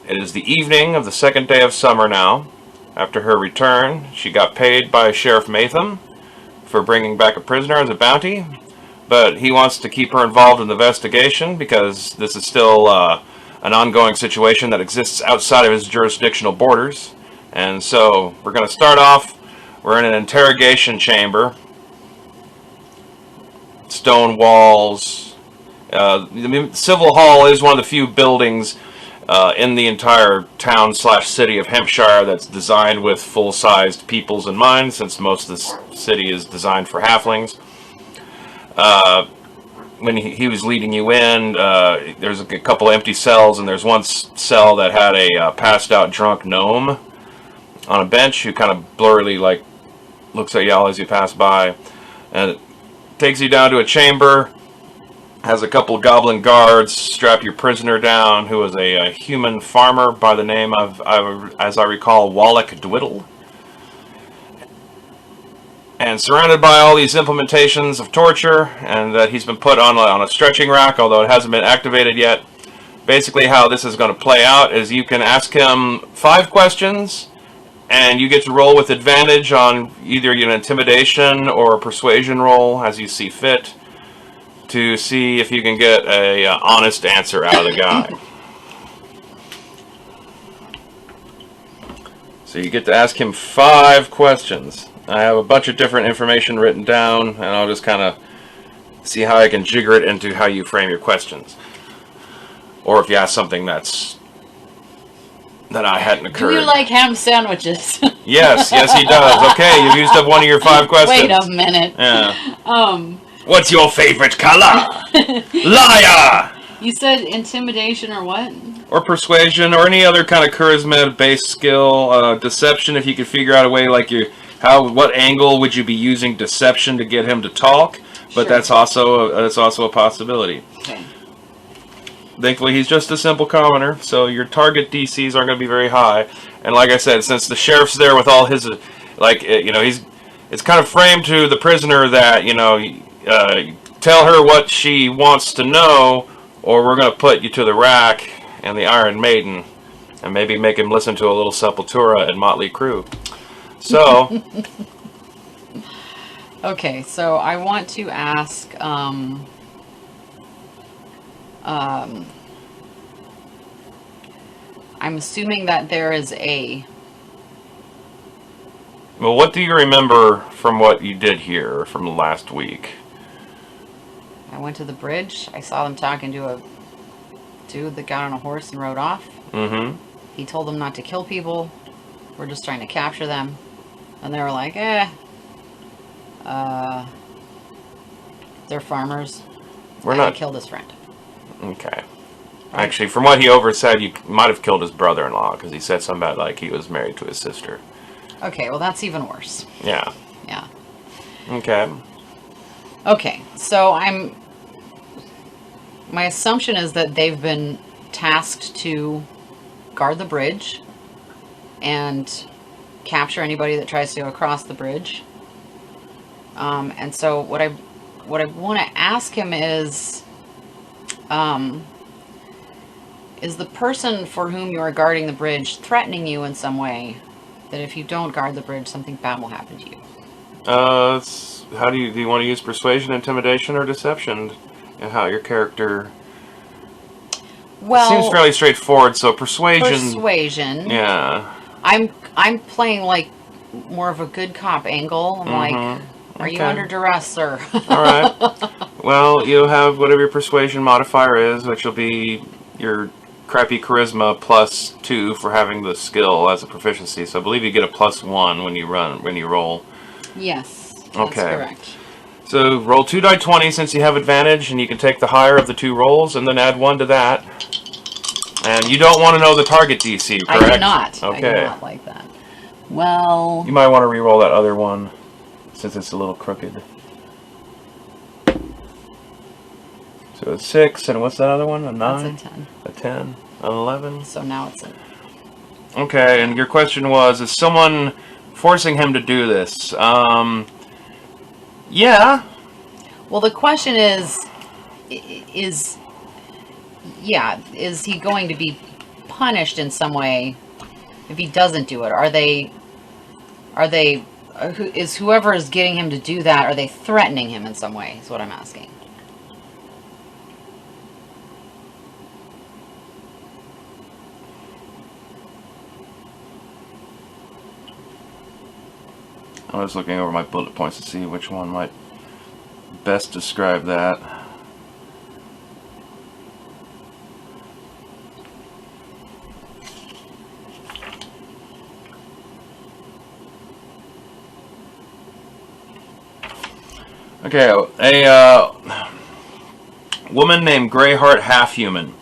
It is the evening of the second day of summer now. After her return, she got paid by Sheriff Matham for bringing back a prisoner as a bounty, but he wants to keep her involved in the investigation because this is still an ongoing situation that exists outside of his jurisdictional borders. And so we're going to start off, we're in an interrogation chamber, stone walls. The Civil Hall is one of the few buildings in the entire town/city of Hampshire that's designed with full-sized peoples in mind, since most of this city is designed for halflings. When he was leading you in, there's a couple empty cells, and there's one cell that had a passed-out drunk gnome on a bench who kind of blurrily looks at y'all as you pass by, and it takes you down to a chamber has a couple goblin guards strap your prisoner down, who is a human farmer by the name of, as I recall, Wallach Dwiddle. And surrounded by all these implementations of torture, and that he's been put on a stretching rack, although it hasn't been activated yet. Basically how this is going to play out is you can ask him 5 questions, and you get to roll with advantage on either an intimidation or a persuasion roll, as you see fit, to see if you can get a honest answer out of the guy. So you get to ask him 5 questions. I have a bunch of different information written down, and I'll just kind of see how I can jigger it into how you frame your questions. Or if you ask something that I hadn't occurred. Do you like ham sandwiches? Yes, he does. Okay, you've used up one of your 5 questions. Wait a minute. Yeah. What's your favorite color? Liar! You said intimidation or what? Or persuasion, or any other kind of charisma-based skill. Deception, if you could figure out a way, like what angle would you be using deception to get him to talk? But Sure. that's also a possibility. Okay. Thankfully, he's just a simple commoner, so your target DCs aren't going to be very high. And like I said, since the sheriff's there with all his, it's kind of framed to the prisoner that, tell her what she wants to know, or we're going to put you to the rack and the Iron Maiden, and maybe make him listen to a little Sepultura and Motley Crue. So, Okay, so I want to ask, I'm assuming that there is well, what do you remember from what you did here from last week? I went to the bridge. I saw them talking to a dude that got on a horse and rode off. Mm-hmm. He told them not to kill people. We're just trying to capture them. And they were like, they're farmers. We're I not... killed his friend. Okay. Actually, from what he oversaid, you might have killed his brother-in-law, because he said something about, like, he was married to his sister. Okay, well, that's even worse. Yeah. Yeah. Okay. Okay, so my assumption is that they've been tasked to guard the bridge and capture anybody that tries to go across the bridge. And so what I want to ask him is the person for whom you are guarding the bridge threatening you in some way, that if you don't guard the bridge, something bad will happen to you? How do you want to use persuasion, intimidation, or deception? And how your character... Well, it seems fairly straightforward, so persuasion... Persuasion. Yeah. I'm playing like more of a good cop angle. I'm like, are you under duress, sir? Alright. Well, you'll have whatever your persuasion modifier is, which will be your crappy charisma plus 2 for having the skill as a proficiency. So I believe you get a +1 when you roll. Yes, that's Okay. correct. So roll 2 die 20 since you have advantage, and you can take the higher of the 2 rolls, and then add 1 to that. And you don't want to know the target DC, correct? I do not. Okay. I do not like that. Well, You might want to re-roll that other one, since it's a little crooked. So it's 6, and what's that other one? A 9? that's a 10. A 10? An 11? So now it's a... Okay, and your question was, is someone forcing him to do this? Yeah. Well, the question is he going to be punished in some way if he doesn't do it? Is whoever is getting him to do that, are they threatening him in some way, is what I'm asking. I was looking over my bullet points to see which one might best describe that. Okay, a woman named Greyheart Halfhuman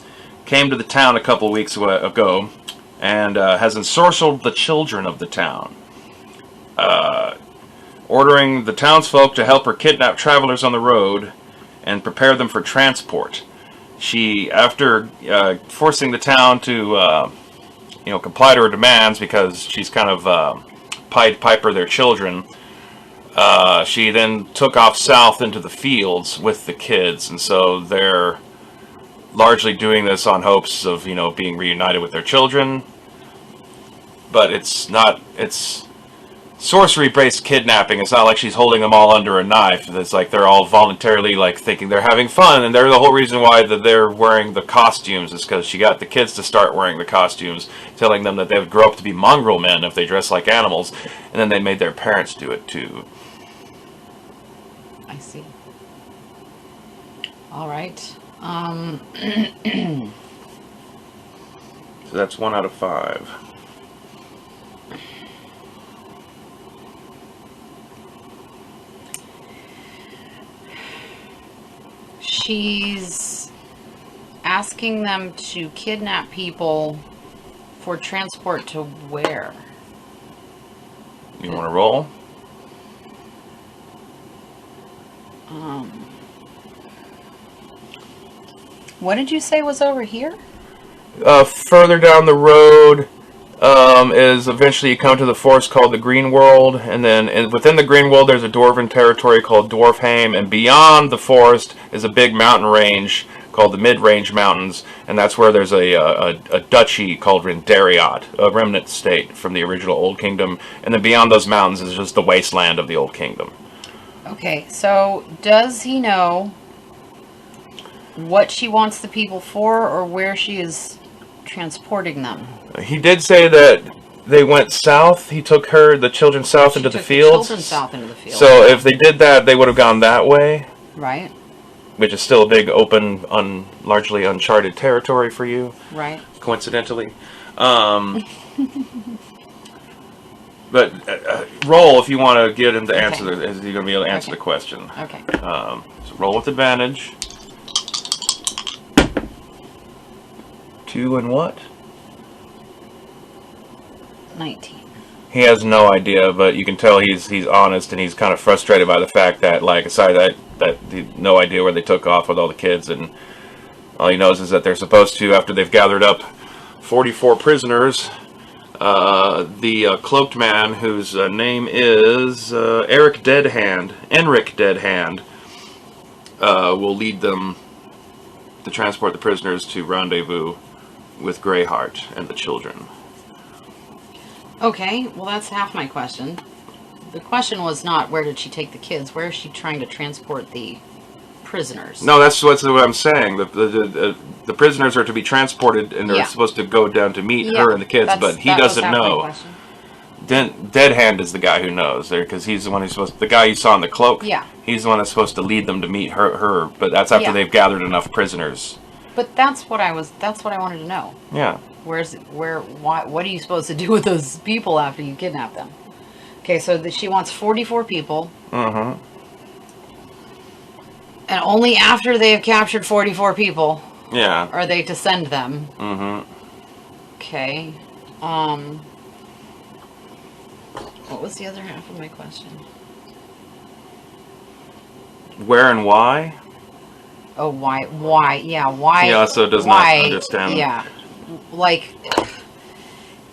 came to the town a couple weeks ago and has ensorcelled the children of the town. Ordering the townsfolk to help her kidnap travelers on the road, and prepare them for transport. She, after forcing the town to comply to her demands because she's kind of Pied Piper their children, she then took off south into the fields with the kids, and so they're largely doing this on hopes of being reunited with their children. But it's sorcery-based kidnapping. It's not like she's holding them all under a knife. It's like they're all voluntarily thinking they're having fun, and they're the whole reason why they're wearing the costumes is because she got the kids to start wearing the costumes, telling them that they would grow up to be mongrel men if they dress like animals, and then they made their parents do it too. I see. All right. So that's 1 out of 5. She's asking them to kidnap people for transport to where? You want to roll? What did you say was over here? Further down the road is eventually you come to the forest called the Green World, and then within the Green World there's a dwarven territory called Dwarfheim, and beyond the forest is a big mountain range called the Mid-Range Mountains, and that's where there's a duchy called Rindariot, a remnant state from the original Old Kingdom, and then beyond those mountains is just the wasteland of the Old Kingdom. Okay, so does he know what she wants the people for, or where she is transporting them? He did say that they went south. He took the children south into the fields. Children south into the fields. So if they did that, they would have gone that way. Right. Which is still a big, open, largely uncharted territory for you. Right. Coincidentally. But roll if you want to get him to answer. Is he going to be able to answer the question? Okay. So roll with advantage. 2 and what? 19. He has no idea, but you can tell he's honest, and he's kind of frustrated by the fact that, aside that no idea where they took off with all the kids, and all he knows is that they're supposed to, after they've gathered up 44 prisoners, the cloaked man, whose name is Enric Deadhand, will lead them to transport the prisoners to rendezvous with Greyheart and the children. Okay, well that's half my question. The question was not where did she take the kids, where is she trying to transport the prisoners? No, that's what I'm saying. The prisoners are to be transported, and they're supposed to go down to meet her and the kids, but he doesn't know. Deadhand is the guy who knows there, because he's the one who's supposed. The guy you saw in the cloak. Yeah. He's the one that's supposed to lead them to meet her. But that's after they've gathered enough prisoners. But that's what I wanted to know. Yeah. What are you supposed to do with those people after you kidnap them? Okay, so she wants 44 people. Mm-hmm. And only after they have captured 44 people. Yeah. Are they to send them? Mm-hmm. Okay. What was the other half of my question? Where and why? Oh, why? Why? Yeah, why? He also does not understand. Yeah.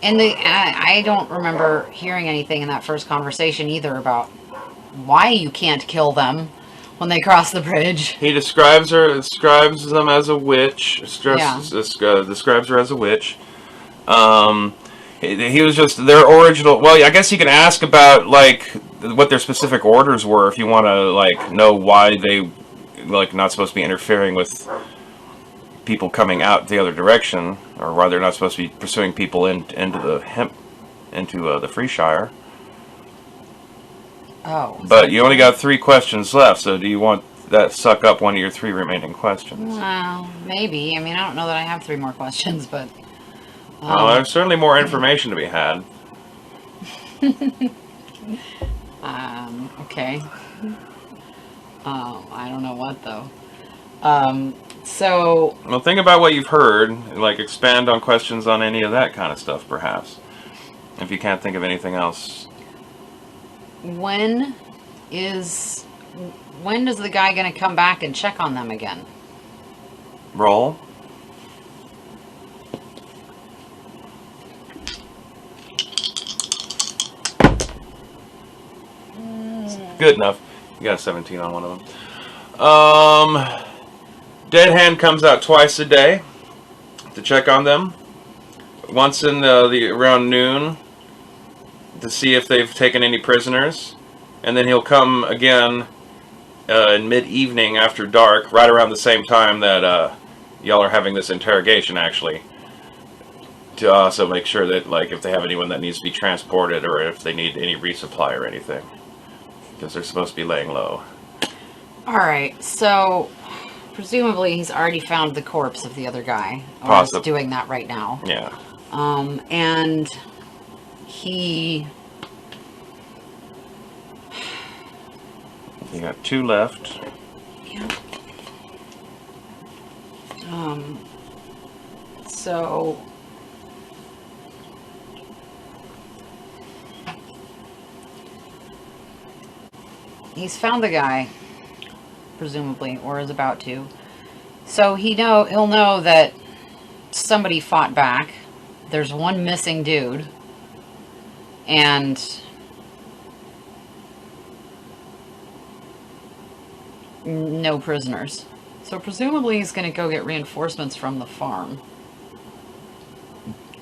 I don't remember hearing anything in that first conversation either about why you can't kill them when they cross the bridge. He describes them as a witch. Describes her as a witch. He was just their original. Well, I guess you can ask about what their specific orders were if you want to know why they not supposed to be interfering with people coming out the other direction, or why they're not supposed to be pursuing people into the Freeshire. Oh. But you only got 3 questions left, so do you want that suck up one of your 3 remaining questions? Well, maybe. I mean, I don't know that I have 3 more questions, but. Well, there's certainly more information to be had. Okay. I don't know what though. So. Well, think about what you've heard. Expand on questions on any of that kind of stuff, perhaps. If you can't think of anything else. When is when is the guy going to come back and check on them again? Roll. Good enough. You got a 17 on one of them. Dead Hand comes out twice a day to check on them. Once in around noon to see if they've taken any prisoners, and then he'll come again in mid-evening after dark, right around the same time that y'all are having this interrogation, actually, to also make sure that, like, if they have anyone that needs to be transported or if they need any resupply or anything, because they're supposed to be laying low. All right, so presumably he's already found the corpse of the other guy. Or Possibly. is doing that right now. Yeah. And he... You got 2 left. Yeah. So... he's found the guy, presumably, or is about to. So he'll know that somebody fought back. There's one missing dude. And no prisoners. So presumably he's going to go get reinforcements from the farm.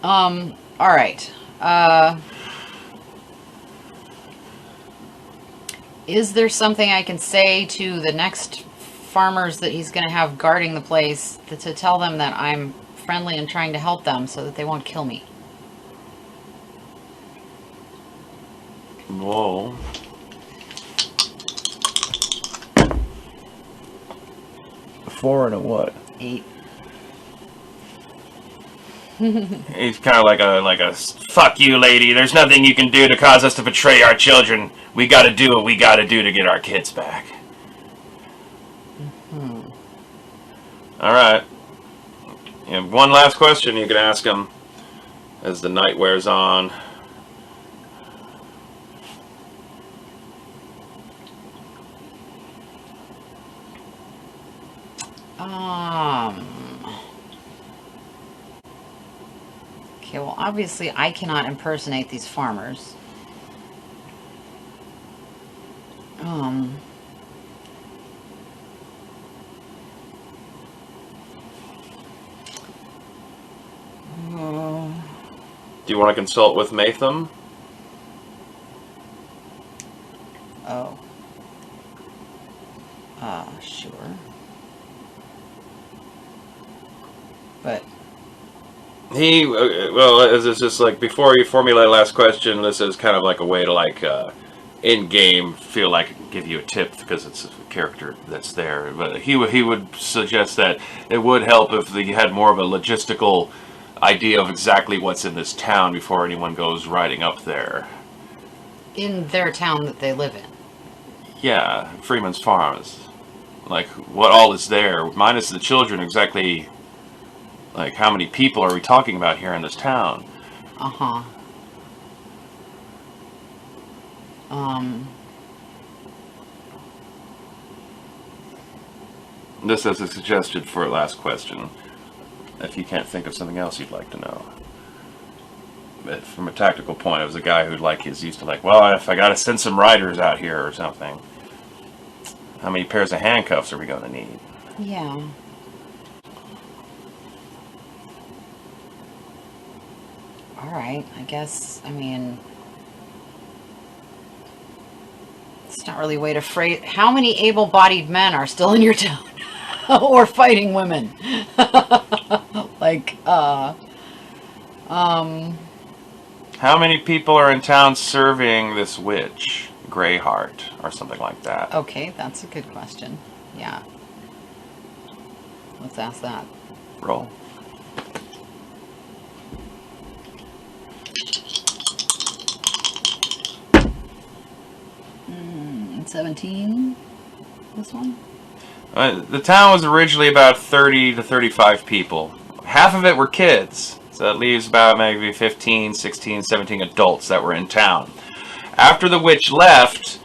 All right. Is there something I can say to the next farmers that he's going to have guarding the place to tell them that I'm friendly and trying to help them so that they won't kill me? Whoa. A 4 and a what? 8. He's kind of like a fuck you, lady. There's nothing you can do to cause us to betray our children. We got to do what we got to do to get our kids back. All right. You have one last question you can ask him as the night wears on. Okay, well, obviously I cannot impersonate these farmers. Do you want to consult with Matham? Oh. Sure. But it's just like before you formulate a last question, this is kind of like a way to like in game feel like I can give you a tip because it's a character that's there. But he would suggest that it would help if you had more of a logistical idea of exactly what's in this town before anyone goes riding up there. in their town that they live in. Yeah, Freeman's Farms. Like, what all is there, minus the children, exactly, like, how many people are we talking about here in this town? Uh-huh. This is a suggestion for a last question, if you can't think of something else you'd like to know. But from a tactical point, it was a guy who, like, is used to, like, well, if I gotta send some riders out here or something, how many pairs of handcuffs are we gonna need? Yeah. All right, I guess, I mean, it's not really a way to phrase. How many able-bodied men are still in your town? Or fighting women? Like, How many people are in town serving this witch, Greyheart, or something like that? okay, that's a good question. Yeah. Let's ask that. Roll. Mm, 17. This one? The town was originally about 30 to 35 people. Half of it were kids, so that leaves about maybe 15, 16, 17 adults that were in town. After the witch left,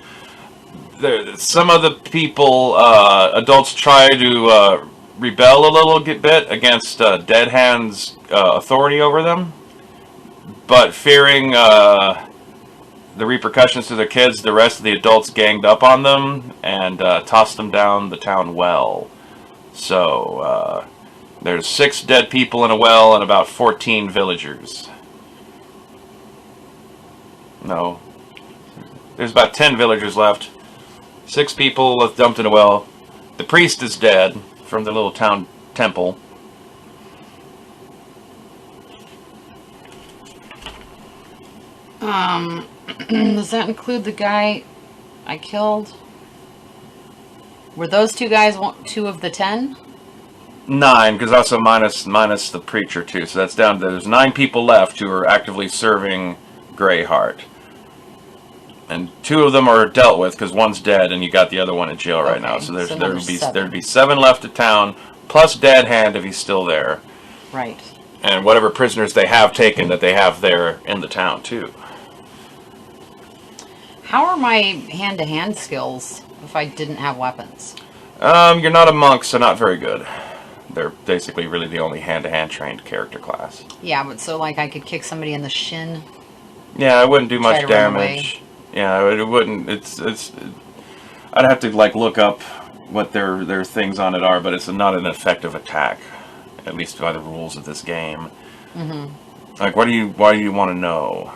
some of the people, adults try to rebel a little bit against Dead Hand's authority over them, but fearing the repercussions to their kids, the rest of the adults ganged up on them and tossed them down the town well. So there's 6 dead people in a well and about 14 villagers. No. There's about 10 villagers left. 6 people dumped in a well. The priest is dead from the little town temple. Does that include the guy I killed? Were those 2 guys 2 of the 10? 9, because also minus the preacher too. So that's down to, there's 9 people left who are actively serving Greyheart. And 2 of them are dealt with because one's dead and you got the other one in jail right now. So there'd be 7 left at town, plus Dead Hand if he's still there. Right. And whatever prisoners they have taken that they have there in the town too. How are my hand-to-hand skills if I didn't have weapons? You're not a monk, so not very good. They're basically really the only hand-to-hand trained character class. Yeah, but so like I could kick somebody in the shin. Yeah, it wouldn't do Try much to run away. damage. Yeah, it wouldn't. It's. I'd have to like look up what their things on it are, but it's not an effective attack, at least by the rules of this game. Mm-hmm. Like, why do you want to know?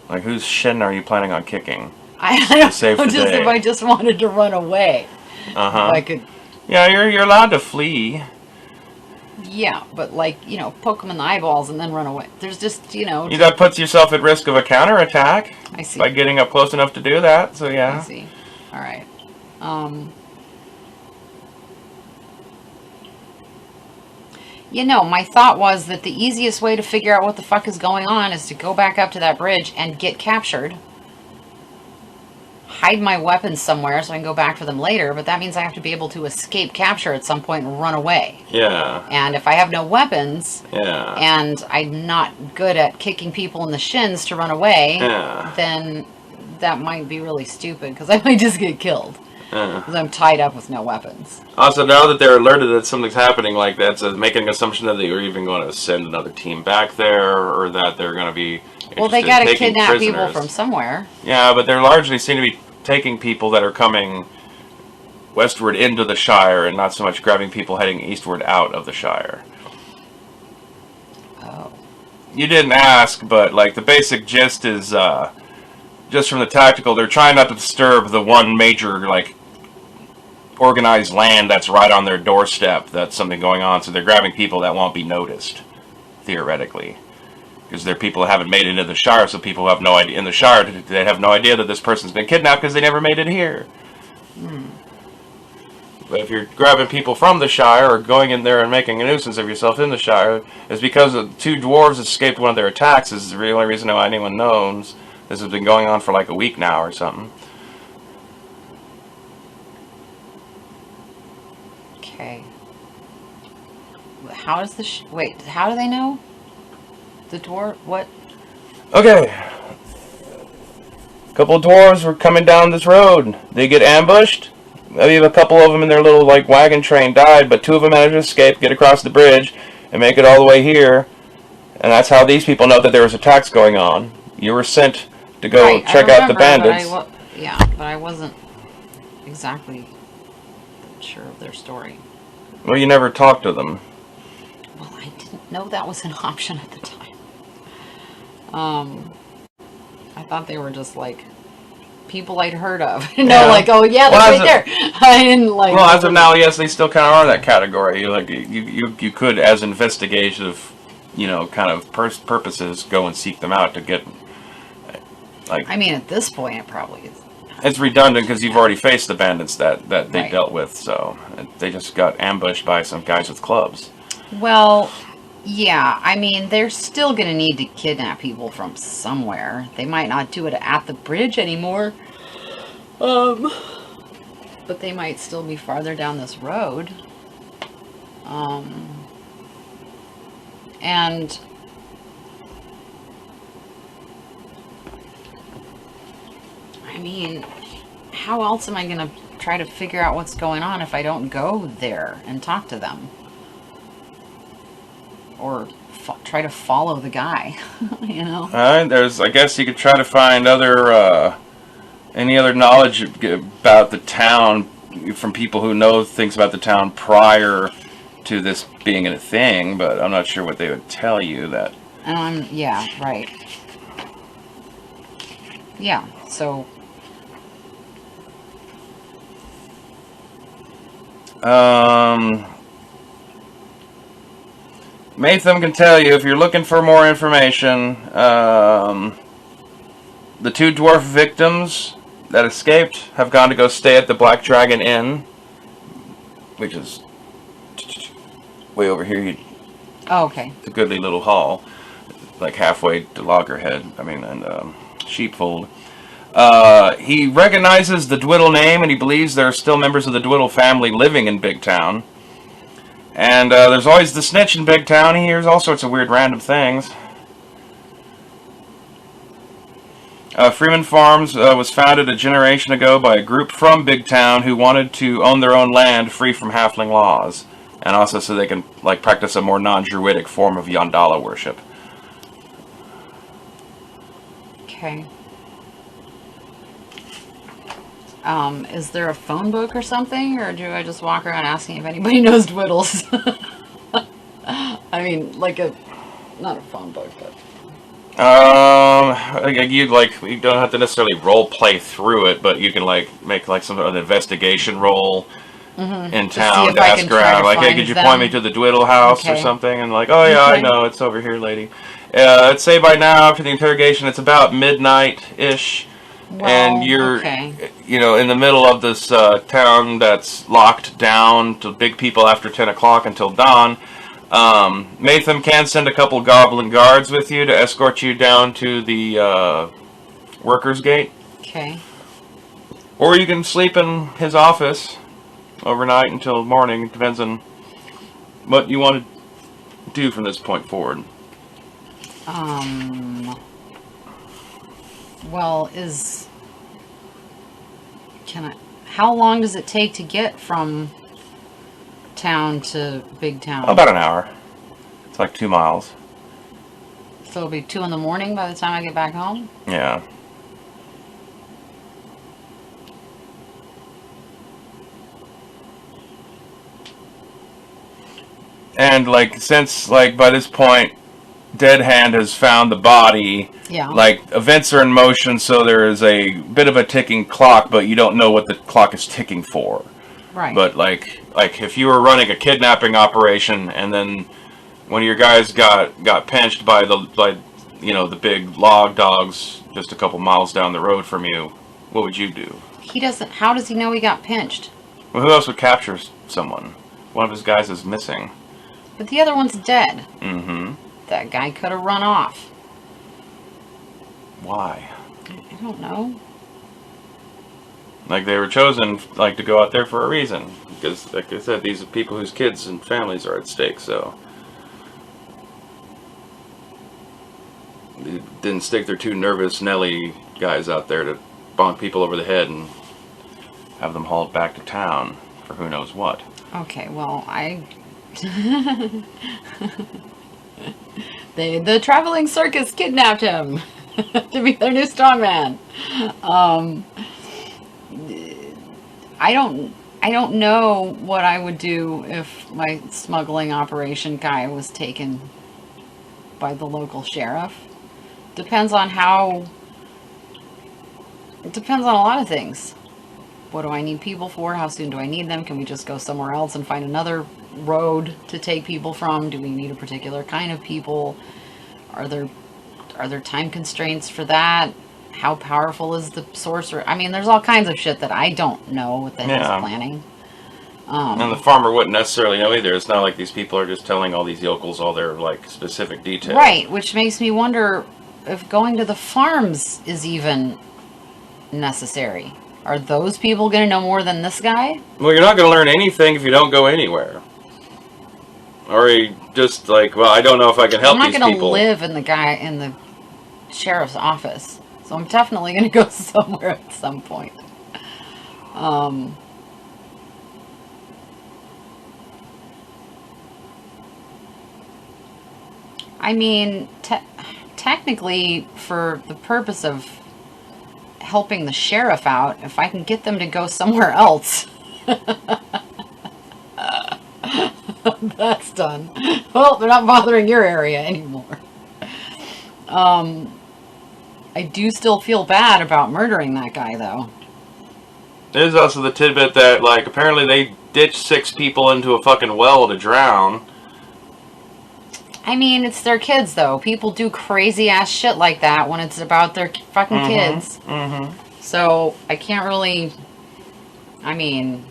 Like, whose shin are you planning on kicking? I don't save know, the just day. if I just wanted to run away. Uh-huh. I could, Yeah, you're allowed to flee. yeah, but like, you know, poke them in the eyeballs and then run away. There's just, you know, That puts yourself at risk of a counterattack I see. by getting up close enough to do that. So I yeah. see. All right. You know, my thought was that the easiest way to figure out what the fuck is going on is to go back up to that bridge and get captured. Hide my weapons somewhere so I can go back for them later, but that means I have to be able to escape capture at some point and run away. Yeah. And if I have no weapons, Yeah. and I'm not good at kicking people in the shins to run away, Yeah. then that might be really stupid because I might just get killed because I'm tied up with no weapons. Also, now that they're alerted that something's happening like that, so making an assumption that they are even going to send another team back there, or that they're going to be Well, they interested got in to taking kidnap people prisoners. from somewhere. Yeah, but they're largely seem to be taking people that are coming westward into the Shire, and not so much grabbing people heading eastward out of the Shire. Oh. You didn't ask, but like the basic gist is just from the tactical, they're trying not to disturb the one major like organized land that's right on their doorstep. That's something going on, so they're grabbing people that won't be noticed, theoretically, because they're people who haven't made it into the Shire. So people who have no idea in the Shire, they have no idea that this person's been kidnapped because they never made it here. But if you're grabbing people from the Shire or going in there and making a nuisance of yourself in the Shire, it's because 2 dwarves escaped one of their attacks. This is the only reason why anyone knows. This has been going on for like a week now or something. Okay. How does the wait? How do they know? The dwarf? What? Okay. A couple of dwarves were coming down this road. They get ambushed. Maybe a couple of them in their little like wagon train died, but 2 of them managed to escape, get across the bridge, and make it all the way here. And that's how these people know that there was attacks going on. You were sent to go Right, check out the bandits. Yeah, but I wasn't exactly sure of their story. Well, you never talked to them. Well, I didn't know that was an option at the time. I thought they were just like people I'd heard of. Yeah. Like, oh yeah, Well, that's right there. I didn't like. Well, as of now, yes, they still kind of are that category. Like you could, as investigative, kind of purposes, go and seek them out to get. Like, I mean, at this point, it probably is. it's redundant because you've already faced the bandits that they Right. dealt with, so they just got ambushed by some guys with clubs. Well, yeah, I mean, they're still going to need to kidnap people from somewhere. They might not do it at the bridge anymore. But they might still be farther down this road. And I mean, how else am I going to try to figure out what's going on if I don't go there and talk to them? Or try to follow the guy, you know? I guess you could try to find any other knowledge about the town from people who know things about the town prior to this being a thing, but I'm not sure what they would tell you that. Yeah, right. Yeah, so... Matham can tell you if you're looking for more information. The 2 dwarf victims that escaped have gone to go stay at the Black Dragon Inn, which is way over here. Oh, okay. It's a goodly little hall, like halfway to Loggerhead. And Sheepfold. He recognizes the Dwiddle name, and he believes there are still members of the Dwiddle family living in Big Town. And there's always the snitch in Big Town. He hears all sorts of weird random things. Freeman Farms was founded a generation ago by a group from Big Town who wanted to own their own land free from halfling laws. And also so they can practice a more non-druidic form of Yondala worship. Okay. Is there a phone book or something, or do I just walk around asking if anybody knows Dwiddles? I mean, not a phone book, but... You don't have to necessarily role play through it, but you can make some sort of investigation role in town to ask around. Hey, could you point me to the Dwiddle house or something? And oh yeah, I know, it's over here, lady. Let's say by now, after the interrogation, it's about midnight-ish. Well, and you're, in the middle of this town that's locked down to big people after 10 o'clock until dawn. Matham can send a couple goblin guards with you to escort you down to the workers' gate. Okay. Or you can sleep in his office overnight until morning. It depends on what you want to do from this point forward. Well, how long does it take to get from town to Big Town? About an hour. It's 2 miles. So it'll be 2 in the morning by the time I get back home? Yeah. And since by this point Dead Hand has found the body, events are in motion, so there is a bit of a ticking clock, but you don't know what the clock is ticking for. Right. But if you were running a kidnapping operation and then one of your guys got pinched by the big log dogs just a couple miles down the road from you, what would you do? How does he know he got pinched? Well, who else would capture someone? One of his guys is missing. But the other one's dead. Mm-hmm. That guy could have run off. Why? I don't know. They were chosen, to go out there for a reason. Because, like I said, these are people whose kids and families are at stake, so... They didn't stick their 2 nervous Nelly guys out there to bonk people over the head and have them hauled back to town for who knows what. Okay, well, the traveling circus kidnapped him to be their new strongman. I don't know what I would do if my smuggling operation guy was taken by the local sheriff. Depends on a lot of things. What do I need people for? How soon do I need them? Can we just go somewhere else and find another road to take people from? Do we need a particular kind of people? Are there time constraints for that? How powerful is the sorcerer? I mean, there's all kinds of shit that I don't know what the hell's planning. And the farmer wouldn't necessarily know either. It's not like these people are just telling all these yokels all their specific details. Right, which makes me wonder if going to the farms is even necessary. Are those people going to know more than this guy? Well, you're not going to learn anything if you don't go anywhere. Or you just I don't know if I can help these people. I'm not going to live in the sheriff's office. So I'm definitely going to go somewhere at some point. I mean, technically, for the purpose of helping the sheriff out, if I can get them to go somewhere else, that's done. Well, they're not bothering your area anymore. I do still feel bad about murdering that guy, though. There's also the tidbit that, like, apparently they ditched 6 people into a fucking well to drown. I mean, it's their kids, though. People do crazy-ass shit like that when it's about their fucking kids. So, I can't really... I mean...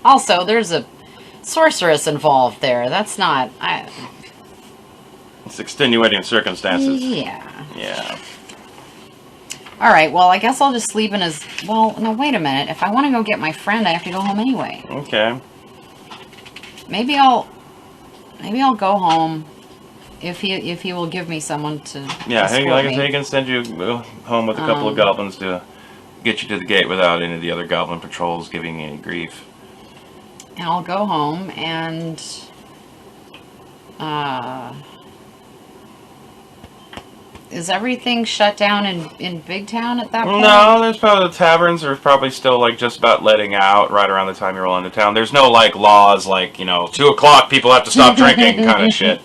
Also, there's a sorceress involved there. That's not... It's extenuating circumstances. Yeah. Yeah. Alright, well, I guess I'll just sleep in his... Well, no, wait a minute. If I want to go get my friend, I have to go home anyway. Okay. Maybe I'll go home if he will give me someone to Yeah, hey, escort like I me. say, he can send you home with a couple of goblins to get you to the gate without any of the other goblin patrols giving you any grief. And I'll go home and is everything shut down in Big Town at that point? No, there's probably the taverns are probably still like just about letting out right around the time you roll into town. There's no like laws like, 2 o'clock people have to stop drinking kind of shit.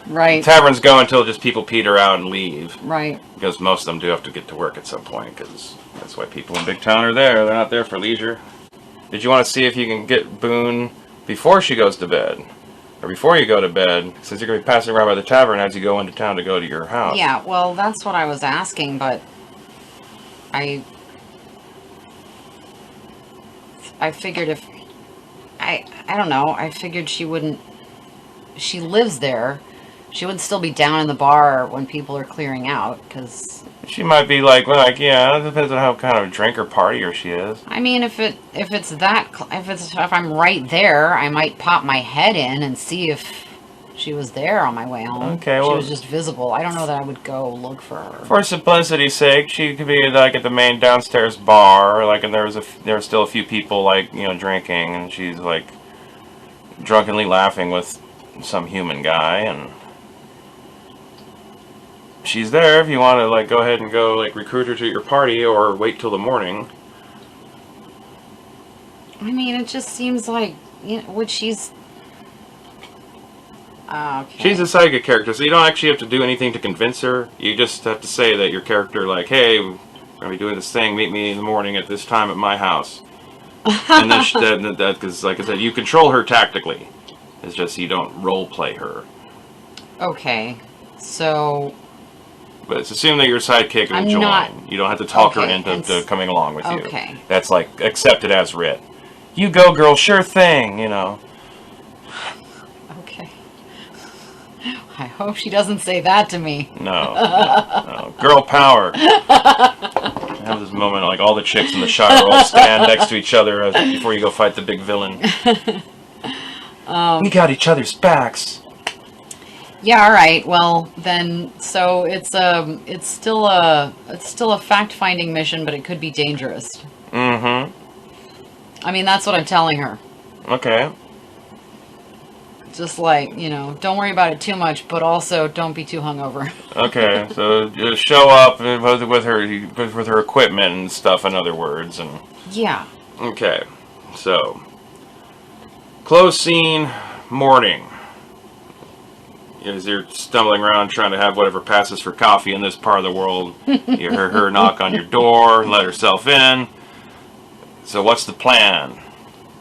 Right. Taverns go until just people peter out and leave. Right. Because most of them do have to get to work at some point, because that's why people in Big Town are there. They're not there for leisure. Did you want to see if you can get Boone before she goes to bed? Or before you go to bed, since you're going to be passing around by the tavern as you go into town to go to your house. Yeah, well, that's what I was asking, but I figured if... I don't know, I figured she wouldn't... She lives there. She would still be down in the bar when people are clearing out, because... She might be like, yeah, it depends on how kind of drinker partier she is. I mean, if I'm right there, I might pop my head in and see if she was there on my way home. Okay, she well... was just visible. I don't know that I would go look for her. For simplicity's sake, she could be like at the main downstairs bar, like, and there's still a few people like drinking, and she's like drunkenly laughing with some human guy, and she's there if you want to like go ahead and go like recruit her to your party or wait till the morning. I mean, it just seems like she's. Okay. She's a psychic character, so you don't actually have to do anything to convince her. You just have to say that your character, like, hey, we're gonna be doing this thing. Meet me in the morning at this time at my house. And then because, like I said, you control her tactically. It's just you don't role play her. Okay, so. But it's assumed that your sidekick will I'm join. not... You don't have to talk her Okay, into to coming along with you. Okay. That's like accepted as writ. You go, girl, sure thing, Okay. I hope she doesn't say that to me. No. Girl power. I have this moment like all the chicks in the Shire all stand next to each other before you go fight the big villain. We got each other's backs. Yeah, all right. Well, then, so it's still a fact-finding mission, but it could be dangerous. Mm-hmm. I mean, that's what I'm telling her. Okay. Just like, don't worry about it too much, but also don't be too hungover. Okay, so just show up with her equipment and stuff, in other words, and... Yeah. Okay, so... Close scene, morning. As you're stumbling around trying to have whatever passes for coffee in this part of the world, you hear her knock on your door, let herself in. So what's the plan,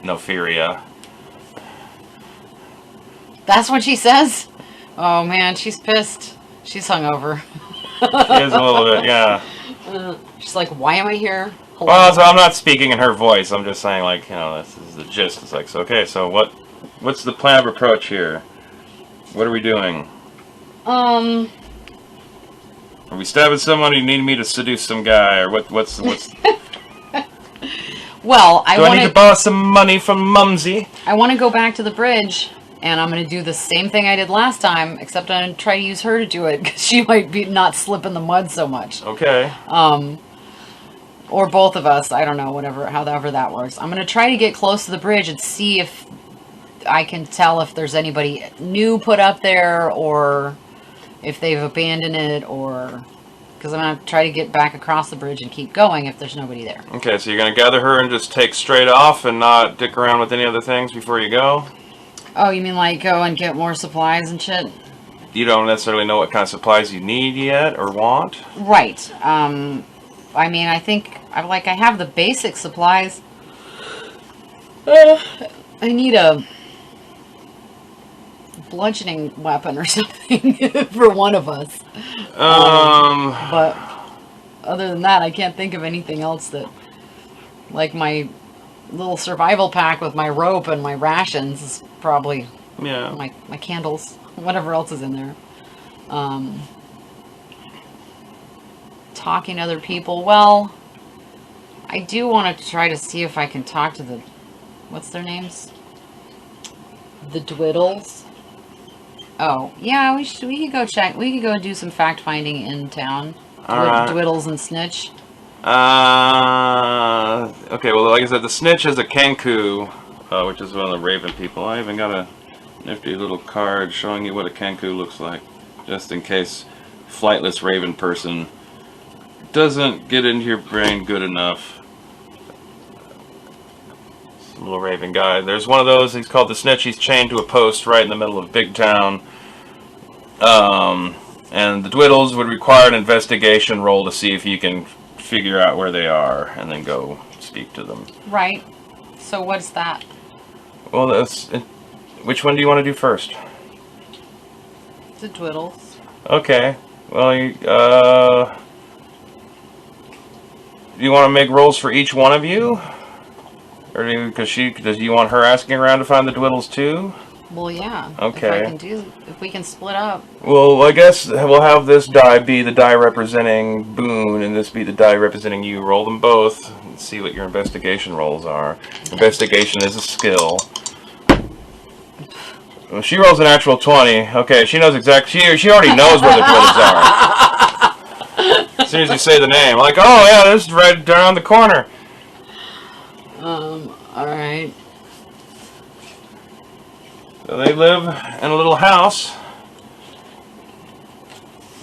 Nofiria? That's what she says? Oh, man, she's pissed. She's hungover. She is a little bit, yeah. She's like, why am I here? Hello? Well, so I'm not speaking in her voice. I'm just saying, like, this is the gist. It's like, so, okay, so what's the plan of approach here? What are we doing? Are we stabbing someone? Or you need me to seduce some guy, or what's? Well, Do I need to borrow some money from Mumsy? I want to go back to the bridge And I'm going to do the same thing I did last time, except I'm going to try to use her to do it because she might be not slip in the mud so much. Okay. Or both of us. I don't know, however that works. I'm going to try to get close to the bridge and see if I can tell if there's anybody new put up there or if they've abandoned it, or because I'm going to try to get back across the bridge and keep going if there's nobody there. Okay, so you're going to gather her and just take straight off and not dick around with any other things before you go? Oh, you mean like go and get more supplies and shit? You don't necessarily know what kind of supplies you need yet or want? Right. I mean, I think I have the basic supplies. I need a bludgeoning weapon or something for one of us. But other than that, I can't think of anything else that, like my little survival pack with my rope and my rations is probably Yeah. my candles, whatever else is in there. Talking to other people. Well, I do want to try to see if I can talk to the, what's their names? The Dwiddles. Oh, yeah, we could go check. We could go do some fact finding in town. Alright. Dwiddles and Snitch. Okay, well, like I said, the Snitch is a Kenku, which is one of the Raven people. I even got a nifty little card showing you what a Kenku looks like, just in case flightless Raven person doesn't get into your brain good enough. Some little Raven guy. There's one of those, he's called the Snitch. He's chained to a post right in the middle of Big Town. And the Dwiddles would require an investigation roll to see if you can figure out where they are and then go speak to them. Right. So what's that? Well, which one do you want to do first? The Dwiddles. Okay. Well, do you want to make rolls for each one of you? Or does you want her asking around to find the Dwiddles too? Well, yeah. Okay. If we can split up. Well, I guess we'll have this die be the die representing Boone, and this be the die representing you. Roll them both and see what your investigation rolls are. Investigation is a skill. Well, she rolls an actual 20. Okay, she knows exactly. She already knows where the Dwiddles are. As soon as you say the name, like, oh yeah, this is right down the corner. All right. So they live in a little house,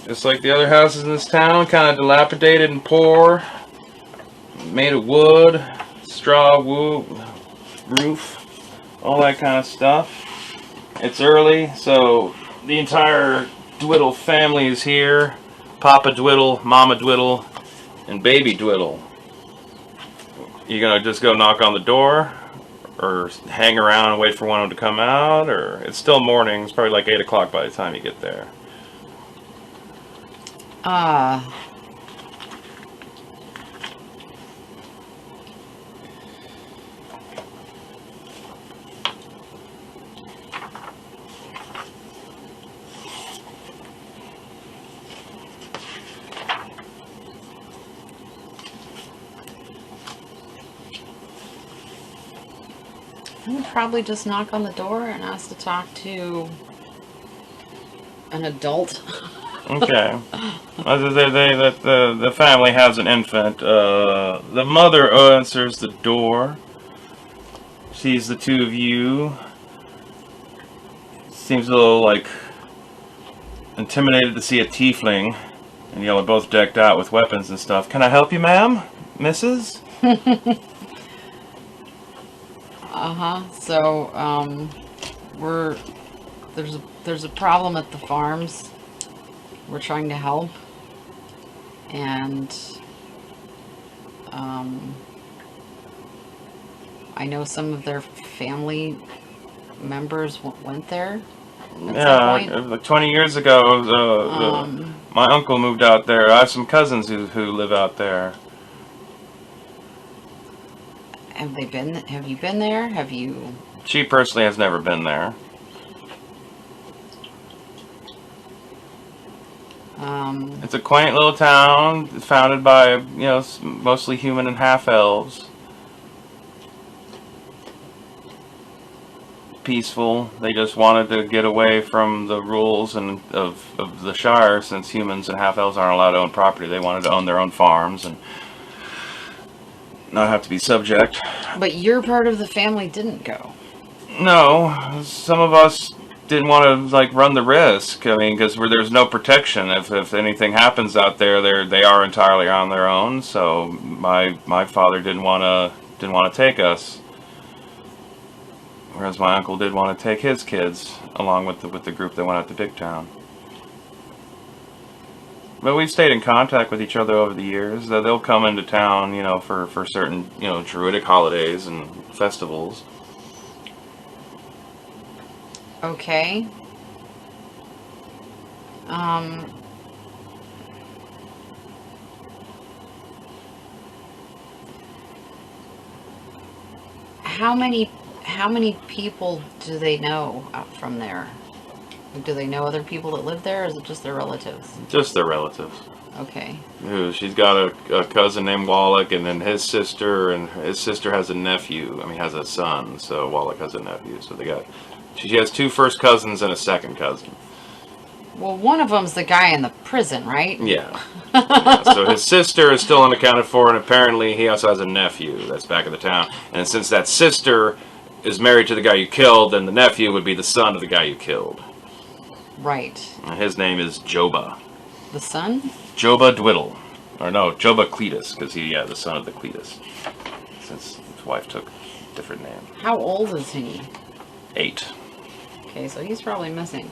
just like the other houses in this town, kind of dilapidated and poor, made of wood, straw roof, all that kind of stuff. It's early, so the entire Dwiddle family is here. Papa Dwiddle, Mama Dwiddle, and Baby Dwiddle. You gonna just go knock on the door? Or hang around and wait for one of them to come out? Or it's still morning. It's probably like 8 o'clock by the time you get there. I would probably just knock on the door and ask to talk to an adult. Okay. The family has an infant. The mother answers the door. Sees the two of you. Seems a little like intimidated to see a tiefling. And y'all are both decked out with weapons and stuff. Can I help you, ma'am? Mrs.? So, there's a problem at the farms. We're trying to help. And, I know some of their family members went there at some point. Like 20 years ago, my uncle moved out there. I have some cousins who live out there. Have you been there? Have you? She personally has never been there. It's a quaint little town founded by, mostly human and half-elves. peaceful. They just wanted to get away from the rules and of the Shire, since humans and half elves aren't allowed to own property. They wanted to own their own farms and not have to be subject. But your part of the family didn't go. No, some of us didn't want to like run the risk. I mean, because there's no protection. If anything happens out there, they are entirely on their own. So my father didn't want to take us, whereas my uncle did want to take his kids along with the group that went out to Big Town. But we've stayed in contact with each other over the years. They'll come into town, for certain, druidic holidays and festivals. Okay. How many people do they know up from there? Do they know other people that live there, or is it just their relatives? Just their relatives. Okay. She's got a cousin named Wallach, and then his sister has a nephew. I mean, has a son. So Wallach has a nephew. So she has 2 first cousins and a second cousin. Well, one of them's the guy in the prison, right? Yeah. Yeah. So his sister is still unaccounted for, and apparently he also has a nephew that's back in the town. And since that sister is married to the guy you killed, then the nephew would be the son of the guy you killed. Right. And his name is Joba. The son? Joba Dwiddle. Or no, Joba Cletus, because the son of the Cletus. Since his wife took a different name. How old is he? 8. Okay, so he's probably missing.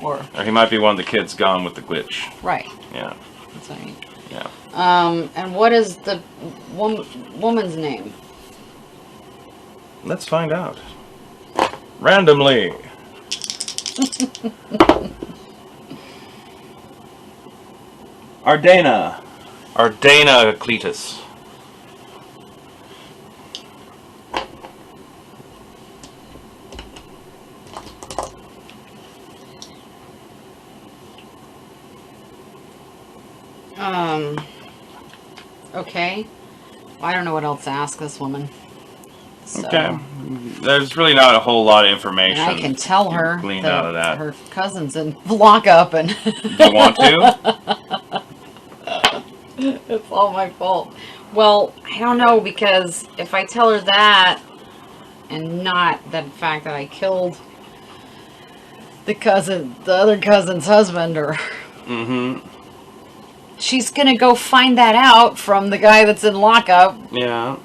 Or he might be one of the kids gone with the glitch. right. Yeah. That's what I mean. Yeah. And what is the woman's name? Let's find out. Randomly. Ardena Cletus. Okay. Well, I don't know what else to ask this woman. So, Okay. There's really not a whole lot of information. and I can tell her gleaned out of that. her cousin's in lockup, and You want to? it's all my fault. Well, I don't know, because if I tell her that, and not the fact that I killed the other cousin's husband, or Mm-hmm. she's gonna go find that out from the guy that's in lockup. Yeah.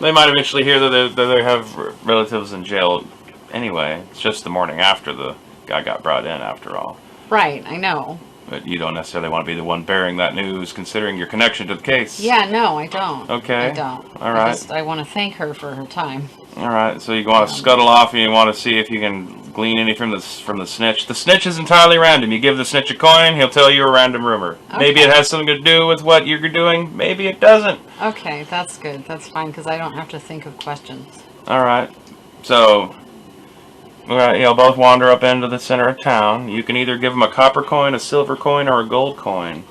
They might eventually hear that they have relatives in jail anyway. It's just the morning after the guy got brought in, after all. Right, I know. But you don't necessarily want to be the one bearing that news, considering your connection to the case. Yeah, no, I don't. Okay. I don't. All right. I want to thank her for her time. All right. So you want to scuttle off, and you want to see if you can glean any from the snitch. The snitch is entirely random. You give the snitch a coin, he'll tell you a random rumor. Okay. Maybe it has something to do with what you're doing. Maybe it doesn't. Okay, that's good. That's fine, because I don't have to think of questions. All right. So, you'll both wander up into the center of town. You can either give them a copper coin, a silver coin, or a gold coin.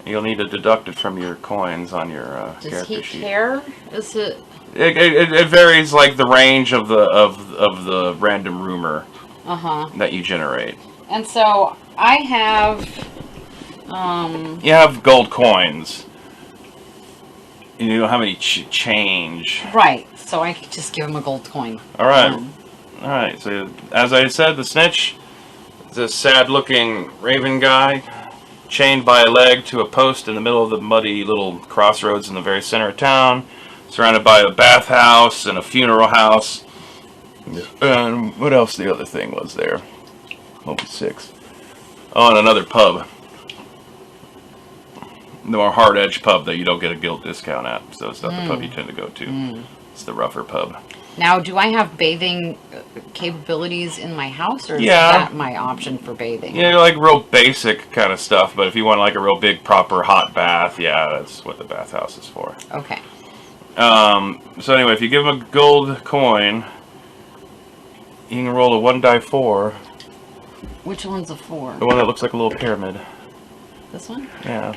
You'll need to deduct it from your coins on your Does character he sheet. care? Is it... It varies, like the range of the random rumor Uh-huh. that you generate. And so, I have... You have gold coins. You don't have any change. Right, so I could just give him a gold coin. All right. All right. So, as I said, the snitch is a sad-looking raven guy, chained by a leg to a post in the middle of the muddy little crossroads in the very center of town, surrounded by a bathhouse and a funeral house. And what else the other thing was there? Oh, 6. Oh, and another pub. The more hard-edged pub that you don't get a guild discount at. So it's not the pub you tend to go to. It's the rougher pub. Now, do I have bathing capabilities in my house, or is Yeah. that my option for bathing? Yeah, like real basic kind of stuff, but if you want like a real big, proper hot bath, yeah, that's what the bathhouse is for. Okay. So anyway, if you give him a gold coin, you can roll a 1d4. Which one's a 4? The one that looks like a little pyramid. This one? Yeah.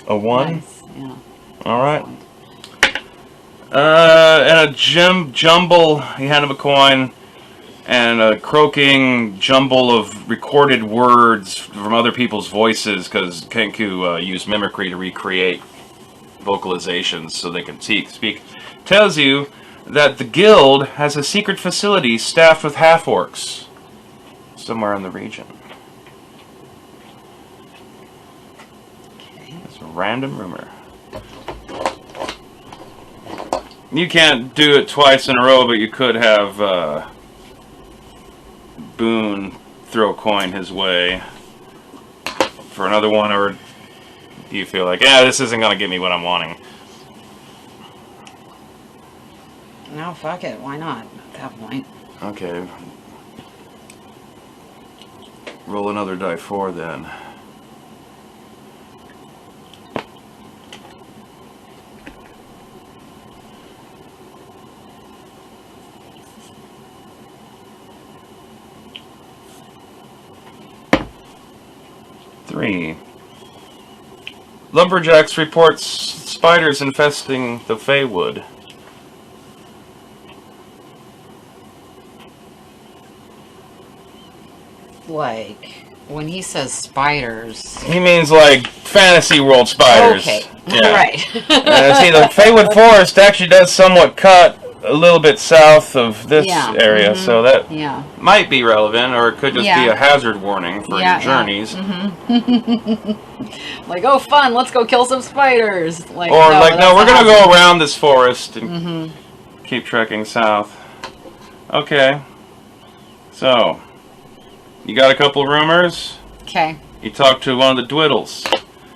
A 1? Nice. Yeah. All right. And a jumble. He handed him a coin, and a croaking jumble of recorded words from other people's voices, because Kenku used mimicry to recreate vocalizations so they can speak. Tells you that the guild has a secret facility staffed with half-orcs somewhere in the region. Okay. It's a random rumor. You can't do it twice in a row, but you could have Boone throw a coin his way for another one, or do you feel like, yeah, this isn't going to get me what I'm wanting? No, fuck it. Why not at that point? Okay. Roll another die 4 then. Three. Lumberjacks reports spiders infesting the Feywood. Like, when he says spiders... He means like fantasy world spiders. Okay. Yeah. Right. See, the Feywood Forest actually does somewhat cut a little bit south of this Yeah. area, so that Yeah. might be relevant, or it could just be Yeah. a hazard warning for Yeah, your journeys. Like, oh, fun, let's go kill some spiders. Like, Or no, like, no, that's we're gonna not go around this forest and keep trekking south. Okay. So, you got a couple rumors. Okay. You talked to one of the Dwiddles.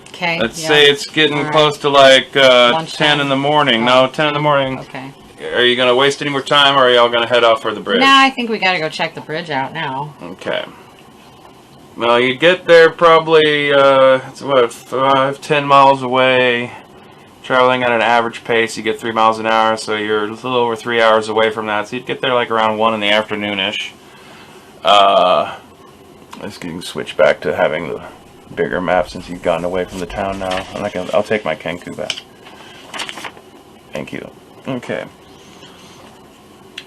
Okay. Let's yeah. say it's getting Alright. close to like 10 Lunchtime. in the morning. Oh, No, 10 in the morning. Okay. Are you gonna waste any more time, or are y'all gonna head off for the bridge? Nah, I think we gotta go check the bridge out now. Okay. Well, you get there probably, it's what, 5-10 miles away, traveling at an average pace. You get 3 miles an hour, so you're a little over 3 hours away from that. So you'd get there like around 1 in the afternoon-ish. Let's get switch back to having the bigger map since you've gotten away from the town now. I'll take my Kenku back. Thank you. Okay.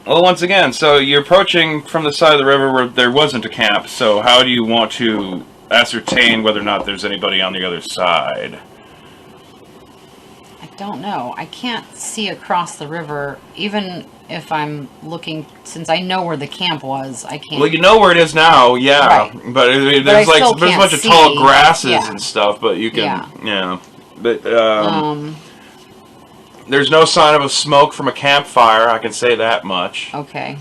Well, once again, so you're approaching from the side of the river where there wasn't a camp, so how do you want to ascertain whether or not there's anybody on the other side? I don't know. I can't see across the river, even if I'm looking, since I know where the camp was, I can't. Well, you know where it is now, yeah, Right. but I there's like still there's a can't bunch of tall see. grasses Yeah. and stuff, but you can, Yeah. But there's no sign of a smoke from a campfire, I can say that much. Okay.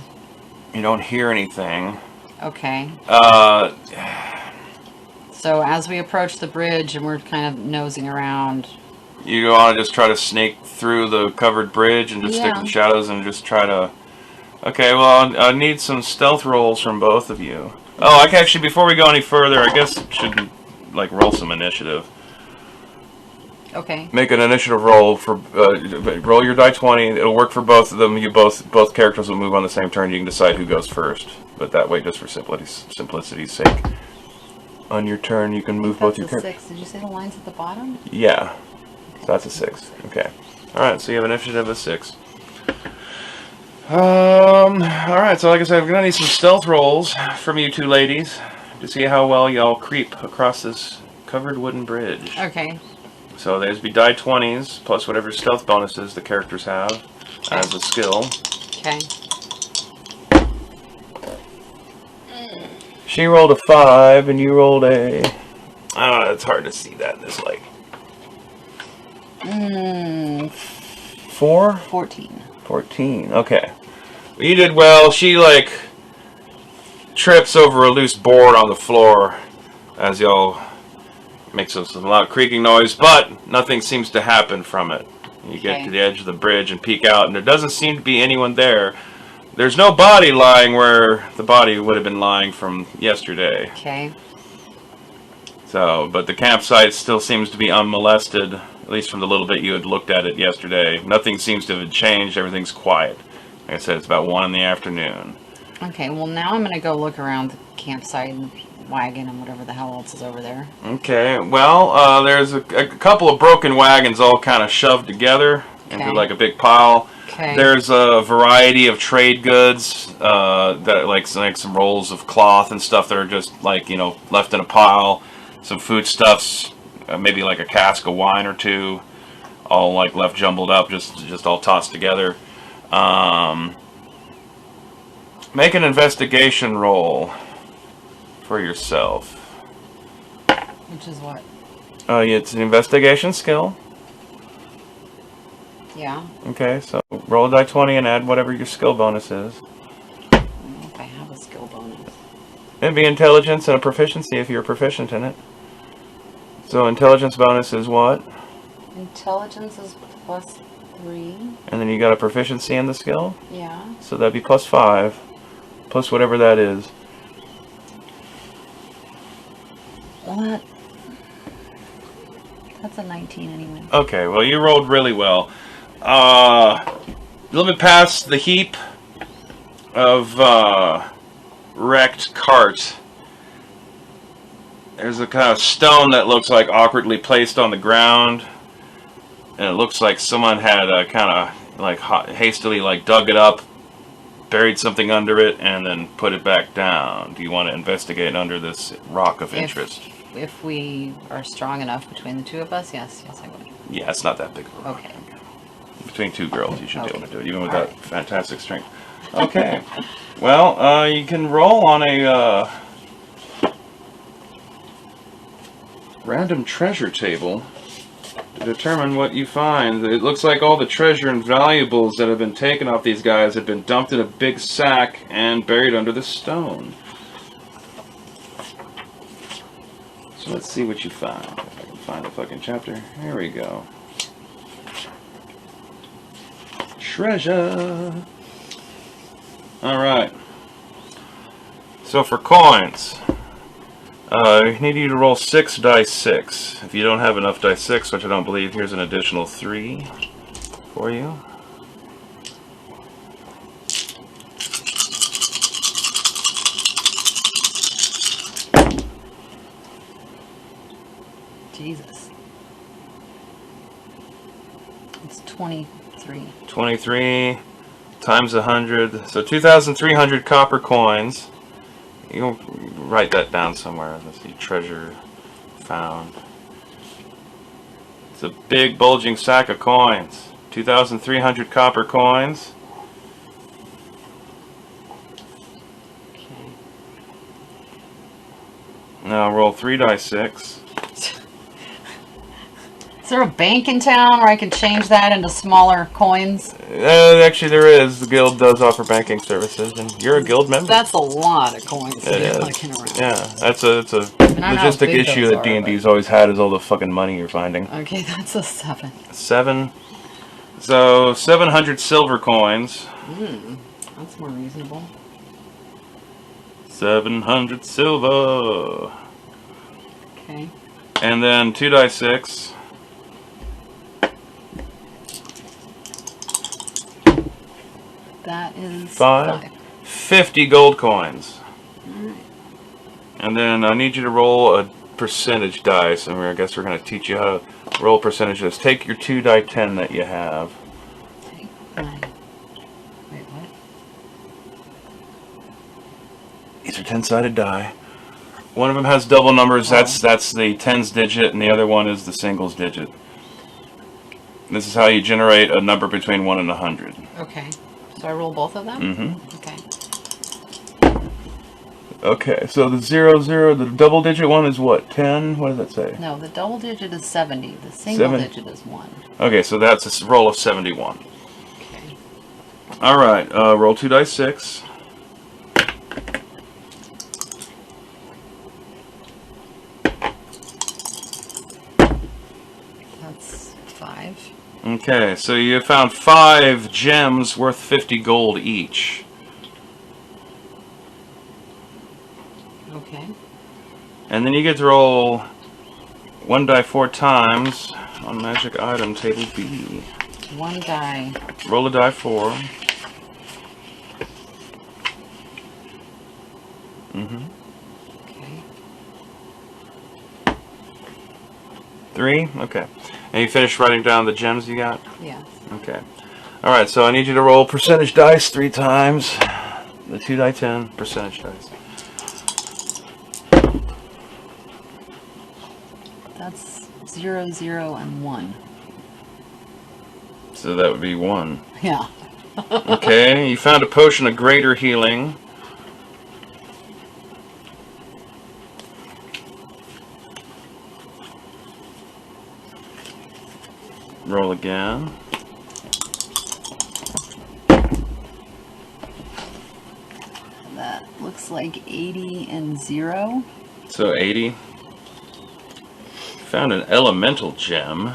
You don't hear anything. Okay. Uh, So as we approach the bridge and we're kind of nosing around. You want to just try to snake through the covered bridge and just stick Yeah. in shadows and just try to... Okay, well, I need some stealth rolls from both of you. Oh, I can actually, before we go any further, I guess should like roll some initiative. Okay. Make an initiative roll for roll your die 20. It'll work for both of them. You both characters will move on the same turn. You can decide who goes first, but that way, just for simplicity's sake, on your turn you can move both your That's a characters. 6. Did you say the line's at the bottom? Yeah, so that's a 6. Okay. All right. So you have an initiative of 6. All right. So like I said, we're gonna need some stealth rolls from you two ladies to see how well y'all creep across this covered wooden bridge. Okay. So there's be die 20s plus whatever stealth bonuses the characters have as a skill. Okay. She rolled a 5 and you rolled a... I don't know, it's hard to see that in this light. 4? 14. 14, okay. Well, you did well. She, like, trips over a loose board on the floor as y'all make some loud creaking noise, but nothing seems to happen from it. You get Okay. to the edge of the bridge and peek out, and there doesn't seem to be anyone there. There's no body lying where the body would have been lying from yesterday. Okay. So, but the campsite still seems to be unmolested, at least from the little bit you had looked at it yesterday. Nothing seems to have changed. Everything's quiet. Like I said, it's about 1 in the afternoon. Okay, well now I'm going to go look around the campsite and wagon and whatever the hell else is over there. Okay, well, there's a couple of broken wagons all kind of shoved together into Okay. like a big pile. Okay. There's a variety of trade goods, that like some rolls of cloth and stuff that are just like, you know, left in a pile. Some foodstuffs, maybe like a cask of wine or two, all like left jumbled up, just all tossed together. Make an investigation roll for yourself. Which is what? It's an investigation skill. Yeah. Okay, so roll a die 20 and add whatever your skill bonus is. I don't know if I have a skill bonus. It'd be intelligence and a proficiency if you're proficient in it. So intelligence bonus is what? Intelligence is +3. And then you got a proficiency in the skill? Yeah. So that'd be +5. Plus whatever that is. Well, that's a 19 anyway. Okay, well you rolled really well. A little bit past the heap of wrecked cart, there's a kind of stone that looks like awkwardly placed on the ground, and it looks like someone had kind of like hastily like dug it up, buried something under it, and then put it back down. Do you want to investigate under this rock of interest? If we are strong enough between the two of us, yes, I would. Yeah, it's not that big of a rock. Okay. Between two girls, you should be able to do it, even with All that fantastic strength. Okay. Well, you can roll on a random treasure table to determine what you find. It looks like all the treasure and valuables that have been taken off these guys have been dumped in a big sack and buried under the stone. So let's see what you find. If I can find the fucking chapter. Here we go. Treasure. Alright. So for coins, I need you to roll 6 dice 6. If you don't have enough dice 6, which I don't believe, here's an additional 3 for you. Jesus. It's 23. 23 times 100, so 2,300 copper coins. You'll write that down somewhere. Let's see, treasure found. It's a big bulging sack of coins. 2,300 copper coins. Okay. Now roll 3 dice 6. Is there a bank in town where I can change that into smaller coins? Actually, there is. The guild does offer banking services, and you're a guild member. That's a lot of coins to It be is. looking around. Yeah, it's a I know how logistic big issue those that are, D&D's always had, is all the fucking money you're finding. Okay, that's a 7. 7. So 700 silver coins. That's more reasonable. 700 silver. Okay. And then 2 dice 6. That is 5. 50 gold coins. Alright. And then I need you to roll a percentage dice. I mean, I guess we're going to teach you how to roll percentages. Take your 2 die 10 that you have. Take 9. Wait, what? These are 10-sided die. One of them has double numbers. Oh. That's the tens digit, and the other one is the singles digit. This is how you generate a number between 1 and 100. Okay. So I roll both of them? Mm-hmm. Okay. Okay, so the 0, 0, the double digit one is what? 10? What does that say? No, the double digit is 70. The single 7. digit is 1. Okay, so that's a roll of 71. Okay. Alright, roll 2 dice 6. That's 5. Okay, so you found 5 gems worth 50 gold each. Okay. And then you get to roll 1 die 4 times on magic item table B. 1 die. Roll a die 4. Okay. 3? Okay. And you finished writing down the gems you got? Yeah. Okay. Alright, so I need you to roll percentage dice 3 times. The 2 die 10 percentage dice. That's 0, 0, and 1. So that would be 1. Yeah. Okay, you found a potion of greater healing. Roll again. That looks like 80 and 0. So 80. Found an elemental gem.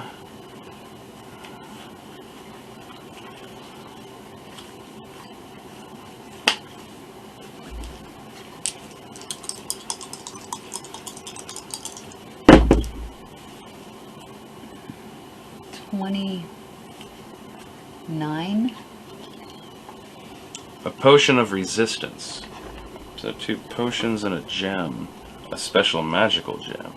$29. A potion of resistance. So 2 potions and a gem. A special magical gem.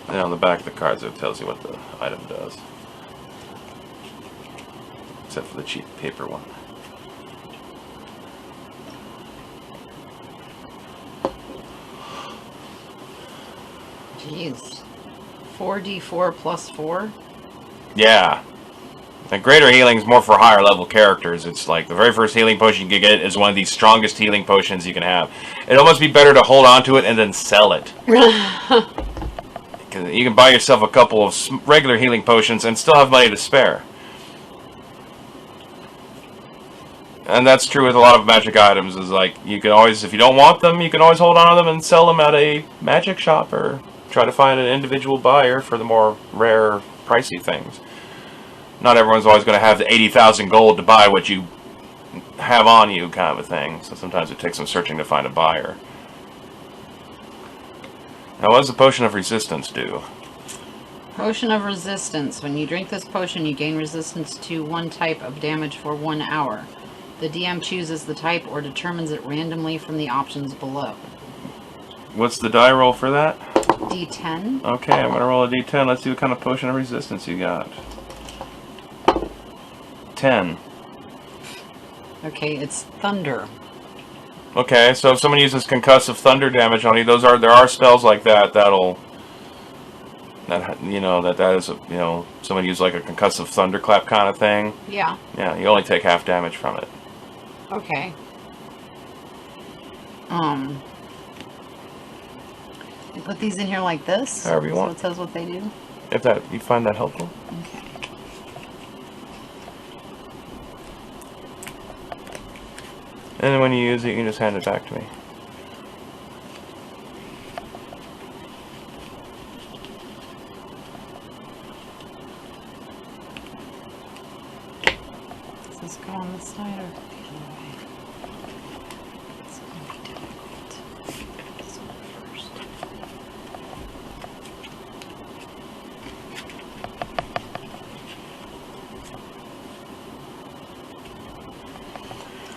And on the back of the cards it tells you what the item does. Except for the cheap paper one. Jeez. 4d4 plus 4? Yeah. And greater healing is more for higher level characters. It's like the very first healing potion you can get is one of the strongest healing potions you can have. It'd almost be better to hold on to it and then sell it. Because you can buy yourself a couple of regular healing potions and still have money to spare. And that's true with a lot of magic items. Is like you can always, if you don't want them, you can always hold on to them and sell them at a magic shop or try to find an individual buyer for the more rare, pricey things. Not everyone's always going to have the 80,000 gold to buy what you have on you, kind of a thing. So sometimes it takes some searching to find a buyer. Now, what does the potion of resistance do? Potion of resistance. When you drink this potion, you gain resistance to one type of damage for 1 hour. The DM chooses the type or determines it randomly from the options below. What's the die roll for that? D10. Okay, I'm going to roll a d10. Let's see what kind of potion of resistance you got. 10. Okay, it's thunder. Okay, so if someone uses concussive thunder damage on you, there are spells like that that is someone use like a concussive thunderclap kind of thing. Yeah. Yeah, you only take half damage from it. Okay. You put these in here like this. However you want. So it says what they do. If that you find that helpful. Okay. And then when you use it, you can just hand it back to me. Does this go on the side or the other way? It's going to be difficult. This one first.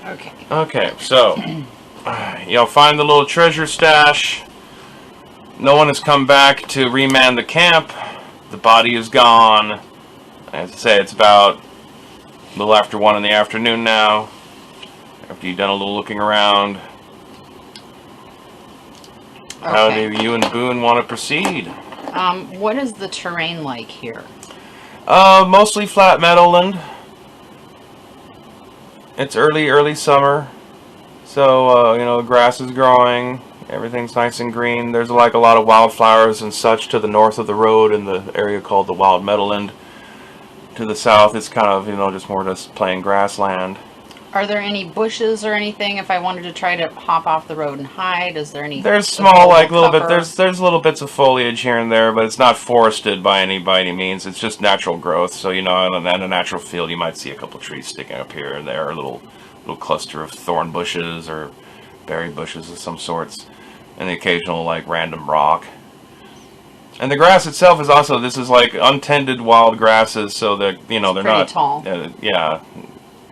Okay. Okay, so you'll find the little treasure stash. No one has come back to remand the camp. The body is gone. As I say, it's about a little after 1 in the afternoon now. After you've done a little looking around. How do you and Boone want to proceed? What is the terrain like here? Mostly flat meadowland. It's early summer, so grass is growing. Everything's nice and green. There's like a lot of wildflowers and such to the north of the road in the area called the Wild Meadowland. To the south, it's kind of just more just plain grassland. Are there any bushes or anything if I wanted to try to hop off the road and hide? Is there any? There's small, like little bit. cover? There's little bits of foliage here and there, but it's not forested by any means. It's just natural growth. So in a natural field, you might see a couple trees sticking up here and there, a little cluster of thorn bushes or berry bushes of some sorts, and the occasional like random rock. And the grass itself is also, this is like untended wild grasses, so that, they're pretty not tall. yeah,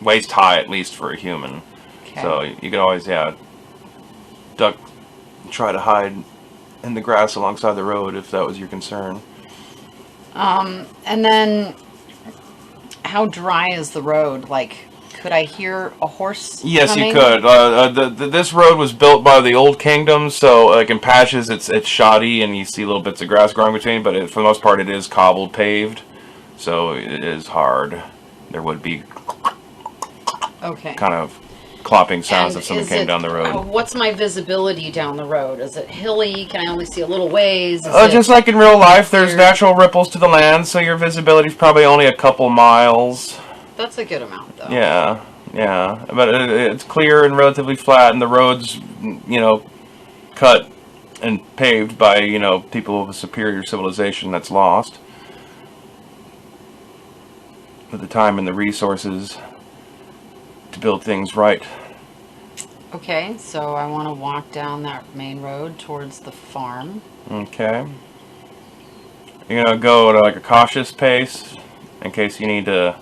waist high at least for a human. Okay. So you can always duck, try to hide in the grass alongside the road if that was your concern. And then, how dry is the road? Like, could I hear a horse? Yes, coming? you could. This road was built by the Old Kingdom, so like in patches it's shoddy and you see little bits of grass growing between, but for the most part it is cobbled paved, so it is hard. There would be Okay. kind of clopping sounds And if someone is came it- down the road. What's my visibility down the road? Is it hilly? Can I only see a little ways? Is Just like in real life, there's There- natural ripples to the land, so your visibility is probably only a couple miles. That's a good amount, though. Yeah, but it's clear and relatively flat, and the roads, cut and paved by, people of a superior civilization that's lost. With the time and the resources to build things right. Okay, so I want to walk down that main road towards the farm. Okay. You're gonna go at like a cautious pace in case you need to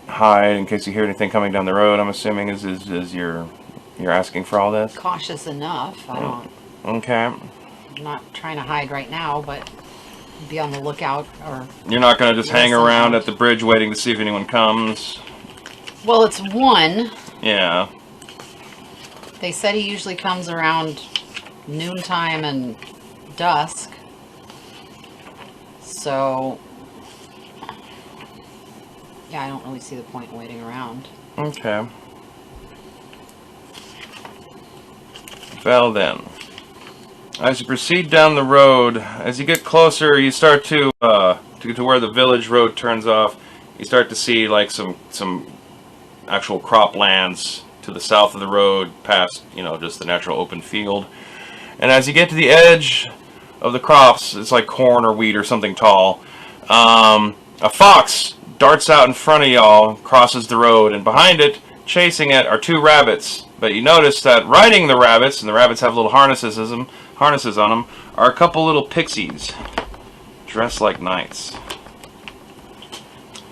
hide, in case you hear anything coming down the road. I'm assuming is you're asking for all this. Cautious enough. Okay. I'm not trying to hide right now, but be on the lookout. Or You're not gonna just hang Yes, around I'm- at the bridge waiting to see if anyone comes. well, it's one. Yeah. They said he usually comes around noontime and dusk. So, yeah, I don't really see the point in waiting around. Okay. Well then, as you proceed down the road, as you get closer, you start to where the village road turns off. You start to see like some actual croplands to the south of the road, past just the natural open field. And as you get to the edge of the crops, it's like corn or wheat or something tall. A fox darts out in front of y'all, crosses the road, and behind it, chasing it, are two rabbits. But you notice that riding the rabbits, and the rabbits have little harnesses on them, are a couple little pixies, dressed like knights.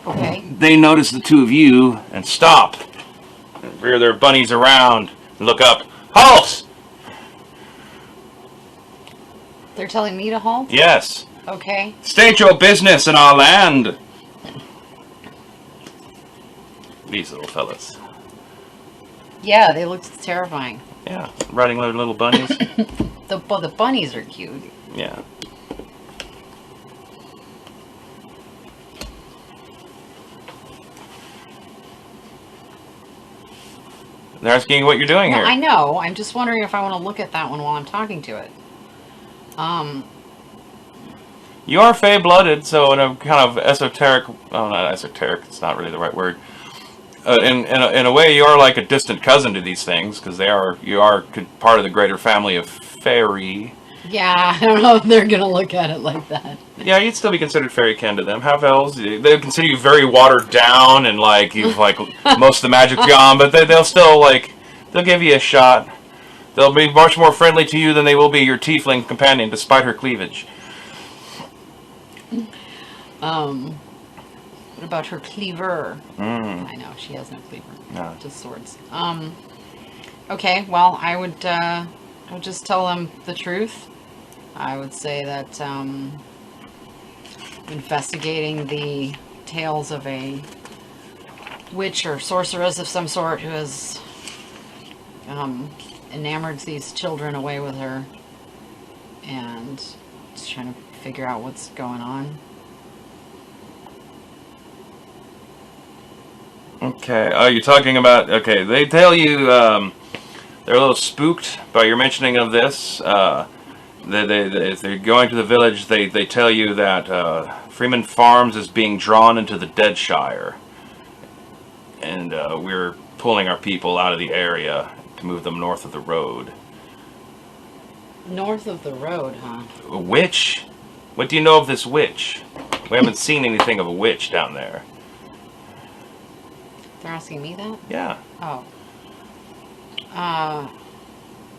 Okay. They notice the two of you and stop, and rear their bunnies around, and look up. Halt! They're telling me to halt? Yes. Okay. State your business in our land. These little fellas. Yeah, they looked terrifying. Yeah, riding their little bunnies. The bunnies are cute. Yeah. They're asking you what you're doing No, here. I know. I'm just wondering if I want to look at that one while I'm talking to it. You are Fey-blooded, so in a kind of esoteric... Oh, not esoteric. It's not really the right word. In a way, you are like a distant cousin to these things, because you are part of the greater family of fairy. Yeah, I don't know if they're gonna look at it like that. Yeah, you'd still be considered fairy-kin to them. Half elves, they consider you very watered down, and like you've like most of the magic gone, but they'll still they'll give you a shot. They'll be much more friendly to you than they will be your tiefling companion, despite her cleavage. What about her cleaver? I know, she has no cleaver. No. Just swords. Okay, well, I would just tell them the truth. I would say that, investigating the tales of a witch or sorceress of some sort who has, enamored these children away with her, and just trying to figure out what's going on. Okay, you're talking about... Okay, they tell you they're a little spooked by your mentioning of this. If they're going to the village, they tell you that Freeman Farms is being drawn into the Deadshire. And we're pulling our people out of the area to move them north of the road. North of the road, huh? A witch? What do you know of this witch? We haven't seen anything of a witch down there. They're asking me that? Yeah. Oh.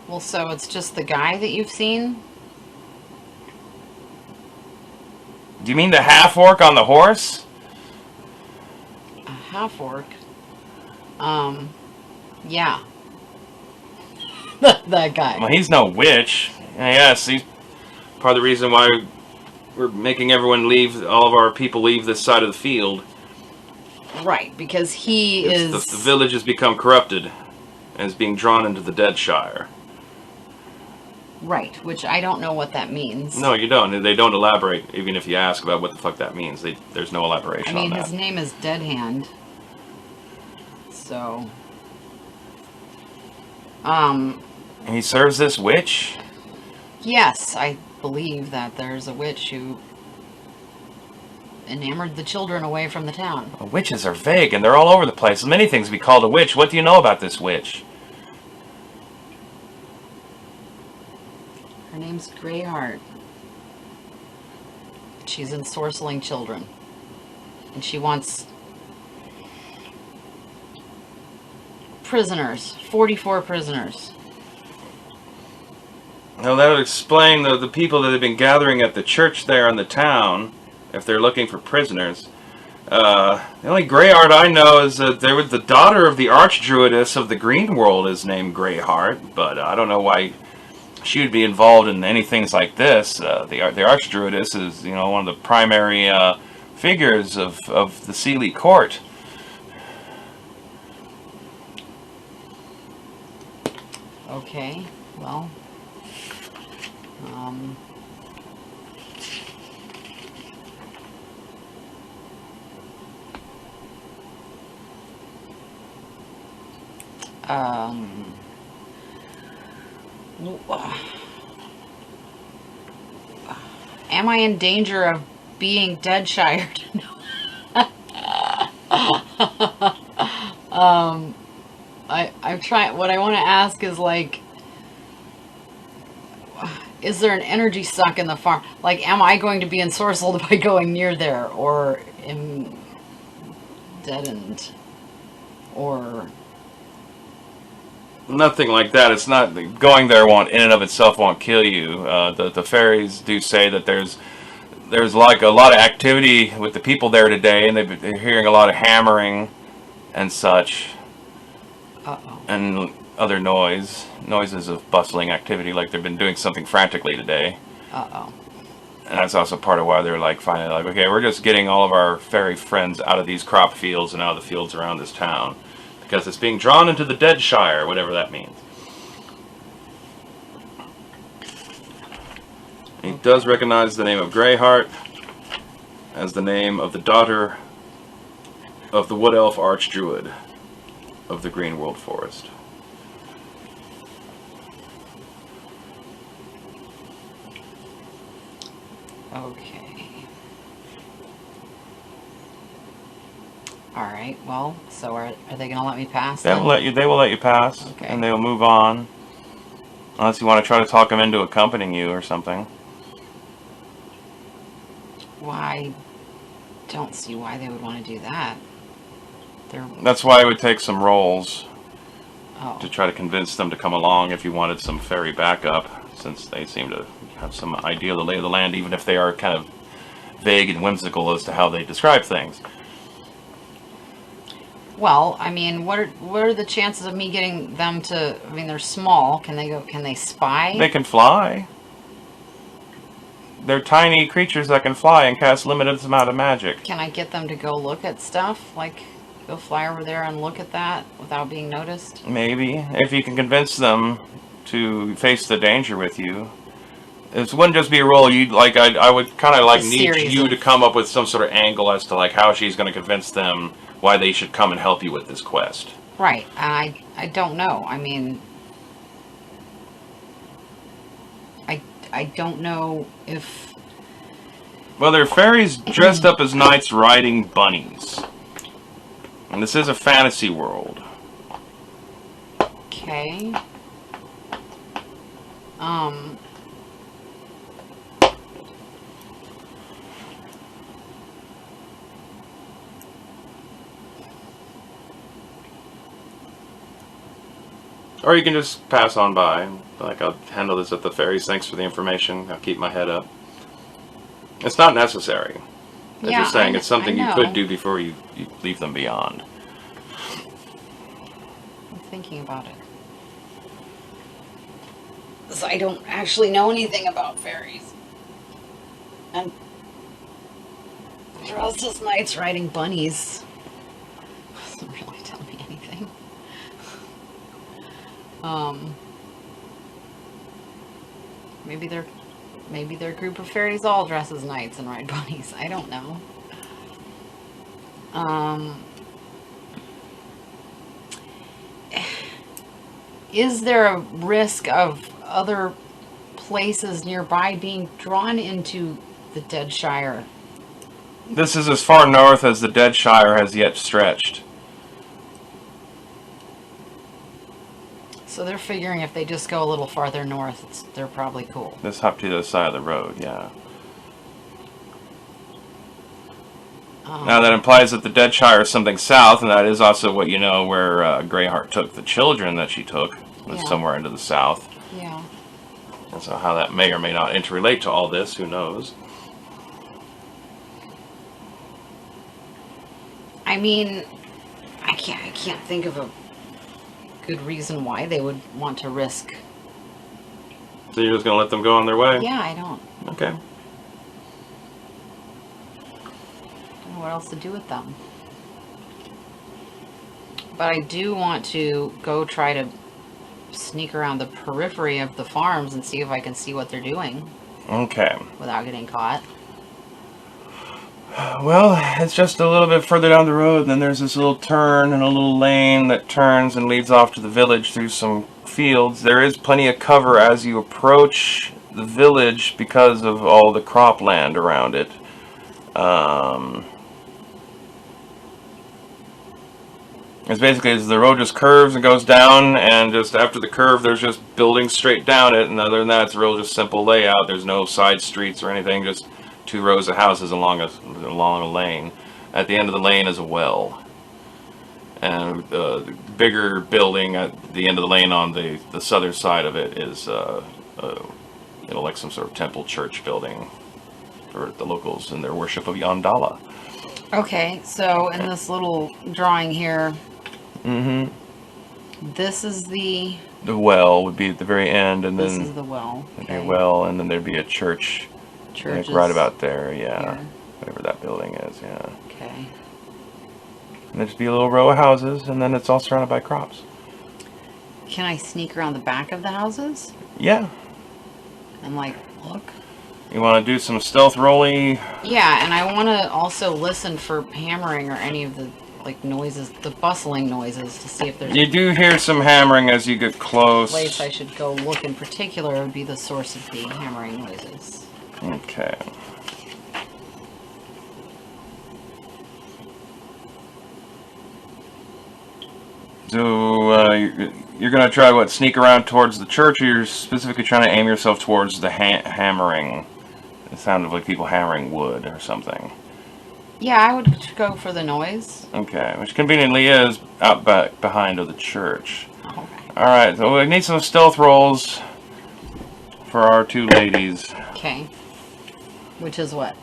Well, so it's just the guy that you've seen? Do you mean the half orc on the horse? A half orc. Yeah. That guy. Well, he's no witch. Yes, he's part of the reason why we're making everyone leave, all of our people leave this side of the field. Right, because he It's is... the village has become corrupted and is being drawn into the Deadshire. Right, which I don't know what that means. No, you don't. They don't elaborate, even if you ask about what the fuck that means. There's no elaboration I mean, on that. his name is Deadhand. So... He serves this witch? Yes, I believe that there's a witch who enamored the children away from the town. Well, witches are vague, and they're all over the place. Many things be called a witch. What do you know about this witch? Her name's Greyheart. She's ensorceling children. And she wants prisoners. 44 prisoners. Now, that would explain the people that have been gathering at the church there in the town, if they're looking for prisoners. The only Greyheart I know is that there was the daughter of the Archdruidess of the Green World is named Greyheart, but I don't know why she would be involved in anything like this. The Archdruidess is, one of the primary figures of the Seelie court. Okay, well... am I in danger of being dead-shired? I'm trying. What I want to ask is like, is there an energy suck in the farm? Like, am I going to be ensorcelled by going near there, or am deadened, or? Nothing like that. It's not going there. In and of itself won't kill you. The fairies do say that there's like a lot of activity with the people there today, and they're hearing a lot of hammering and such, and other noises of bustling activity, like they've been doing something frantically today. And that's also part of why they're like finally like, okay, we're just getting all of our fairy friends out of these crop fields and out of the fields around this town. Because it's being drawn into the Deadshire, whatever that means. He does recognize the name of Greyheart as the name of the daughter of the Wood Elf Archdruid of the Green World Forest. Okay. All right. Well, so are they going to let me pass? They will let you pass, Okay. and they'll move on. Unless you want to try to talk them into accompanying you or something. Well, I don't see why they would want to do that. That's why it would take some rolls to Oh, try to convince them to come along if you wanted some fairy backup, since they seem to have some idea of the lay of the land, even if they are kind of vague and whimsical as to how they describe things. well, I mean, what are the chances of me getting them to? I mean, they're small. Can they spy? They can fly. They're tiny creatures that can fly and cast limited amount of magic. Can I get them to go look at stuff? Like, go fly over there and look at that without being noticed? Maybe, if you can convince them to face the danger with you. This wouldn't just be a roll. I would kind of like A need series you of- to come up with some sort of angle as to like how she's going to convince them why they should come and help you with this quest. Right. I don't know. I mean, I don't know if... Well, they're fairies dressed up as knights riding bunnies. And this is a fantasy world. Okay. Or you can just pass on by. Like, I'll handle this at the fairies. Thanks for the information. I'll keep my head up. It's not necessary. As Yeah, you're saying, I- it's something I you could know. do before you leave them beyond. I'm thinking about it. 'Cause I don't actually know anything about fairies. And Restless Nights riding bunnies doesn't really tell me anything. Maybe their group of fairies all dress as knights and ride bunnies. I don't know. Is there a risk of other places nearby being drawn into the Deadshire? This is as far north as the Deadshire has yet stretched. So they're figuring if they just go a little farther north, they're probably cool. This hop to the other side of the road, yeah. Now that implies that the Deadshire is something south, and that is also what you know where Greyheart took the children that she took, was Yeah. somewhere into the south. Yeah. And so how that may or may not interrelate to all this, who knows? I mean, I can't think of a good reason why they would want to risk. So you're just going to let them go on their way? Yeah, I don't Okay. know what else to do with them. But I do want to go try to sneak around the periphery of the farms and see if I can see what they're doing Okay. without getting caught. Well, it's just a little bit further down the road, and then there's this little turn and a little lane that turns and leads off to the village through some fields. There is plenty of cover as you approach the village because of all the cropland around it. It's basically as the road just curves and goes down, and just after the curve, there's just buildings straight down it. And other than that, it's a real just simple layout. There's no side streets or anything. Just 2 rows of houses along a lane. At the end of the lane is a well, and the bigger building at the end of the lane on the southern side of it is like some sort of temple church building for the locals in their worship of Yondala. Okay, so in this little drawing here, this is the well would be at the very end, and this then is the well. there'd be a well, and then there'd be a church. Church Like right is about there, yeah. here. Whatever that building is, yeah. Okay. And there'd just be a little row of houses, and then it's all surrounded by crops. Can I sneak around the back of the houses Yeah. and like look? You want to do some stealth rolling? Yeah, and I want to also listen for hammering or any of the like noises, the bustling noises, to see if there's You do hear some hammering as you get a close. place I should go look. In particular, would be the source of the hammering noises. Okay. So you're gonna try what? Sneak around towards the church, or you're specifically trying to aim yourself towards the hammering? It sounded like people hammering wood or something. Yeah, I would go for the noise. Okay, which conveniently is out back behind of the church. Okay. All right, so we need some stealth rolls for our 2 ladies. Okay. Which is what?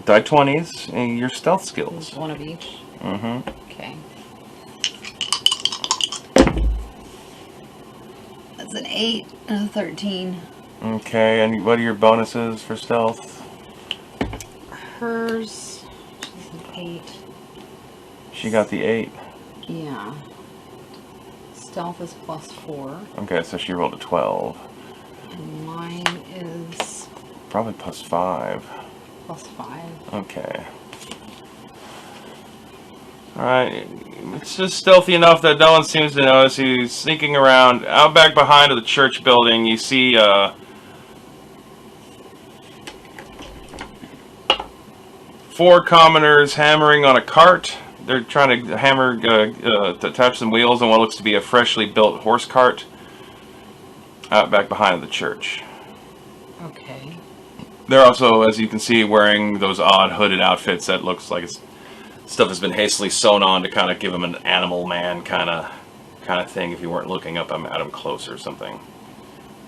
Die 20s and your stealth skills. One of each. Mm-hmm. Okay. That's an 8 and a 13. Okay, and what are your bonuses for stealth? Hers, she's an 8. She got the 8. Yeah. Stealth is +4. Okay, so she rolled a 12. And mine is Probably +5. +5. Okay. Alright, it's just stealthy enough that no one seems to notice. He's sneaking around. Out back behind of the church building, you see 4 commoners hammering on a cart. They're trying to hammer, to attach some wheels on what looks to be a freshly built horse cart out back behind the church. Okay. They're also, as you can see, wearing those odd hooded outfits that looks like stuff has been hastily sewn on to kind of give them an animal man kind of thing if you weren't looking up at them close or something.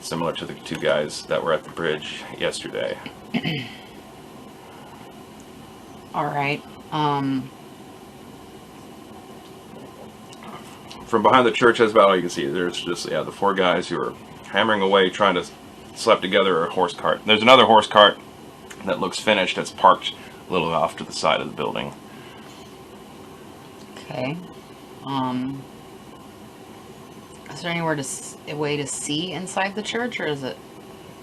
similar to the two guys that were at the bridge yesterday. All right. From behind the church, that's about all you can see. There's just the four guys who are hammering away, trying to slap together a horse cart. There's another horse cart that looks finished that's parked a little off to the side of the building. Okay. Is there anywhere a way to see inside the church, or is it?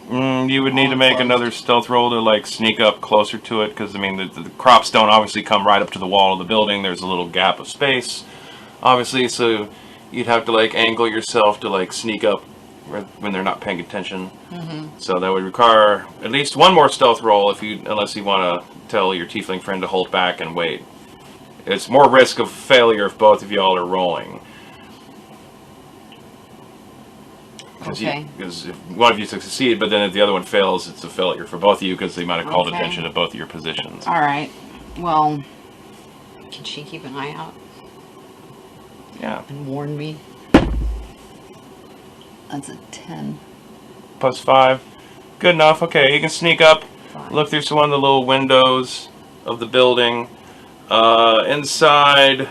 You would need to make Closed. another stealth roll to like sneak up closer to it, because I mean the crops don't obviously come right up to the wall of the building. There's a little gap of space, obviously, so you'd have to like angle yourself to like sneak up when they're not paying attention. Mm-hmm. So that would require at least one more stealth roll unless you want to tell your tiefling friend to hold back and wait. It's more risk of failure if both of y'all are rolling. Okay. Because if one of you succeed, but then if the other one fails, it's a failure for both of you because they might have called Okay. attention to both of your positions. All right. Well, can she keep an eye out Yeah. and warn me? That's a 10. +5. Good enough. Okay, you can sneak up, Fine. look through one of the little windows of the building. Inside,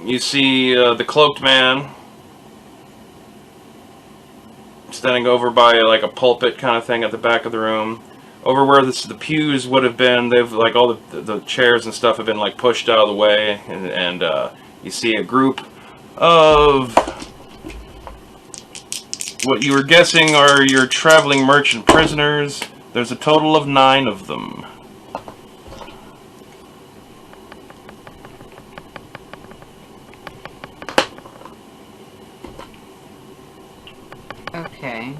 you see the cloaked man standing over by like a pulpit kind of thing at the back of the room. Over where the pews would have been, they've like all the chairs and stuff have been like pushed out of the way, and you see a group of what you were guessing are your traveling merchant prisoners. There's a total of 9 of them. Okay.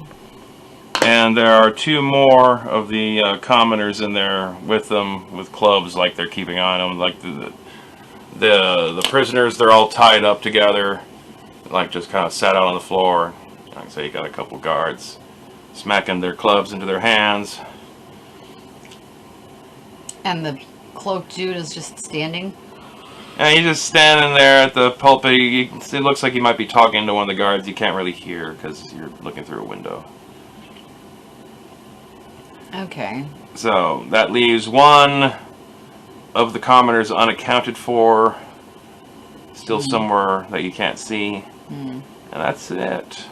And there are 2 more of the commoners in there with them with clubs, like they're keeping on them. Like the prisoners, they're all tied up together, like just kind of sat out on the floor. Like I say, you got a couple guards smacking their clubs into their hands. And the cloaked dude is just standing? And he's just standing there at the pulpit. It looks like he might be talking to one of the guards. You can't really hear because you're looking through a window. Okay. So that leaves 1 of the commoners unaccounted for, still somewhere that you can't see. And that's it.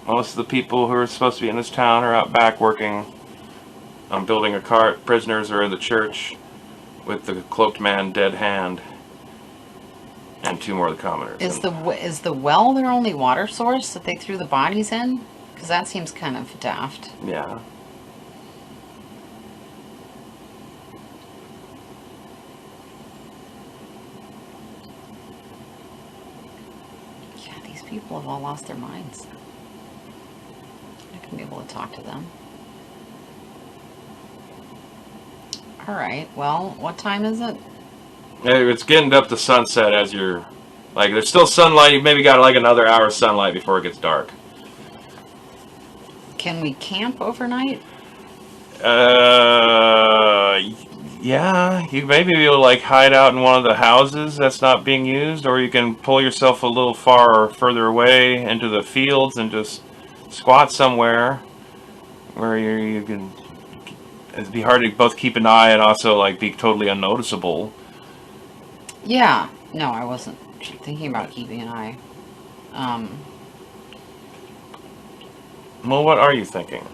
Most of the people who are supposed to be in this town are out back working on building a cart. Prisoners are in the church with the cloaked man dead hand, and 2 more of the commoners. Is the well their only water source that they threw the bodies in? Because that seems kind of daft. Yeah. Yeah, these people have all lost their minds. I can be able to talk to them. All right. Well, what time is it? It's getting up to sunset as you're... Like, there's still sunlight. You maybe got like another hour of sunlight before it gets dark. Can we camp overnight? Yeah. You maybe be able to like hide out in one of the houses that's not being used, or you can pull yourself a little further away into the fields and just squat somewhere where you can... It'd be hard to both keep an eye and also like be totally unnoticeable. Yeah. No, I wasn't thinking about keeping an eye. Well, what are you thinking?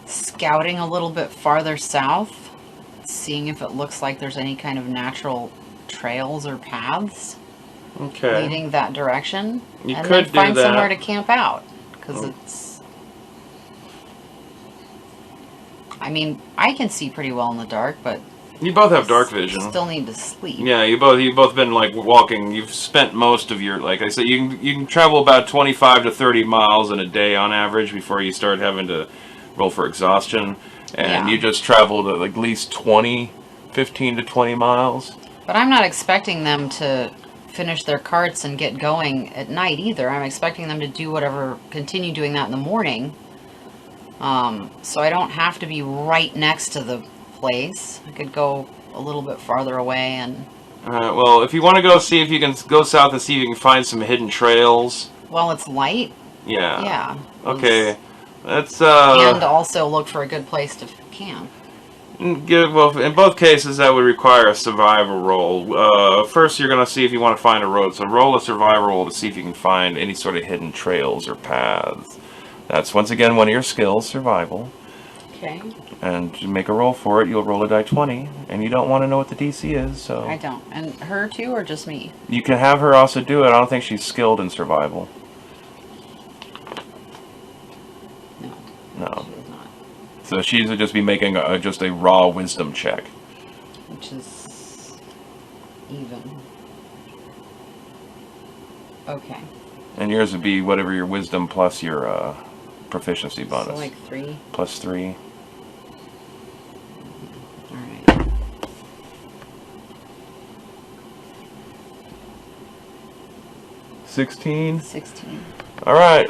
Scouting a little bit farther south, seeing if it looks like there's any kind of natural trails or paths Okay. leading that direction, You and could then do find that. somewhere to camp out. Because Oh. it's, I mean, I can see pretty well in the dark, but You both have dark vision. still need to sleep. Yeah, you've both been like walking. You've spent most of your, like I said, you can travel about 25 to 30 miles in a day on average before you start having to roll for exhaustion, and Yeah. you just traveled at least 15 to 20 miles. But I'm not expecting them to finish their carts and get going at night either. I'm expecting them to continue doing that in the morning. So I don't have to be right next to the place. I could go a little bit farther away and... Well, if you want to go see if you can go south and see if you can find some hidden trails while it's light. Yeah. Yeah. Okay. That's And also look for a good place to camp. well, in both cases, that would require a survival roll. First, you're going to see if you want to find a road. So roll a survival roll to see if you can find any sort of hidden trails or paths. That's, once again, one of your skills, survival. Okay. And to make a roll for it, you'll roll a die 20. And you don't want to know what the DC is, so... I don't. And her too, or just me? You can have her also do it. I don't think she's skilled in survival. No. No. She does not. So she's just be making just a raw wisdom check. Which is even. Okay. And yours would be whatever your wisdom plus your proficiency bonus. So like 3. Plus 3. Alright. 16. 16. All right.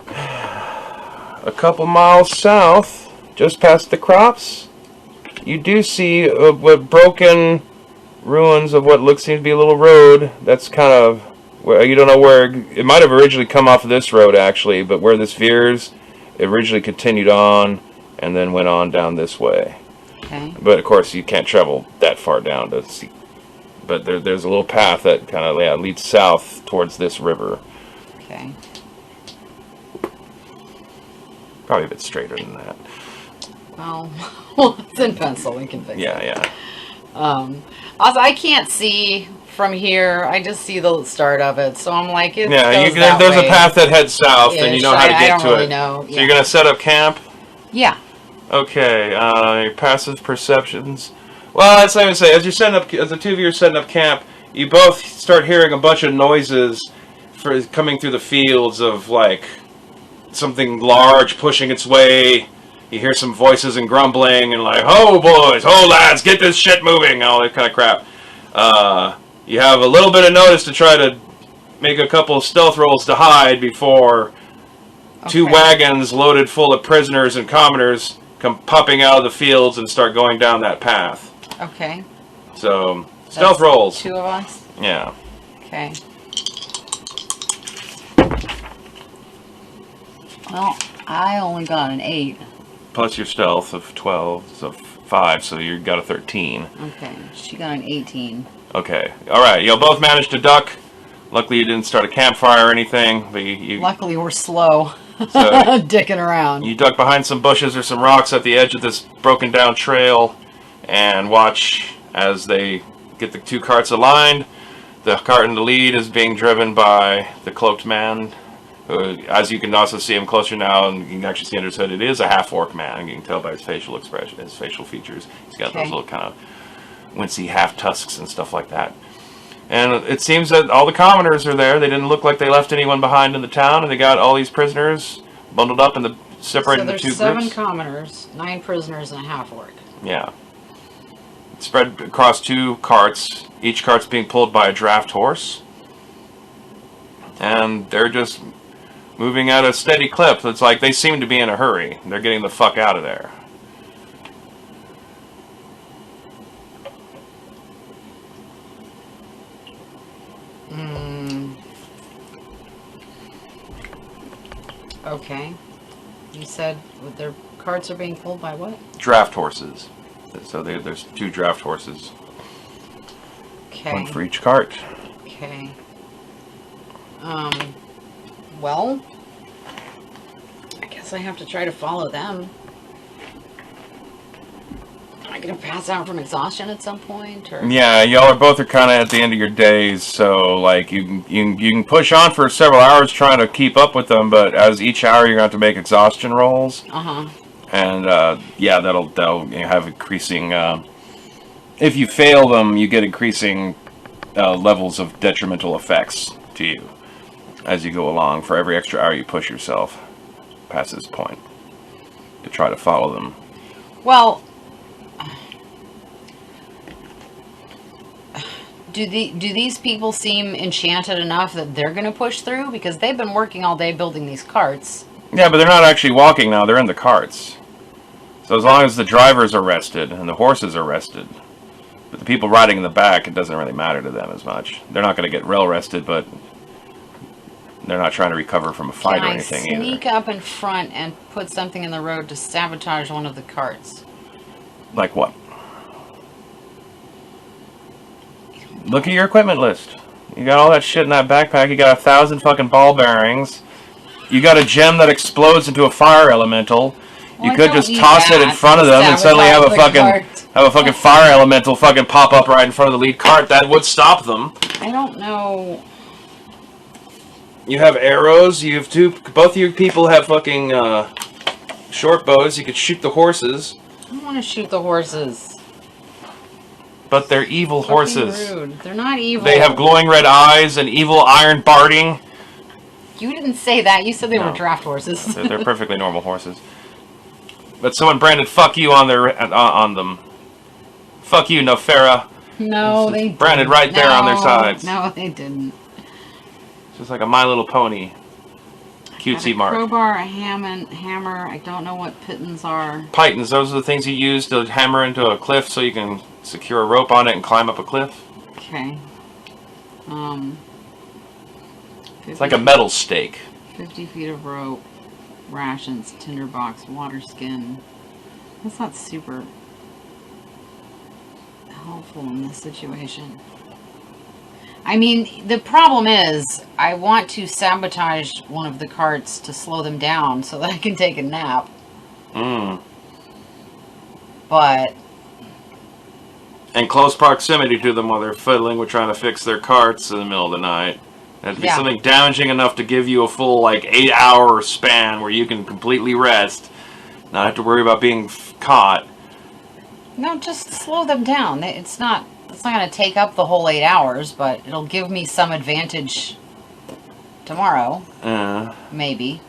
A couple miles south, just past the crops, you do see what broken ruins of what looks seems to be a little road. That's kind of where you don't know where it might have originally come off of this road actually, but where this veers, it originally continued on and then went on down this way. Okay. But of course, you can't travel that far down to see. But there's a little path that kind of leads south towards this river. Okay. Probably a bit straighter than that. Well, it's in pencil. We can fix it. Yeah. Also, I can't see from here. I just see the start of it, so I'm like, it Yeah, goes that there's way. a path that heads south, and you know how to I get don't to really it. know. So you're gonna set up camp. Yeah. Okay. Your passive perceptions. Well, that's not even say. As you're setting up, as the two of you are setting up camp, you both start hearing a bunch of noises coming through the fields of like something large pushing its way. You hear some voices and grumbling and like, "Ho, boys! Ho, lads! Get this shit moving!" All that kind of crap. You have a little bit of notice to try to make a couple of stealth rolls to hide before two wagons loaded full of prisoners and commoners come popping out of the fields and start going down that path. Okay. So, stealth That's rolls. 2 of us. Yeah. Okay. Well, I only got an 8. Plus your stealth of 12, so 5, so you got a 13. Okay. She got an 18. Okay. Alright, you'll both manage to duck. Luckily you didn't start a campfire or anything, but you Luckily, we're slow. So- Dicking around. you duck behind some bushes or some rocks at the edge of this broken down trail and watch as they get the two carts aligned. The cart in the lead is being driven by the cloaked man. As you can also see him closer now, and you can actually see under his hood, it is a half-orc man. You can tell by his facial expression, his facial features. He's got those little kind of wincy half-tusks and stuff like that. And it seems that all the commoners are there. They didn't look like they left anyone behind in the town, and they got all these prisoners bundled up and separated into two So there's 7 groups. commoners, 9 prisoners, and a half-orc. Yeah. Spread across 2 carts. Each cart's being pulled by a draft horse. And they're just moving at a steady clip. It's like they seem to be in a hurry. They're getting the fuck out of there. Okay. You said their carts are being pulled by what? Draft horses. So there's 2 draft horses. Okay. One for each cart. Okay. Well, I guess I have to try to follow them. Am I gonna pass out from exhaustion at some point, or? Yeah, y'all are both kind of at the end of your days, so like you can push on for several hours trying to keep up with them, but as each hour you're going to have to make exhaustion rolls, and yeah, that'll have increasing. If you fail them, you get increasing levels of detrimental effects to you as you go along. For every extra hour you push yourself past this point to try to follow them. Well, do these people seem enchanted enough that they're going to push through? Because they've been working all day building these carts. Yeah, but they're not actually walking now. They're in the carts. So as long as the drivers are rested and the horses are rested, but the people riding in the back, it doesn't really matter to them as much. They're not going to get rail rested, but they're not trying to recover from a fight or Can I anything sneak either. up in front and put something in the road to sabotage one of the carts? Like what? Look at your equipment list. You got all that shit in that backpack. You got 1,000 fucking ball bearings. You got a gem that explodes into a fire elemental. Well, You I could don't just need toss it in that front of to them and suddenly have a sabotage the fucking fire elemental fucking pop up right in front of the lead cart. That would stop them. I don't know. You have arrows. You have both of you people have fucking short bows. You could shoot the horses, I don't want to shoot the horses. but they're evil Fucking horses. rude. They're not evil. They have glowing red eyes and evil iron barding. You didn't say that. You said they No. were draft horses. They're perfectly normal horses. But someone branded "fuck you" on them. Fuck you, Nofera. No, they branded didn't. right there on their sides. No, they didn't. Just like a My Little Pony. Got Cutesy a mark. crowbar, a hammer. I don't know what pitons are. Pythons, those are the things you use to hammer into a cliff so you can secure a rope on it and climb up a cliff. Okay. It's like a metal stake. 50 feet of rope, rations, tinderbox, water skin. That's not super helpful in this situation. I mean, the problem is, I want to sabotage one of the carts to slow them down so that I can take a nap. But In close proximity to them while they're fiddling with trying to fix their carts in the middle of the night. That'd be Yeah. something damaging enough to give you a full, 8-hour span where you can completely rest. Not have to worry about being caught. no, just slow them down. It's not going to take up the whole 8 hours, but it'll give me some advantage tomorrow. Maybe.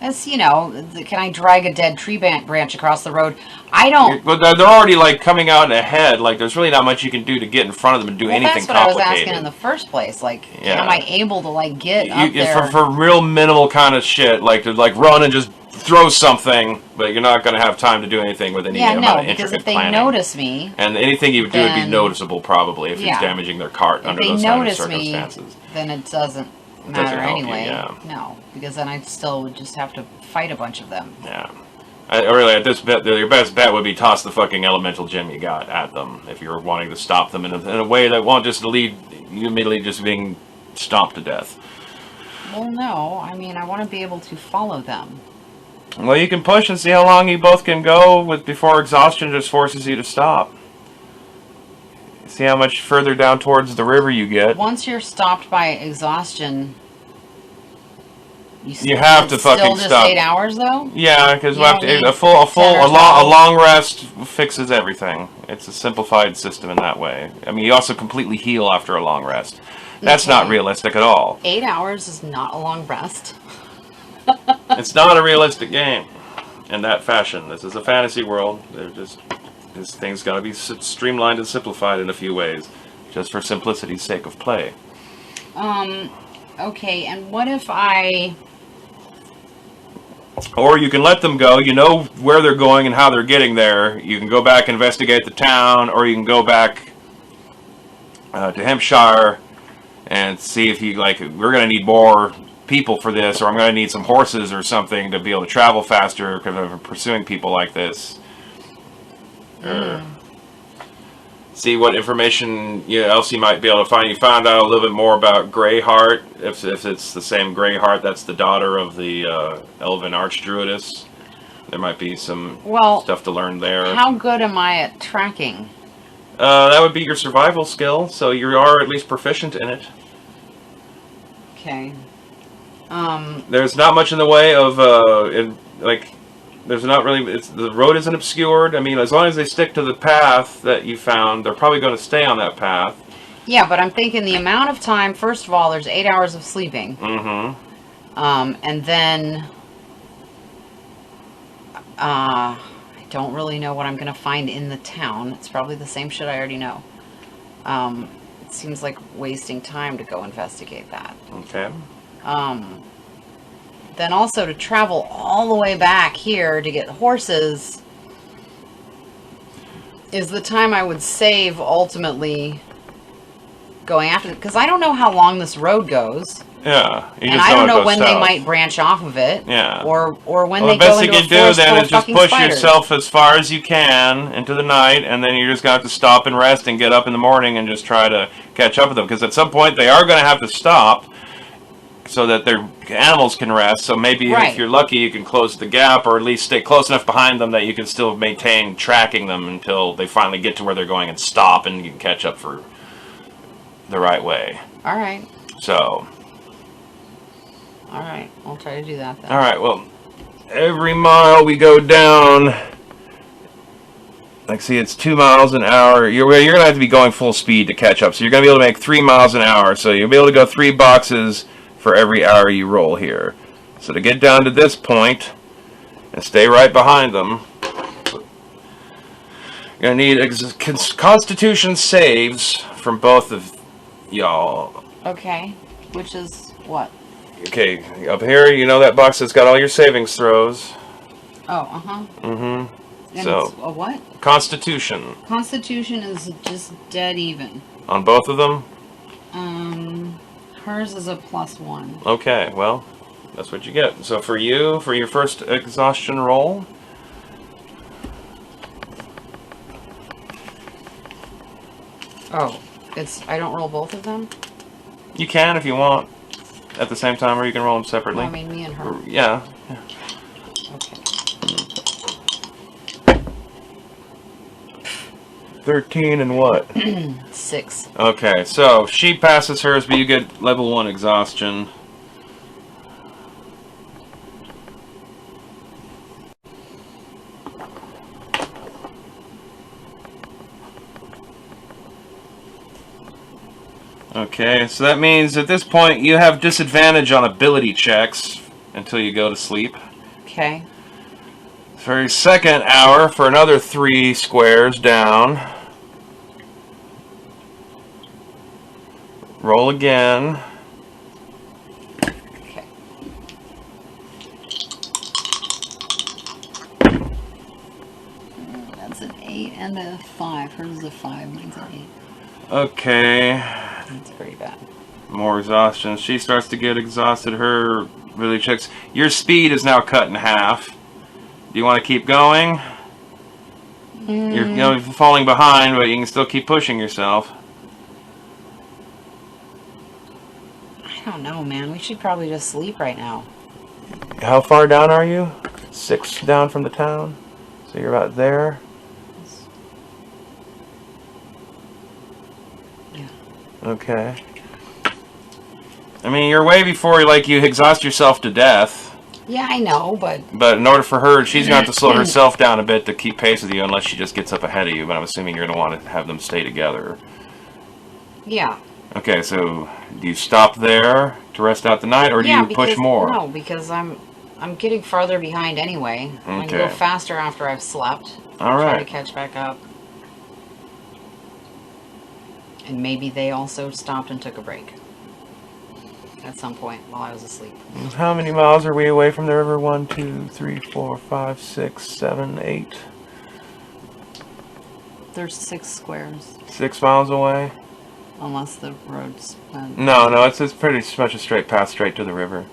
As you know, can I drag a dead tree branch across the road? I don't. But they're already coming out ahead. There's really not much you can do to get in front of them and do anything that's what I was complicated. asking in the first place. Yeah. Am I able to get up there? For real minimal kind of shit, to run and just throw something, but you're not going to have time to do anything with any amount of because intricate if they planning. notice me, And anything you would do would be then- noticeable probably if Yeah. it's damaging their cart if under they those kind of notice me, circumstances. then it doesn't Doesn't matter help you, anyway. yeah. No, because then I still would just have to fight a bunch of them. Yeah. Really, at this bet, your best bet would be toss the fucking elemental gem you got at them if you're wanting to stop them in a way that won't just lead you immediately just being stomped to death. Well, no. I mean, I want to be able to follow them. Well, you can push and see how long you both can go before exhaustion just forces you to stop. See how much further down towards the river you get. Once you're stopped by exhaustion, You have to fucking still just stop. 8 hours though. Yeah, because You don't need 10 or a 12. long rest fixes everything. It's a simplified system in that way. I mean, you also completely heal after a long rest. That's not Okay. realistic at all. 8 hours is not a long rest. It's not a realistic game in that fashion. This is a fantasy world. This thing's got to be streamlined and simplified in a few ways, just for simplicity's sake of play. Okay, and what if I... Or you can let them go. You know where they're going and how they're getting there. You can go back, investigate the town, or you can go back to Hampshire and see if you we're going to need more people for this, or I'm going to need some horses or something to be able to travel faster because I'm pursuing people like this. Or see what information else you might be able to find. You found out a little bit more about Greyheart, if it's the same Greyheart that's the daughter of the Elven Archdruidess. There might be some stuff to learn there. How good am I at tracking? That would be your survival skill, so you are at least proficient in it. Okay. There's not much in the way of there's not really. The road isn't obscured. I mean, as long as they stick to the path that you found, they're probably going to stay on that path. Yeah, but I'm thinking the amount of time, first of all, there's 8 hours of sleeping. Mm-hmm. And then I don't really know what I'm going to find in the town. It's probably the same shit I already know. It seems like wasting time to go investigate that. Okay. Then also to travel all the way back here to get horses is the time I would save ultimately going after it. Because I don't know how long this road goes. Yeah. You And just I don't wanna know go when they south. might branch off of it. Yeah. Or when Well, they the best go thing into a you do forest then full is of just fucking push spiders. yourself as far as you can into the night, and then you're just going to have to stop and rest and get up in the morning and just try to catch up with them. Because at some point they are going to have to stop so that their animals can rest. So maybe Right. if you're lucky, you can close the gap or at least stay close enough behind them that you can still maintain tracking them until they finally get to where they're going and stop, and you can catch up for the right way. All right. So, All right. I'll try to do that then. all right, well, every mile we go down, like, see, it's 2 miles an hour. You're going to have to be going full speed to catch up. So you're going to be able to make 3 miles an hour. So you'll be able to go 3 boxes for every hour you roll here. So to get down to this point and stay right behind them, you're going to need Constitution saves from both of y'all. Okay. Which is what? Okay, up here, you know that box that's got all your savings throws. Oh, uh-huh. Mm-hmm. And So, it's a what? Constitution. Constitution is just dead even. On both of them? Hers is a +1. Okay, well, that's what you get. So for you, for your first exhaustion roll, Oh, I don't roll both of them? you can if you want at the same time, or you can roll them No, separately. I mean me and her. Yeah. Okay. 13 and what? 6. Okay, so she passes hers, but you get level 1 exhaustion. Okay, so that means at this point you have disadvantage on ability checks until you go to sleep. Okay. For your second hour, for another 3 squares down. Roll again. Okay. That's an 8 and a 5. Hers is a 5. Mine's an 8. Okay. That's pretty bad. More exhaustion. She starts to get exhausted. Her really checks. Your speed is now cut in half. Do you want to keep going? You're falling behind, but you can still keep pushing yourself. I don't know, man. We should probably just sleep right now. How far down are you? 6 down from the town? So you're about there? Yeah. Okay. I mean, you're way before you exhaust yourself to death. Yeah, I know, but But in order for her, she's going to have to slow herself down a bit to keep pace with you unless she just gets up ahead of you. But I'm assuming you're going to want to have them stay together. yeah. Okay, so do you stop there to rest out the night, or do Yeah, you push more? No, because I'm getting farther behind anyway. I can go Okay. faster after I've slept. All Try to right. catch back up. And maybe they also stopped and took a break at some point while I was asleep. How many miles are we away from the river? 1, 2, 3, 4, 5, 6, 7, 8. There's 6 squares, 6 miles away? unless the road's... No, it's pretty much a straight path straight to the river.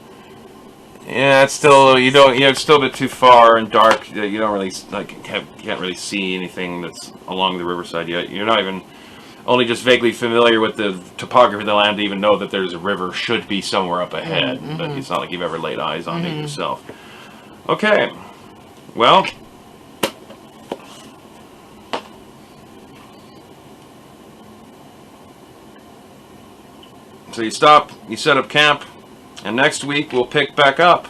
Yeah, it's still it's still a bit too far and dark. You don't really can't really see anything that's along the riverside yet. You're not even only just vaguely familiar with the topography of the land to even know that there's a river should be somewhere up ahead. But it's not like you've ever laid eyes on it yourself. Okay, well. So you stop, you set up camp, and next week we'll pick back up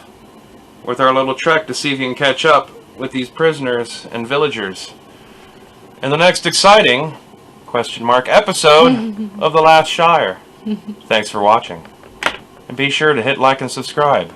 with our little trek to see if you can catch up with these prisoners and villagers in the next exciting episode of The Last Shire. Thanks for watching. And be sure to hit like and subscribe.